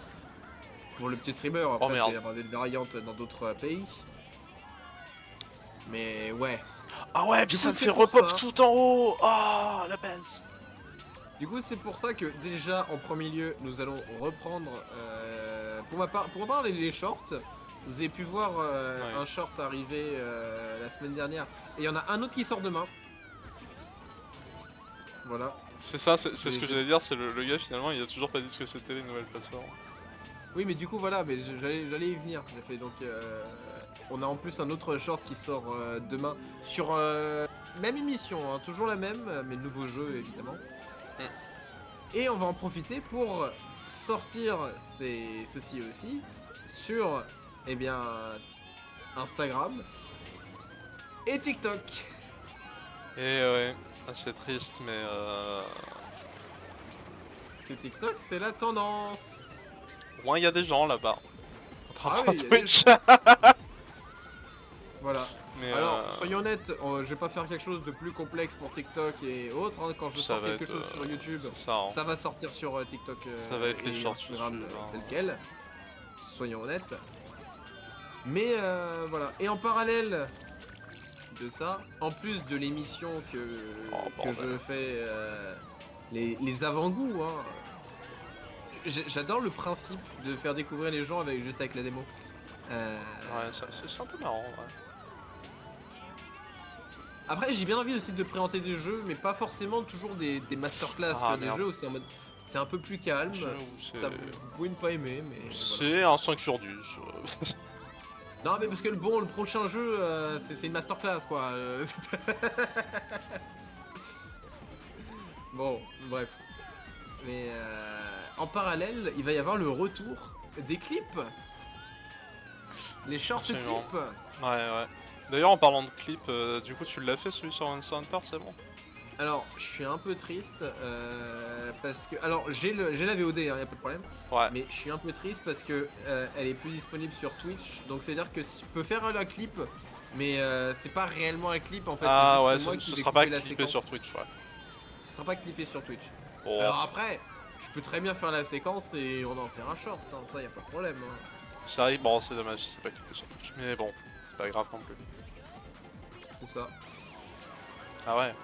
pour le petit streamer, Oh après, il peut merde. y avoir des variantes dans d'autres pays. Mais ouais. Ah ouais, puis Du ça coup, me c'est fait pour repop ça. tout en haut. Ah, la base. Du coup, c'est pour ça que déjà, en premier lieu, nous allons reprendre, pour ma part, les shorts. Vous avez pu voir Ouais. un short arriver la semaine dernière. Et il y en a un autre qui sort demain. Voilà. C'est ça, c'est ce que J'ai- j'allais dire, c'est le gars finalement, il a toujours pas dit ce que c'était les nouvelles plateformes. Oui, mais du coup, voilà, mais j'allais y venir. J'ai fait donc. On a en plus un autre short qui sort demain sur même émission, hein, toujours la même, mais nouveau jeu évidemment. Mm. Et on va en profiter pour sortir ceci aussi sur, eh bien, Instagram et TikTok. Et ouais, c'est triste, mais Parce que TikTok, c'est la tendance. au moins il y a des gens là-bas. Ah Contrairement à oui, il y a des Twitch. gens. Voilà. Mais Alors, soyons honnêtes, je vais pas faire quelque chose de plus complexe pour TikTok et autres, hein. Quand je ça sors va quelque être, chose sur YouTube, c'est ça, hein. ça va sortir sur TikTok Ça va être les et shorts Instagram YouTube, hein. tel quel. Soyons honnêtes. Mais voilà. Et en parallèle de ça, en plus de l'émission Oh que bordel. je fais, les avant-goûts, hein, j'adore le principe de faire découvrir les gens juste avec la démo. Ouais, c'est un peu marrant, ouais. Après, j'ai bien envie aussi de présenter des jeux, mais pas forcément toujours des masterclass, tu Ah vois, des merde. jeux où c'est en mode... C'est un peu plus calme, J'avoue, vous pouvez ne pas aimer, mais voilà. c'est un 5 sur 10. Non, mais parce que le prochain jeu, c'est une masterclass, quoi. Bon, bref. Mais en parallèle, il va y avoir le retour des clips. Les short Absolument. clips. Ouais, ouais. D'ailleurs, en parlant de clip, du coup, tu l'as fait celui sur Monster Hunter, c'est bon? Alors, je suis un peu triste parce que... Alors, j'ai la VOD, hein, y a pas de problème. Ouais. Mais je suis un peu triste parce que elle est plus disponible sur Twitch. Donc, c'est-à-dire que je peux faire un clip, mais c'est pas réellement un clip en fait. Ah c'est ouais, juste moi qui ce vais sera pas couper la clippé séquence. sur Twitch, ouais. Ce sera pas clippé sur Twitch. Bon, Alors après, je peux très bien faire la séquence et on en faire un short. Hein, ça, y a pas de problème. Hein. ça arrive, bon, c'est dommage si c'est pas clippé sur Twitch, mais bon, c'est pas grave non plus. C'est ça. Ah ouais.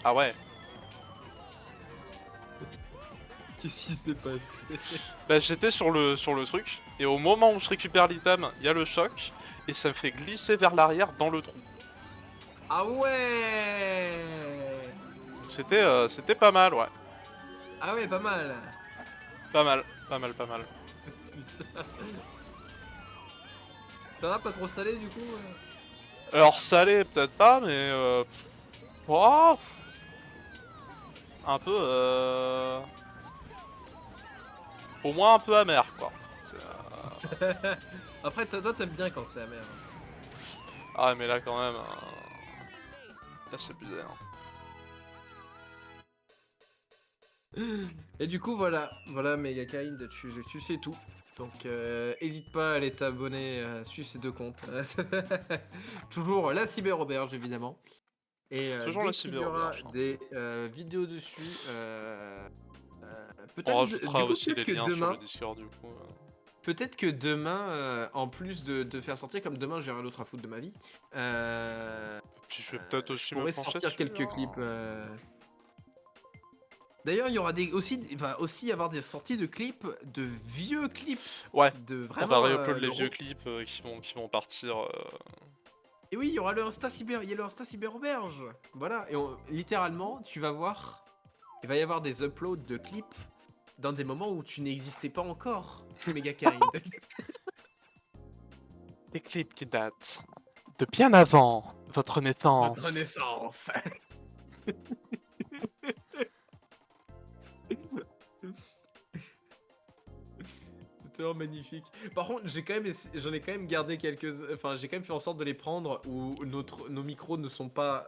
Ah ouais. Qu'est-ce qui s'est passé? Bah j'étais sur le truc, et au moment où je récupère l'item, il y a le choc, et ça me fait glisser vers l'arrière dans le trou. Ah ouais. C'était pas mal, ouais. Ah ouais, pas mal. Pas mal, pas mal, pas mal. Putain. Ça va, pas trop salé du coup Alors salé peut-être pas, mais oh, un peu au moins un peu amer quoi. Après, toi, t'aimes bien quand c'est amer. Ah mais là quand même, là c'est bizarre. Et du coup, voilà, Megakaïd, tu sais tout. Donc, hésite pas à aller t'abonner, à suivre ces deux comptes. Toujours la cyberauberge, évidemment. Et Toujours la dès qu'il y aura cyberauberge, hein. des vidéos dessus, On peut-être, rajoutera du coup, aussi les liens sur le Discord du coup. peut-être que demain, en plus de faire sortir, comme demain j'ai rien d'autre à foutre de ma vie, Puis je vais peut-être je aussi me pourrais pencher sortir dessus, quelques clips. hein. D'ailleurs, il y aura il va aussi y avoir des sorties de clips, de vieux clips, Ouais, de on va vraiment re-upload les vieux clips qui vont partir. Et oui, il y aura il y a le Insta Cyber Auberge. Voilà, et littéralement, tu vas voir, il va y avoir des uploads de clips dans des moments où tu n'existais pas encore, Mega Kind. Les clips qui datent de bien avant votre naissance. Notre naissance. C'était vraiment magnifique. Par contre, j'en ai quand même gardé quelques, enfin, j'ai quand même fait en sorte de les prendre où nos micros ne sont pas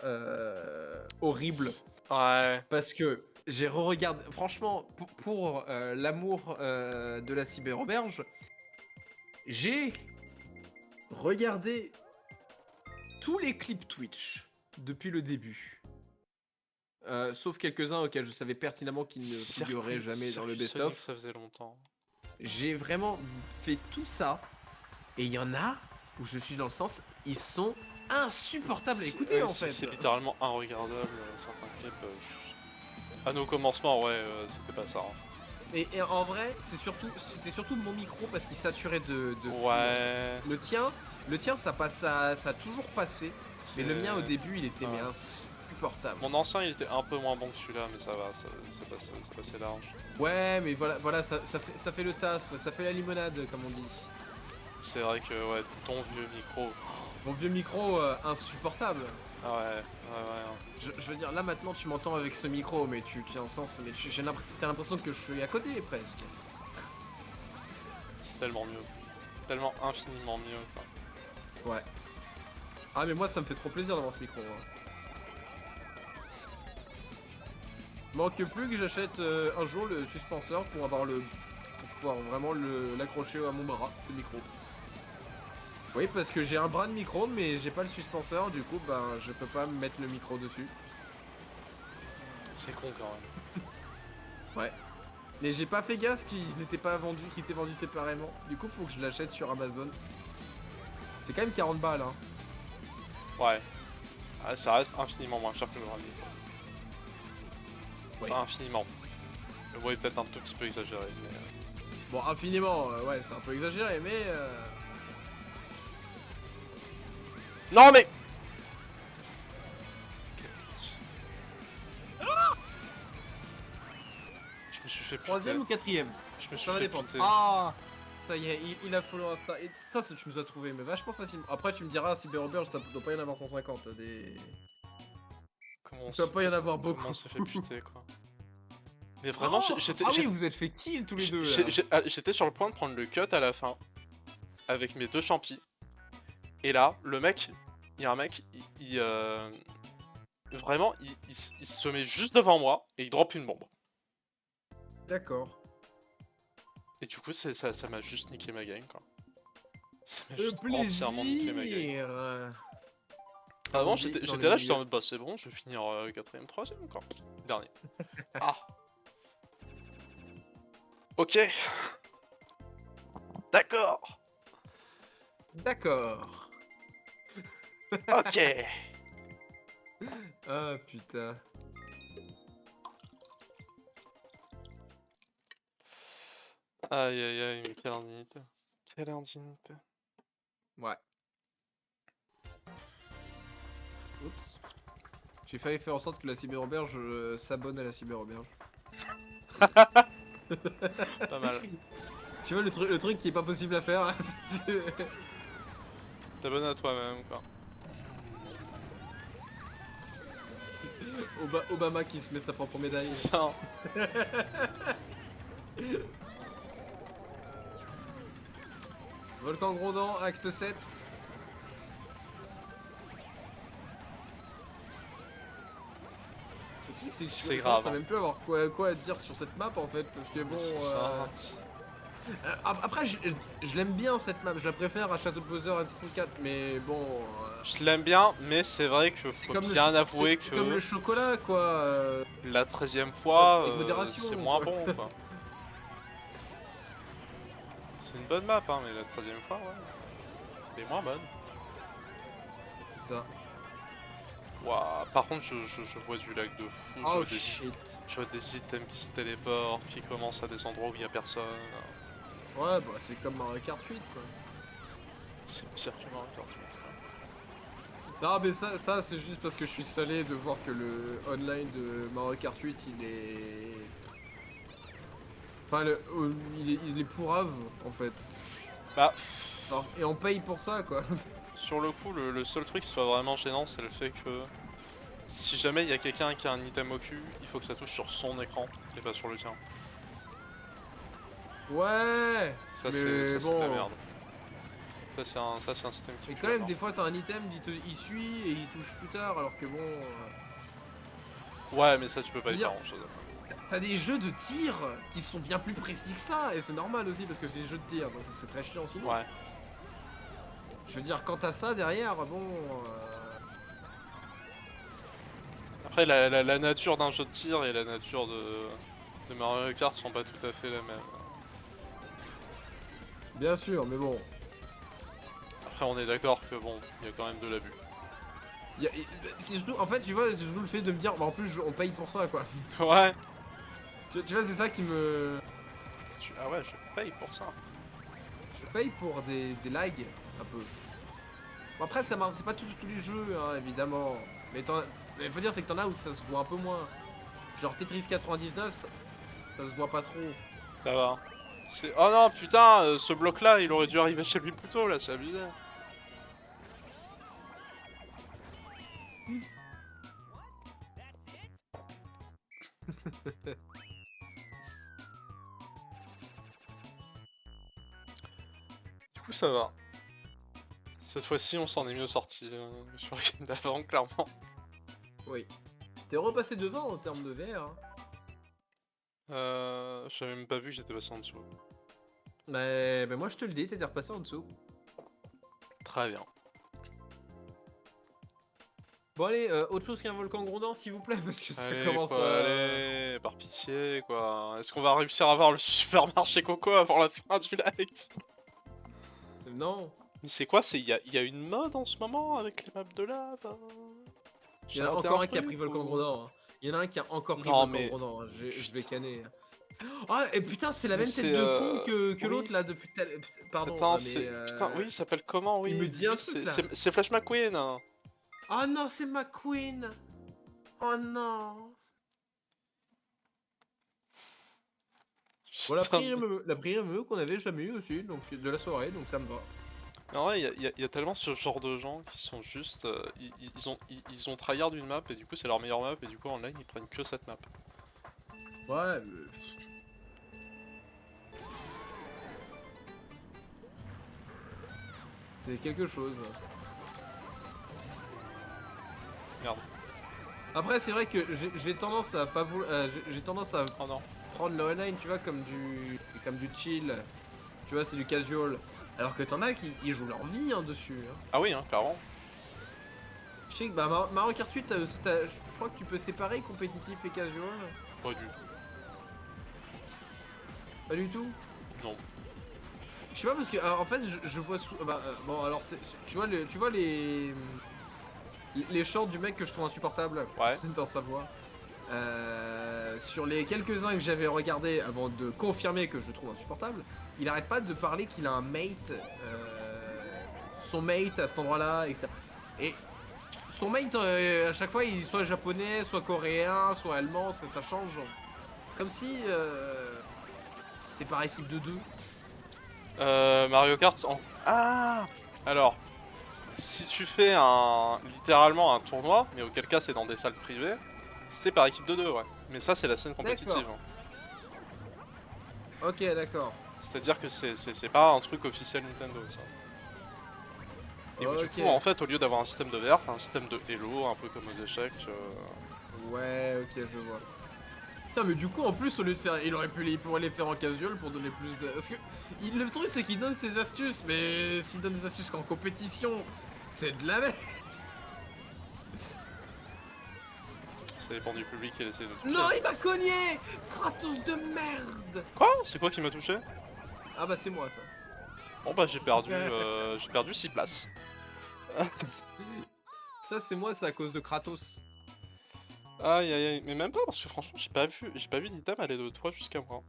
horribles. Ouais. Parce que j'ai re-regardé, franchement, pour l'amour de la cyberauberge, j'ai regardé tous les clips Twitch depuis le début. Sauf quelques-uns auxquels je savais pertinemment qu'ils ne figureraient jamais dans le Circuit Sonic, best-of. ça faisait longtemps. J'ai vraiment fait tout ça. Et il y en a où je suis dans le sens, ils sont insupportables à écouter en fait. C'est littéralement inregardable certains clips. À nos commencements, ouais, c'était pas ça. Hein. Et en vrai, c'était surtout mon micro parce qu'il saturait de fou. Ouais. Le tien, ça a toujours passé. Mais le mien au début, il était mais insupportable. Mon ancien, il était un peu moins bon que celui-là, mais ça va, ça passait large. Ouais, mais voilà, ça fait le taf, ça fait la limonade, comme on dit. C'est vrai que, ouais, ton vieux micro. Mon vieux micro, insupportable. Ah ouais, ouais. Je veux dire, là maintenant, tu m'entends avec ce micro, mais tu tiens en sens, mais t'as l'impression que je suis à côté presque. C'est tellement mieux. Tellement infiniment mieux, quoi. Ouais. Ah, mais moi, ça me fait trop plaisir d'avoir ce micro. Hein. Manque plus que j'achète un jour le suspenseur pour pouvoir vraiment l'accrocher à mon bras, le micro. Oui, parce que j'ai un bras de micro, mais j'ai pas le suspenseur, du coup, ben, je peux pas mettre le micro dessus. C'est con quand même. Ouais. Mais j'ai pas fait gaffe qu'il n'était pas vendu, qu'il était vendu séparément. Du coup, faut que je l'achète sur Amazon. C'est quand même 40 balles, hein. Ouais. Ah, ça reste infiniment moins cher que le rallye. Enfin, infiniment. Le mot est peut-être un tout petit peu exagéré, mais... Bon, infiniment, ouais, c'est un peu exagéré, mais... Non mais... Je me suis fait putain. Troisième ou quatrième? Je me suis Ça va fait dépendre. putain. Ah, ça y est, il a follow Insta. Et putain, ça tu nous as trouvé, mais vachement facilement. Après, tu me diras, CyberAuberge, ça doit pas y en avoir 150. Comment Ça doit pas y en avoir beaucoup. Comment on s'est fait puter quoi. Mais vraiment, j'étais... Ah oui, vous êtes fait kill tous les deux. J'étais sur le point de prendre le cut à la fin. Avec mes deux champis. Et là, le mec... Il y a un mec, vraiment, il se met juste devant moi et il drop une bombe. D'accord. Et du coup, ça m'a juste niqué ma game, quoi. Ça m'a Le juste entièrement niqué ma game. plaisir. Avant, j'étais là, j'étais en mode, bah c'est bon, je vais finir 4ème, 3ème, quoi. Dernier. Ah. Ok. D'accord. D'accord. Ok. Ah putain. Aïe aïe aïe, mais quelle indignité. Quelle indignité. Ouais. Oups. J'ai failli faire en sorte que la cyberauberge s'abonne à la cyberauberge. Pas mal. Tu vois le truc qui est pas possible à faire. T'abonnes à toi-même, quoi. Obama qui se met sa propre médaille. C'est ça. Volcan grondant, acte 7. C'est C'est je grave. pense à même plus avoir quoi dire sur cette map en fait, parce que bon. Après, je l'aime bien cette map, je la préfère à Shadow Bowser N64, mais bon. Je l'aime bien, mais c'est vrai que C'est faut comme bien avouer c'est comme que le chocolat, quoi. la 13e fois, Avec modération, c'est moins quoi. bon, quoi. C'est une bonne map, hein, mais la 13e fois, ouais, elle est moins bonne. C'est ça. Waouh, par contre, je vois du lag de fou, Oh shit. je vois des items qui se téléportent, qui commencent à des endroits où il y a personne. Ouais, bah c'est comme Mario Kart 8, quoi. C'est pire que Mario Kart 8. Non, mais ça c'est juste parce que je suis salé de voir que le online de Mario Kart 8, il est... Enfin, il est pourrave, en fait. Bah, Alors, et on paye pour ça, quoi. sur le coup, le seul truc qui soit vraiment gênant, c'est le fait que si jamais il y a quelqu'un qui a un item au cul, il faut que ça touche sur son écran et pas sur le tien. Ouais. Ça, c'est Mais de la bon... merde. Ça, c'est un système qui Mais pue quand la même, merde. des fois, t'as un item, il suit et il touche plus tard, alors que bon... Ouais, mais ça, tu peux pas je y veux faire dire, grand chose. t'as des jeux de tir qui sont bien plus précis que ça, et c'est normal aussi, parce que c'est des jeux de tir, donc ça serait très chiant sinon. Ouais. Je veux dire, quand t'as ça derrière, bon... Après, la nature d'un jeu de tir et la nature de Mario Kart sont pas tout à fait la même. Bien sûr, mais bon... Après, on est d'accord que bon, il y a quand même de l'abus. C'est surtout, en fait, tu vois, c'est surtout le fait de me dire, bah en plus, on paye pour ça, quoi. Ouais. Tu vois, c'est ça qui me... Ah ouais, je paye pour ça. Je paye pour des lags, un peu. Bon, après, ça marche, c'est pas tous les jeux, hein, évidemment. Mais faut dire, c'est que t'en as où ça se voit un peu moins. Genre Tetris 99, ça se voit pas trop. Ça va. Oh non, putain, ce bloc-là, il aurait dû arriver chez lui plus tôt, là, c'est abusé. Du coup, ça va. Cette fois-ci, on s'en est mieux sorti sur le game d'avant, clairement. Oui. T'es repassé devant en termes de VR. Hein. J'avais même pas vu que j'étais passé en dessous. Mais moi je te le dis, t'étais repassé en dessous. Très bien. Bon allez, autre chose qu'un volcan grondant s'il vous plaît, parce que ça Allez, commence quoi, à... allez, par pitié, quoi. Est-ce qu'on va réussir à avoir le supermarché Coco avant la fin du live? Non. Mais c'est quoi? Il y a une mode en ce moment avec les maps de lave? Il y en a encore un qui a pris volcan grondant. Hein. Il y en a un qui a encore pris volcan grondant. Hein. Je vais canner. Ah, et putain, c'est la même tête de con que oui. l'autre là depuis tout à l'heure. Pardon, Attends, mais. Putain, oui, il s'appelle comment? Oui, Il me dit un oui, truc là. c'est Flash McQueen. Oh non, c'est McQueen. Oh non. Bon, la première ME qu'on avait jamais eu aussi, donc de la soirée, donc ça me va. En vrai, il y a tellement ce genre de gens qui sont juste. Ils ont tryhard une map et du coup, c'est leur meilleure map et du coup, en ligne, ils prennent que cette map. Ouais, c'est quelque chose. Merde. Après, c'est vrai que j'ai tendance à pas vouloir. J'ai tendance à Oh non. prendre le online, tu vois, comme du chill. Tu vois, c'est du casual. Alors que t'en as qui ils jouent leur vie hein, dessus. Hein. Ah oui, hein, clairement. Je sais que bah, Mario Kart 8, je crois que tu peux séparer compétitif et casual. Pas du tout. Pas du tout. Non. Je sais pas parce que en fait je vois bon alors tu vois les shorts du mec que je trouve insupportable Ouais. dans sa voix. Sur les quelques-uns que j'avais regardé avant de confirmer que je le trouve insupportable, il arrête pas de parler qu'il a un mate, son mate à cet endroit-là, etc. Et son mate à chaque fois il soit japonais, soit coréen, soit allemand, ça change. Comme si c'est par équipe de deux. Mario Kart en... Ah. Alors, si tu fais littéralement un tournoi, mais auquel cas c'est dans des salles privées, c'est par équipe de deux, ouais. Mais ça, c'est la scène compétitive. Ok, d'accord. C'est-à-dire que c'est pas un truc officiel Nintendo, ça. Et du coup, en fait, au lieu d'avoir un système de VR, t'as un système de Hello, un peu comme aux échecs. Ouais, ok, je vois. Putain, mais du coup, en plus, au lieu de faire. Il pourrait les faire en casual pour donner plus de. Parce que. Le truc, c'est qu'il donne ses astuces, mais s'il donne des astuces qu'en compétition, c'est de la merde. Ça dépend du public qui essaie de toucher. Non, il m'a cogné Kratos de merde. Quoi? C'est quoi qui m'a touché? Ah bah, c'est moi ça. Bon bah j'ai perdu 6 places. Ça, c'est moi, c'est à cause de Kratos. Aïe aïe aïe, mais même pas parce que franchement j'ai pas vu l'item aller de toi jusqu'à moi.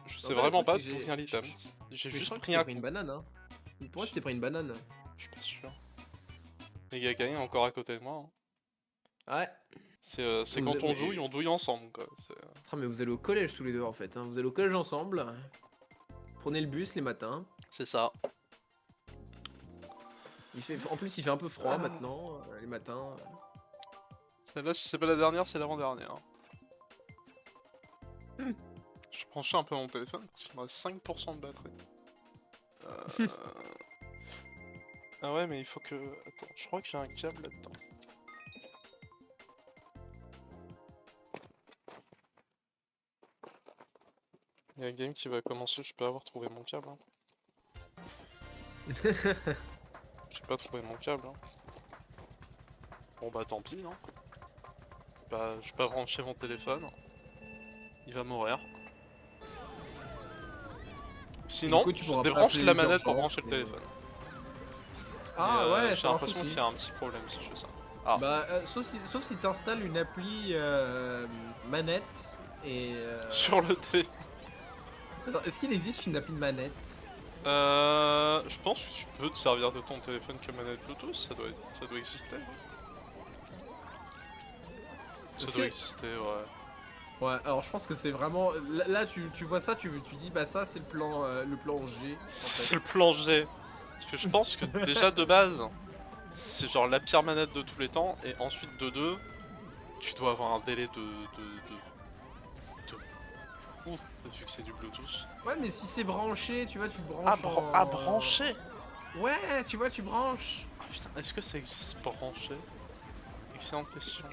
Je sais En fait, vraiment le pas truc, c'est d'où que vient l'item. J'ai Mais je juste crois que pris t'es un pris une coup. banane, hein. Pour moi, tu t'es pris une banane. Je suis pas sûr. Les Gaga est encore à côté de moi. Hein. Ouais. C'est Vous quand avez- on douille ensemble quoi. Ah, mais vous allez au collège tous les deux en fait. Hein. Vous allez au collège ensemble. Prenez le bus les matins. C'est ça. En plus, il fait un peu froid maintenant, les matins. Celle-là, si c'est pas la dernière, c'est l'avant-dernière. Je branchais un peu mon téléphone parce qu'il me reste 5% de batterie. Ah ouais, mais il faut que... Attends, je crois que j'ai un câble là-dedans. Il y a un game qui va commencer, je peux avoir trouvé mon câble. Hein. J'ai pas trouvé mon câble. Hein. Bon bah tant pis. Hein. Bah, je vais pas brancher mon téléphone. Il va mourir. Sinon, coup, tu je pourras pas débranche appeler la les manette pour urgences, brancher le mais- téléphone. Ah Mais, ouais, j'ai ça marche l'impression aussi. qu'il y a un petit problème si je fais ça. Ah. Bah, sauf si t'installes une appli manette et. Sur le téléphone. Attends, est-ce qu'il existe une appli de manette? Je pense que tu peux te servir de ton téléphone comme manette Bluetooth, ça doit exister. Ça Est-ce doit que- exister, ouais. Ouais, alors je pense que c'est vraiment. Là, tu vois ça, tu dis, bah, ça, c'est le plan G. en C'est fait. le plan G. Parce que je pense que déjà de base, c'est genre la pire manette de tous les temps, et ensuite de deux, tu dois avoir un délai de ouf, vu que c'est du Bluetooth. Ouais, mais si c'est branché, tu vois, tu branches. Branché. Ouais, tu vois, tu branches. Ah putain, est-ce que ça existe branché? Excellente question.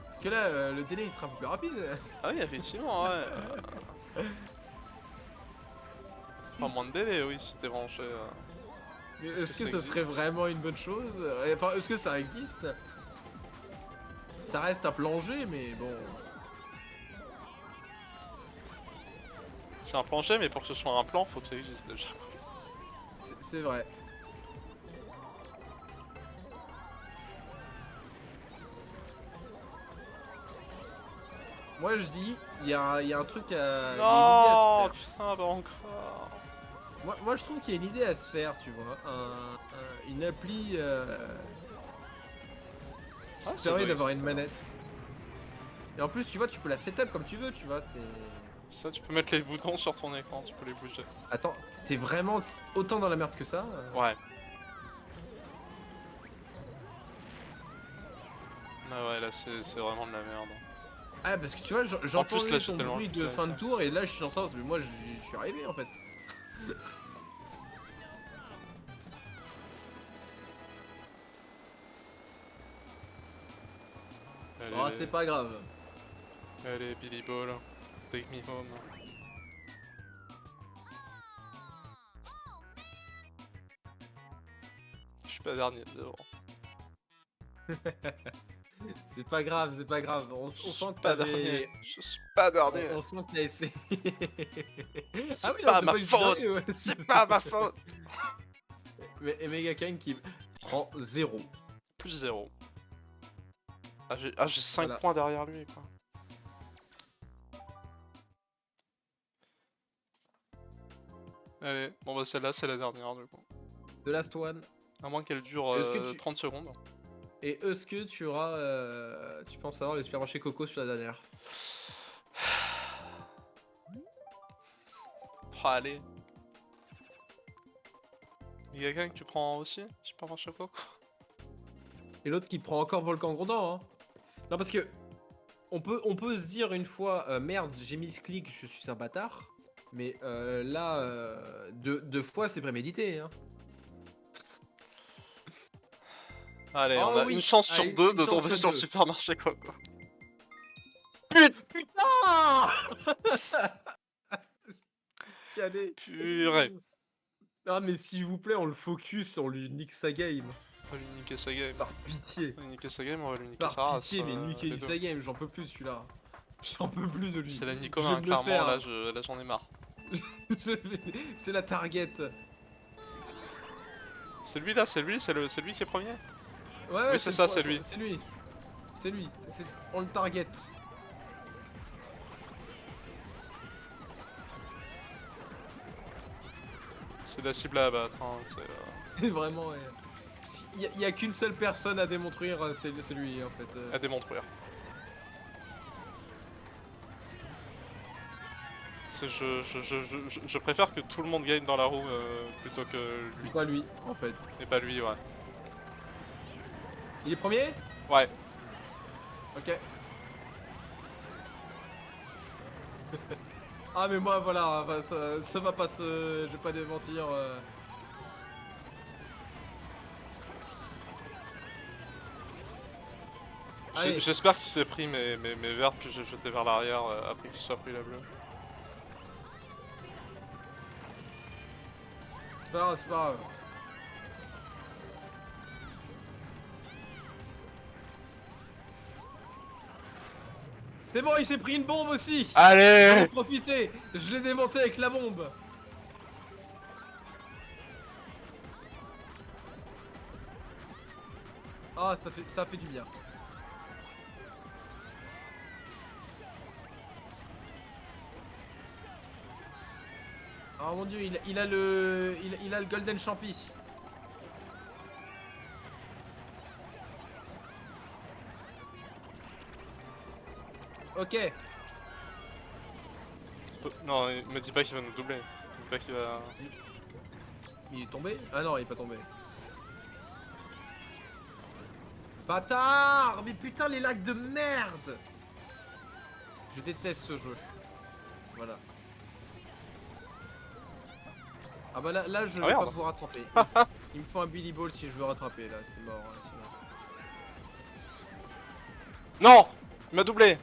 Parce que là, le délai il sera plus rapide. Ah oui, effectivement, ouais. Pas moins de délai, oui, si t'es branché. Mais Est-ce est-ce que que ça ça serait existe vraiment une bonne chose? Enfin, est-ce que ça existe? Ça reste un plan G, mais bon. C'est un plancher, mais pour que ce soit un plan, faut que ça existe déjà. C'est vrai. Moi je dis, il y a un truc à. Il y a une idée à se Non, faire. putain, bah encore. Moi je trouve qu'il y a une idée à se faire, tu vois. Une appli Ah, qui ça permet doit d'avoir une exister. manette. Et en plus, tu vois, tu peux la setup comme tu veux, tu vois. Ça, tu peux mettre les boutons sur ton écran, tu peux les bouger. Attends, t'es vraiment autant dans la merde que ça? Ouais. Ah ouais, là, c'est vraiment de la merde. Ah, parce que tu vois, En j'entends plus, là, j'ai ton tellement bruit poussé de avec fin de ça. tour et là je suis en sens, mais moi je suis arrivé en fait. Allez, Oh, c'est pas grave. allez, Billy Ball, take me home. Je suis pas dernier, d'abord. C'est pas grave, c'est pas grave. On sent que Pas t'avais. dernier. Je suis pas dernier. On sent que t'as essayé. C'est pas ma du tout faute. dernier, ouais. C'est pas ma faute. Mais et Mega Kane qui prend 0. Plus 0. Ah, j'ai 5 Voilà. points derrière lui, quoi. Allez, bon bah celle-là, c'est la dernière, du coup. The Last One. À moins qu'elle dure Est-ce que tu- 30 secondes. Et est-ce que tu auras. Tu penses avoir le supermarché Coco sur la dernière? Oh, allez. Il y a quelqu'un que tu prends aussi? J'ai pas marché quoi. Et l'autre qui prend encore Volcan Grondant, hein. Non, parce que. On peut se dire une fois, merde, j'ai mis ce clic, je suis un bâtard. Mais là, deux fois, c'est prémédité, hein. Allez, Oh on a oui. une chance sur Allez, deux une de chance tomber sur sur le deux. supermarché quoi. Putain. Calé. Purée. Ah mais s'il vous plaît, on le focus, on lui nique sa game. On va lui niquer sa game. Par pitié. On va lui niquer sa game, on va lui niquer Par sa race. pitié, mais les niquer deux. sa game, j'en peux plus celui-là. J'en peux plus de lui. C'est la Je Nicom, vais hein, me le clairement, faire. là j'en ai marre. C'est la target. C'est lui là, c'est lui qui est premier. Ouais, Oui, c'est ça, c'est lui. C'est lui. C'est lui. On le target. C'est la cible à abattre, hein, Vraiment, ouais. Il y a qu'une seule personne à démontrer, c'est lui en fait. à démontrer. Je préfère que tout le monde gagne dans la roue plutôt que lui. Pas lui, en fait. Et pas lui, ouais. Il est premier? Ouais. Ok. Ah mais moi voilà, enfin, ça va pas se... Je vais pas démentir. Allez. J'espère qu'il s'est pris mes vertes que j'ai jetées vers l'arrière après qu'il soit pris la bleue. C'est pas grave, c'est pas grave. C'est bon, il s'est pris une bombe aussi. Allez! J'en ai profité. Je l'ai démonté avec la bombe. Ah, ça fait du bien. Oh mon dieu, il a le golden champi. Ok. Non, me dis pas qu'il va nous doubler. Me dis pas qu'il va... Il est tombé? Ah non, il est pas tombé. Bâtard! Mais putain, les lags de merde! Je déteste ce jeu. Voilà. Ah bah là je vais merde. pas vous rattraper. Il me faut un Billy Ball si je veux rattraper là, c'est mort. Hein, sinon. Non! Il m'a doublé!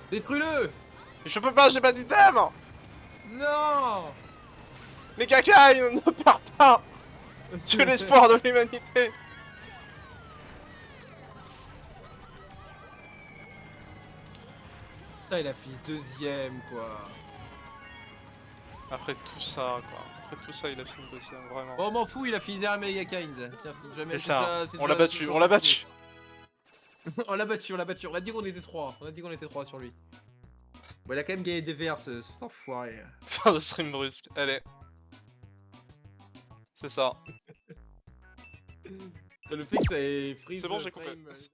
Détruis-le! Je peux pas, j'ai pas d'item! Non! Les cacailles, ne pars pas! Tu es l'espoir de l'humanité! Putain, il a fini deuxième quoi. Après tout ça, quoi. Après tout ça, il a fini deuxième, vraiment. Bon, m'en fous, il a fini derrière Megakind. Tiens, c'est jamais. C'est ça, c'est on l'a déjà- battu, c'est on l'a déjà- battu! On l'a battu, on l'a battu. On a dit qu'on était 3. On a dit qu'on était 3 sur lui. Bon, il a quand même gagné des VR, cet enfoiré. Fin de stream brusque, allez. C'est ça. Le fait que ça ait freeze C'est bon, j'ai frame, compris.